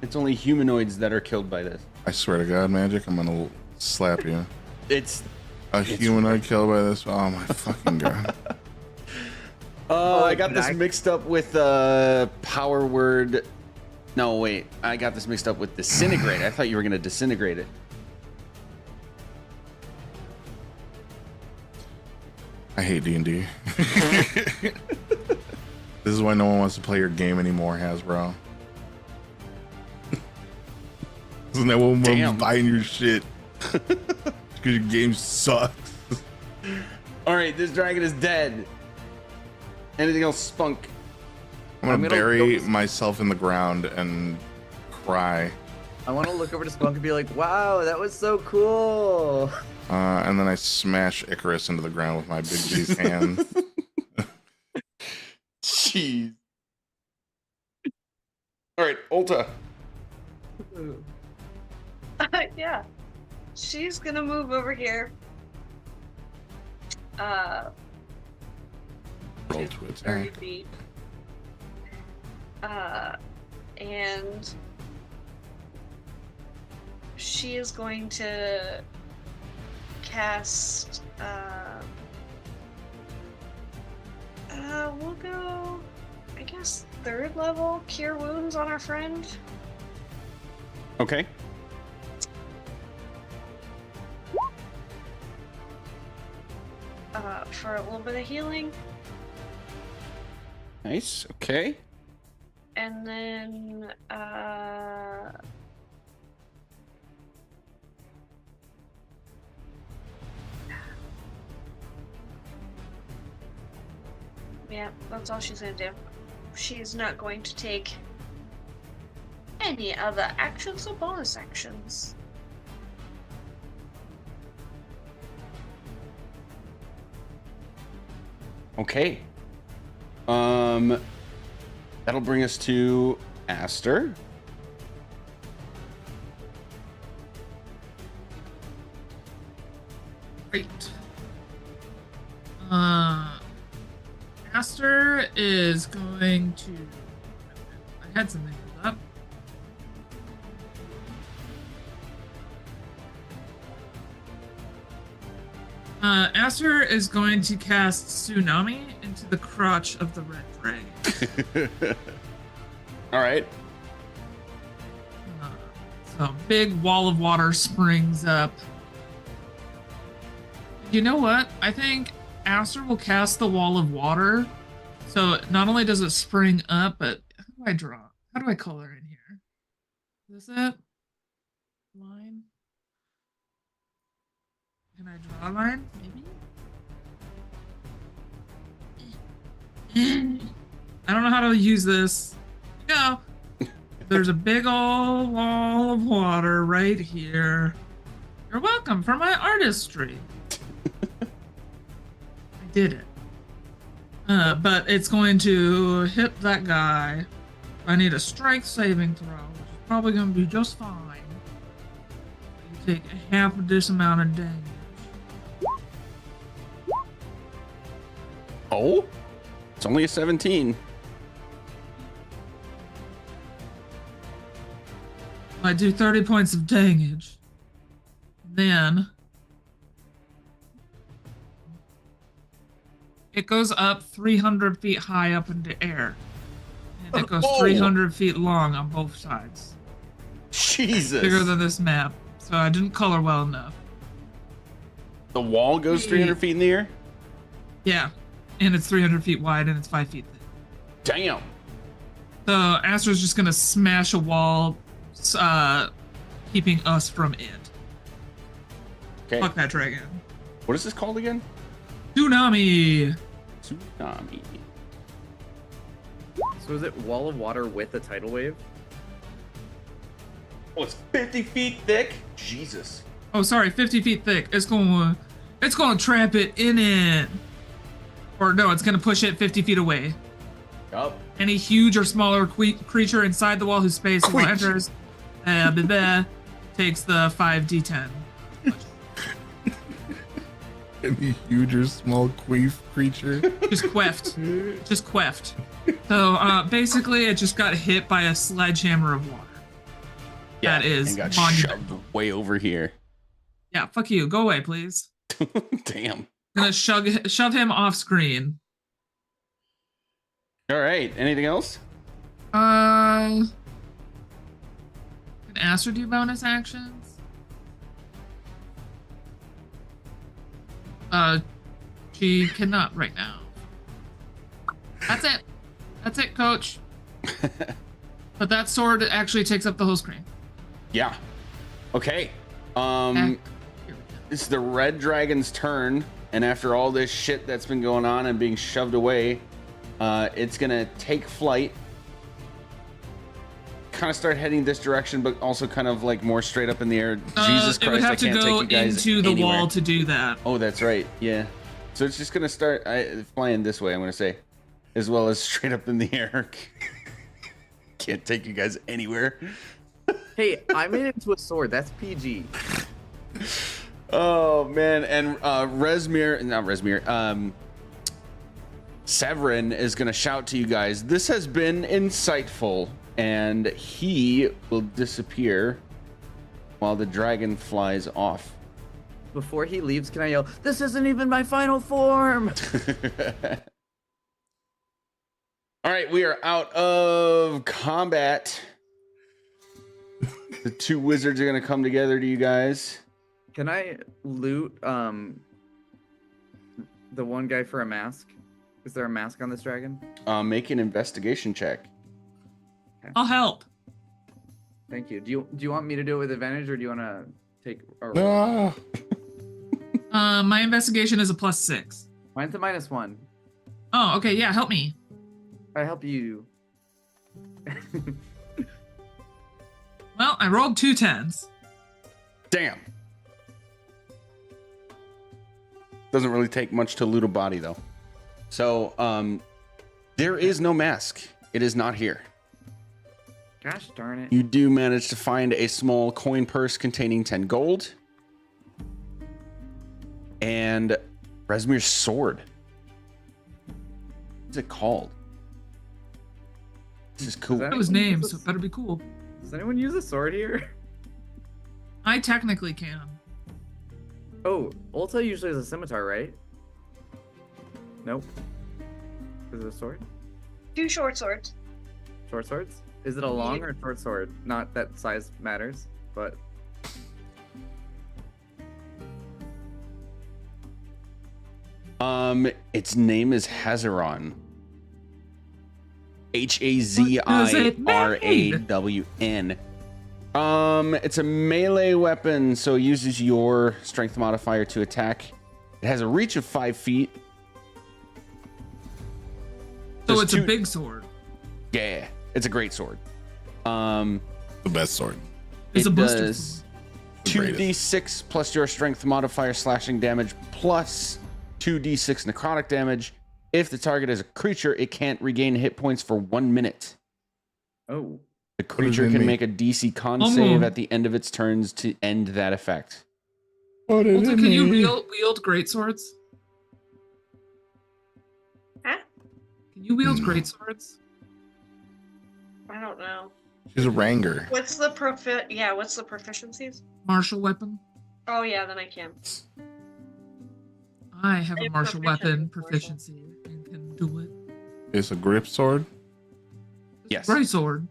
It's only humanoids that are killed by this. I swear to God, Magic, I'm gonna slap you. It's A humanoid killed by this? Oh my fucking God. I got this mixed up with power word. No, wait. I got this mixed up with disintegrate. I thought you were gonna disintegrate it. I hate D&D. This is why no one wants to play your game anymore, Hasbro. Isn't that one Damn. buying your shit? Because your game sucks. All right, this dragon is dead. Anything else, Spunk? I'm gonna I'm gonna bury go- myself in the ground and cry. I want to look over to Spunk and be like, wow, that was so cool. And then I smash Icarus into the ground with my big G's hand. Jeez. All right, Ulta. Yeah. She's gonna move over here. Roll to 30 attack. feet. And she is going to cast we'll go, I guess, 3rd level Cure Wounds on our friend. Okay. For a little bit of healing. Nice. Okay. And then yeah, that's all she's gonna do. She's not going to take any other actions or bonus actions. Okay. That'll bring us to Aster. Great. Aster is going to. I had something for that. Aster is going to cast Tsunami into the crotch of the red dragon. All right. So a big wall of water springs up. You know what? I think Aster will cast the wall of water. So not only does it spring up, but how do I draw? How do I color in here? Is this it? Line? Can I draw a line? Maybe? I don't know how to use this. Go. There's a big old wall of water right here. You're welcome for my artistry. I did it. But it's going to hit that guy. I need a strength saving throw, which is probably going to be just fine. You take half of this amount of damage. Oh, it's only a 17. I do 30 points of damage. Then it goes up 300 feet high up in the air. And it goes 300 feet long on both sides. Jesus. Bigger than this map. So I didn't color well enough. The wall goes 300 feet in the air? Yeah. And it's 300 feet wide and it's 5 feet thick. Damn. So Astra's just gonna smash a wall, keeping us from it. Okay. Fuck that dragon. What is this called again? Tsunami. Tsunami. So is it wall of water with a tidal wave? Oh, it's 50 feet thick? Jesus. Oh, sorry, 50 feet thick. It's gonna trap it in it. Or no, it's gonna push it 50 feet away. Yup. Any huge or smaller creature inside the wall whose space will enters takes the 5d10. Any huge or small queef creature? Just queft. Just queft. So basically, it just got hit by a sledgehammer of water. Yeah, That is and got monumental. shoved way over here. Yeah, fuck you. Go away, please. Damn. Gonna shove him off screen. All right. Anything else? Can Aster do bonus actions? She cannot right now. That's it. That's it, coach. But that sword actually takes up the whole screen. Yeah. Okay. Here we go. It's the red dragon's turn, and after all this shit that's been going on and being shoved away, it's gonna take flight, kind of start heading this direction, but also kind of like more straight up in the air. Jesus It would Christ, I have to can't go take you guys into the anywhere. wall to do that. Oh, that's right. Yeah. So it's just gonna start flying this way, I'm gonna say, as well as straight up in the air. Can't take you guys anywhere. Hey, I made it into a sword. That's PG. Oh man, and Severin is gonna shout to you guys, "This has been insightful," and he will disappear while the dragon flies off. Before he leaves, can I yell, "This isn't even my final form"? All right, we are out of combat. The two wizards are gonna come together to you guys. Can I loot the one guy for a mask? Is there a mask on this dragon? Make an investigation check. I'll help. Thank you. Do you want me to do it with advantage, or do you want to take a roll? No. My investigation is a +6. Mine's a -1. Oh, okay, yeah, help me. I help you. Well, I rolled 2 10s. Damn. Doesn't really take much to loot a body, though. So, there is no mask. It is not here. Gosh darn it. You do manage to find a small coin purse containing 10 gold. And Resmir's sword. What's it called? This is cool. That- That was named, so it better be cool. Does anyone use a sword here? I technically can. Oh, Ulta usually is a scimitar, right? Nope. Is it a sword? 2 short swords. Short swords? Is it a long or short sword? Not that size matters, but Its name is Hazaron. Hazirawn. It's a melee weapon, so it uses your strength modifier to attack. It has a reach of 5 feet. So There's it's a big sword. Yeah, it's a great sword. The best sword. It's a it booster does sword. 2d6 plus your strength modifier slashing damage plus 2d6 necrotic damage. If the target is a creature, it can't regain hit points for 1 minute. oh, The does creature that can mean? make a DC con Oh. save at the end of its turns to end that effect. What is Ulta, it can you mean? wield great swords? Huh? Can you wield No. great swords? I don't know. She's a ranger. What's the what's the proficiencies? Martial weapon? Oh yeah, then I can. I have I a have martial proficient weapon in martial. proficiency and can do it. It's a grip sword. Yes. Great sword.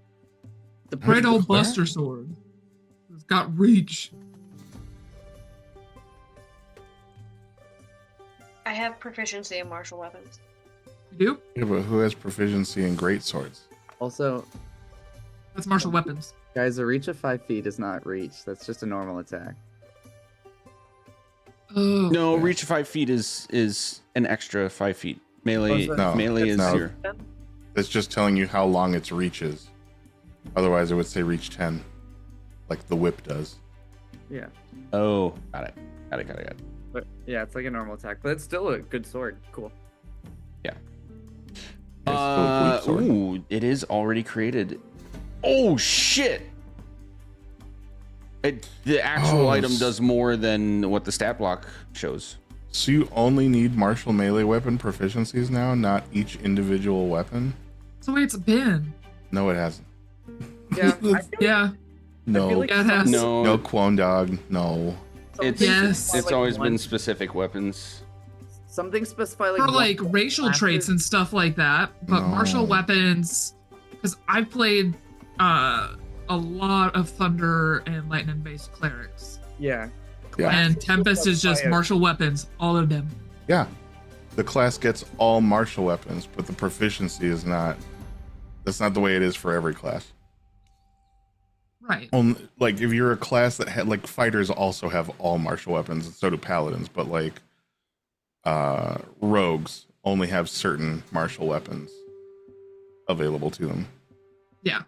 the Great old Where? buster sword. It's got reach. I have proficiency in martial weapons. You do? Yeah, but who has proficiency in great swords? also, That's martial weapons. guys, a reach of 5 feet is not reach. That's just a normal attack. Oh. No, Yeah. reach of 5 feet is an extra 5 feet. Melee, Oh, so- No, melee is no. your. It's just telling you how long its reach is. Otherwise, it would say reach 10, like the whip does. Yeah, Oh, got it. Got it. but yeah, it's like a normal attack, but it's still a good sword. Cool. It's still a whip sword. Ooh, it is already created. Oh shit! The actual Oh, item does more than what the stat block shows. So you only need martial melee weapon proficiencies now, not each individual weapon? So wait, it's a pin. No, it hasn't. Yeah, I feel Yeah. No, like Yeah, it has. No, no Quon Dog, no. it's Yes. it's like always one- been specific weapons. something specify For one like racial classes. traits and stuff like that. But No. martial weapons, because I've played a lot of thunder and lightning based clerics. Yeah. Yeah. And Tempest is just Fire. martial weapons, all of them. Yeah. The class gets all martial weapons, but the proficiency is not. That's not the way it is for every class. Right. Only, like if you're a class that had like fighters also have all martial weapons, and so do paladins, but like rogues only have certain martial weapons available to them. Yeah.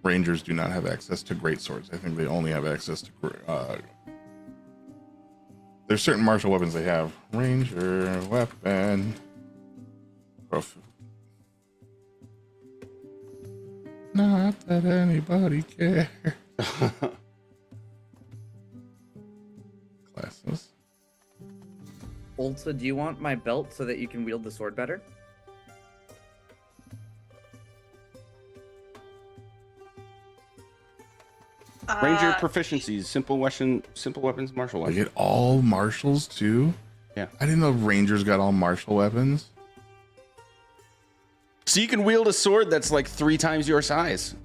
Rangers do not have access to great swords. I think they only have access to there's certain martial weapons they have. Ranger weapon. Not that anybody cares. Classes. Ulta, do you want my belt so that you can wield the sword better? Ranger proficiencies, simple weapons, martial I weapons. get all martials too? Yeah. I didn't know Rangers got all martial weapons. So you can wield a sword that's like 3 times your size.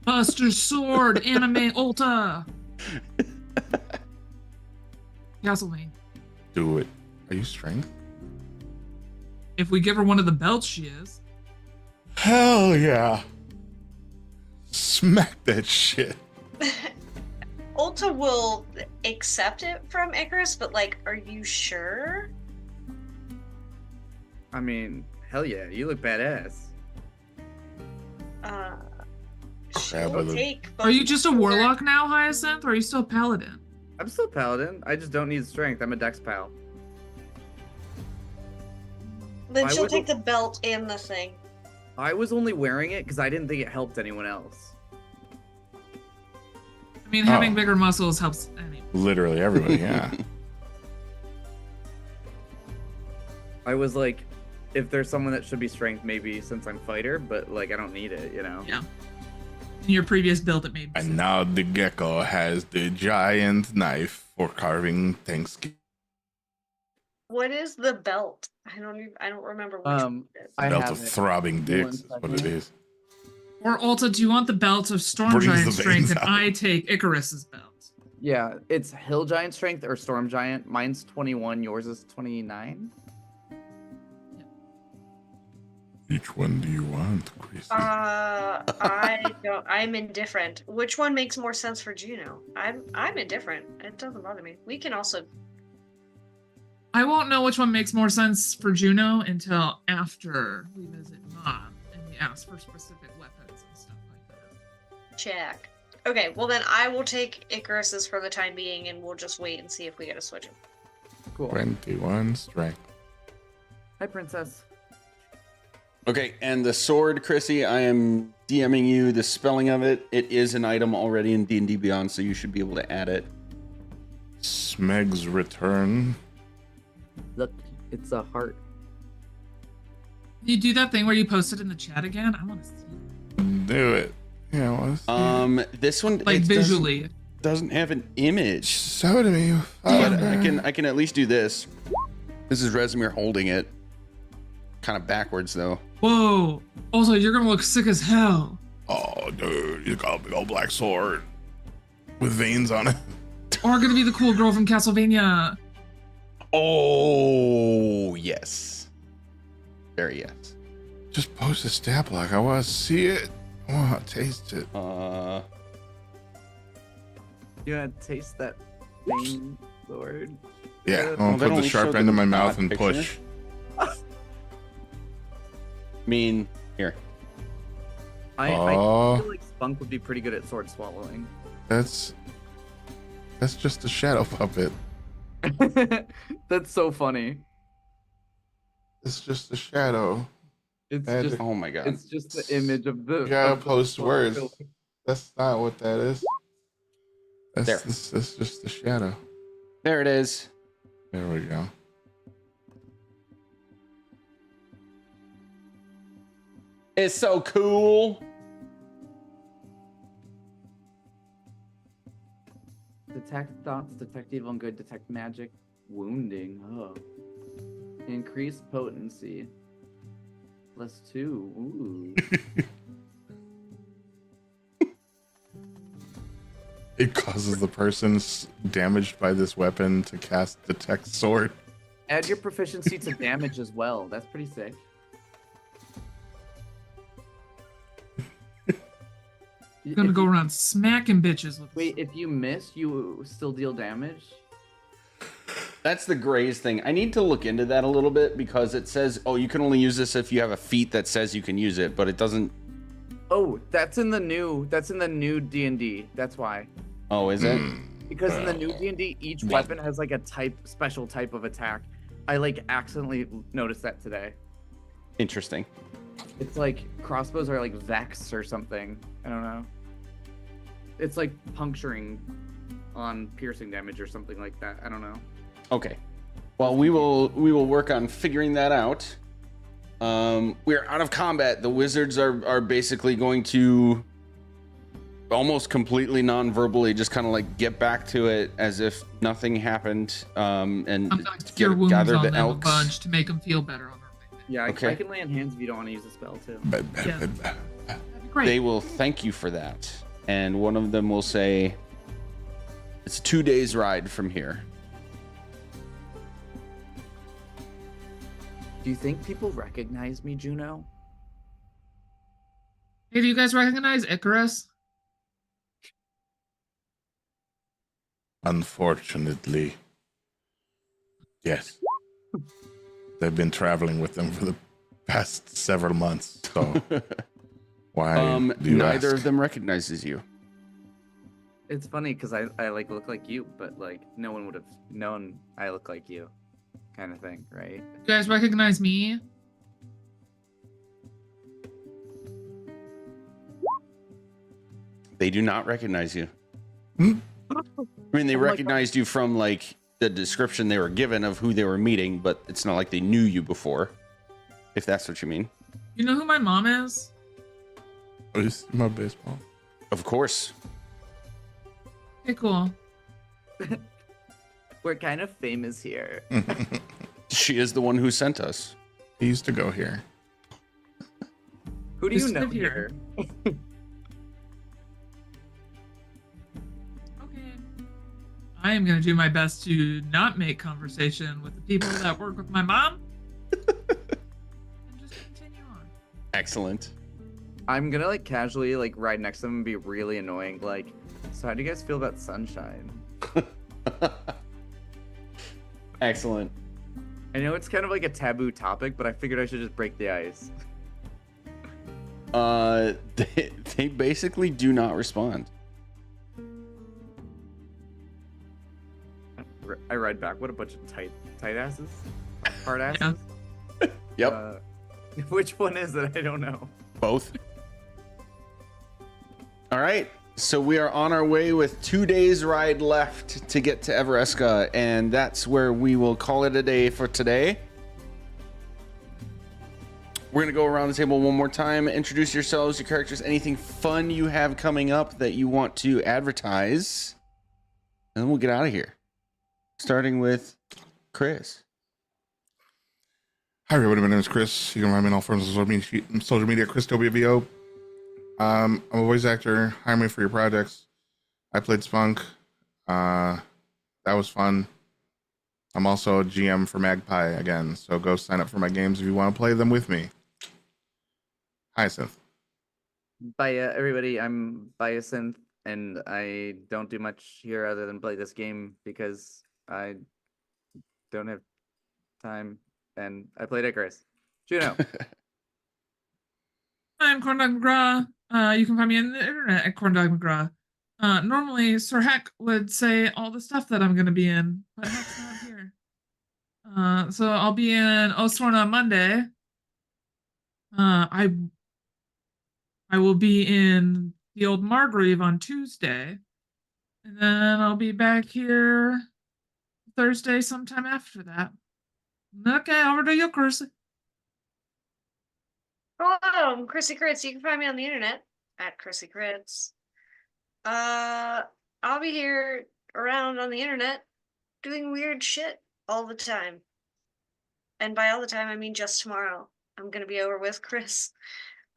Buster Sword, Anime Ulta. Castlevania. Do it. Are you strength? If we give her one of the belts, she is. Hell yeah. Smack that shit. Ulta will accept it from Icarus, but like, are you sure? I mean, hell yeah, you look badass. Crab She'll with a- take. Are you both just a sword- warlock now, Hyacinth, or are you still a paladin? I'm still paladin. I just don't need strength. I'm a dex pal. Then I she'll would- take the belt and the thing. I was only wearing it because I didn't think it helped anyone else. I mean, having Oh. bigger muscles helps anyone. Literally everybody, yeah. I was like, if there's someone that should be strength, maybe since I'm fighter, but like I don't need it, you know. Yeah. In your previous build, it made And sense. now the gecko has the giant knife for carving Thanksgiving. What is the belt? I don't remember which one it is. I Belt have of it. throbbing Give me dicks is one what it second. is. Or Ulta, do you want the belt of Storm Brings Giant the Strength, veins and out. I take Icarus's belt? Yeah, it's Hill Giant Strength or Storm Giant. Mine's 21, yours is 29. Which one do you want, Chris? I don't. I'm indifferent. Which one makes more sense for Juno? I'm indifferent. It doesn't bother me. We can also. I won't know which one makes more sense for Juno until after we visit Mom and we ask for specific weapons and stuff like that. Check. Okay, well then I will take Icarus's for the time being, and we'll just wait and see if we get to switch him. Cool. 21 strength. Hi, Princess. Okay, and the sword, Chrissy, I am DMing you the spelling of it. It is an item already in D&D Beyond, so you should be able to add it. Smeg's return. Look, it's a heart. Can you do that thing where you post it in the chat again? I want to see it. Do it. Yeah, well, This one Like it visually. doesn't have an image. show it to me. But I can at least do this. This is Resimir holding it. Kind of backwards though. Whoa. Also, you're going to look sick as hell. Oh, dude, you got a big old black sword with veins on it. Or going to be the cool girl from Castlevania. Oh yes. Very yes. Just post a stat block. I want to see it. I want to taste it. You want to taste that thing, Lord? Yeah, Well, I'm gonna they put the only sharp showed end the in my mouth odd and picture. push. I mean, here. I Oh, feel like Spunk would be pretty good at sword swallowing. that's just a shadow puppet. That's so funny. It's just a shadow. It's Magic. just Oh my god. it's just the image of the. You gotta of the post sword words. building. That's not what that is. That's, There. that's just a shadow. There it is. There we go. It's so cool. Detect thoughts, detect evil and good, detect magic, wounding. Oh. Increase potency. +2. Ooh. It causes the person damaged by this weapon to cast detect sword. Add your proficiency to damage as well. That's pretty sick. You're going to If go you- around smacking bitches with Wait, if you miss, you still deal damage? That's the Grays thing. I need to look into that a little bit because it says, oh, you can only use this if you have a feat that says you can use it, but it doesn't. Oh, that's in the new D&D. That's why. Oh, is it? Because in the new D&D, each weapon has like a special type of attack. I like accidentally noticed that today. Interesting. It's like crossbows are like Vex or something. I don't know. It's like puncturing on piercing damage or something like that. I don't know. Okay. Well, we will work on figuring that out. We're out of combat. The wizards are basically going to almost completely non-verbally just kind of like get back to it as if nothing happened. And I'm going to cure wounds gather on the them a elks. bunch to make them feel better on our way. Yeah, Okay. I can lay on hands if you don't want to use the spell too. Yeah. That'd be great. They will thank you for that. And one of them will say, it's 2 days ride from here. Do you think people recognize me, Juno? Hey, do you guys recognize Icarus? Unfortunately, yes. They've been traveling with them for the past several months. So why do you Neither ask? of them recognizes you. It's funny because I like look like you, but like no one would have known I look like you, kind of thing, right? You guys recognize me? They do not recognize you. Hmm? I mean, they Oh my God. recognized you from like the description they were given of who they were meeting, but it's not like they knew you before. If that's what you mean. You know who my mom is? Oh, you see my baseball? Of course. Okay, cool. We're kind of famous here. She is the one who sent us. He used to go here. Who do you Just know live here. here? Okay. I am going to do my best to not make conversation with the people that work with my mom. And just continue on. Excellent. I'm gonna like casually like ride next to them and be really annoying. Like, so how do you guys feel about sunshine? Excellent. I know it's kind of like a taboo topic, but I figured I should just break the ice. They basically do not respond. I ride back. What a bunch of tight asses, hard asses. Yeah. Yep. Which one is it? I don't know. Both. All right. So we are on our way with 2 days ride left to get to Evereska, and that's where we will call it a day for today. We're going to go around the table one more time. Introduce yourselves, your characters, anything fun you have coming up that you want to advertise. And then we'll get out of here. Starting with Chris. Hi everybody, my name is Chris. You can find me on all forms of social media, ChrisTobiaVO. I'm a voice actor. Hire me for your projects. I played Spunk. That was fun. I'm also a GM for Magpie again, so go sign up for my games if you want to play them with me. Hyacinth. Bye, everybody. I'm Biosynth, and I don't do much here other than play this game because I don't have time, and I played Icarus. Juno. I'm Corndog McGraw. You can find me on the internet at Corndog McGraw. Normally, Sir Heck would say all the stuff that I'm going to be in, but Heck's not here. So I'll be in Osworn on Monday. I will be in the old Margrave on Tuesday. And then I'll be back here Thursday sometime after that. Okay, over to you, Chris. Hello, I'm Chrissy Crits. You can find me on the internet at Chrissy Crits. I'll be here around on the internet doing weird shit all the time. And by all the time, I mean just tomorrow. I'm gonna be over with Chris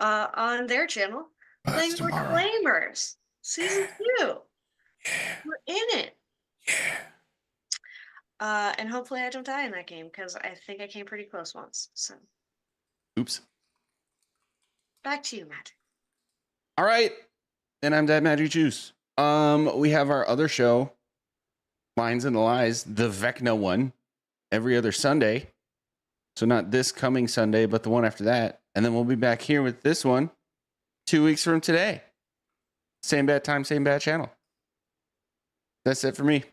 on their channel playing Reclaimers Season 2. We're in it. And hopefully I don't die in that game because I think I came pretty close once. So Oops. back to you, Matt. All right. And I'm Dad Magic Juice. We have our other show, Lines and the Lies, the Vecna one, every other Sunday. So not this coming Sunday, but the one after that. And then we'll be back here with this one 2 weeks from today. Same bad time, same bad channel. That's it for me.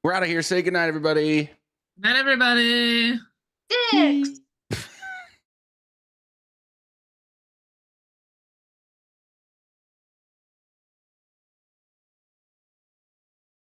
We're out of here. Say goodnight, everybody. Night, everybody. Dicks!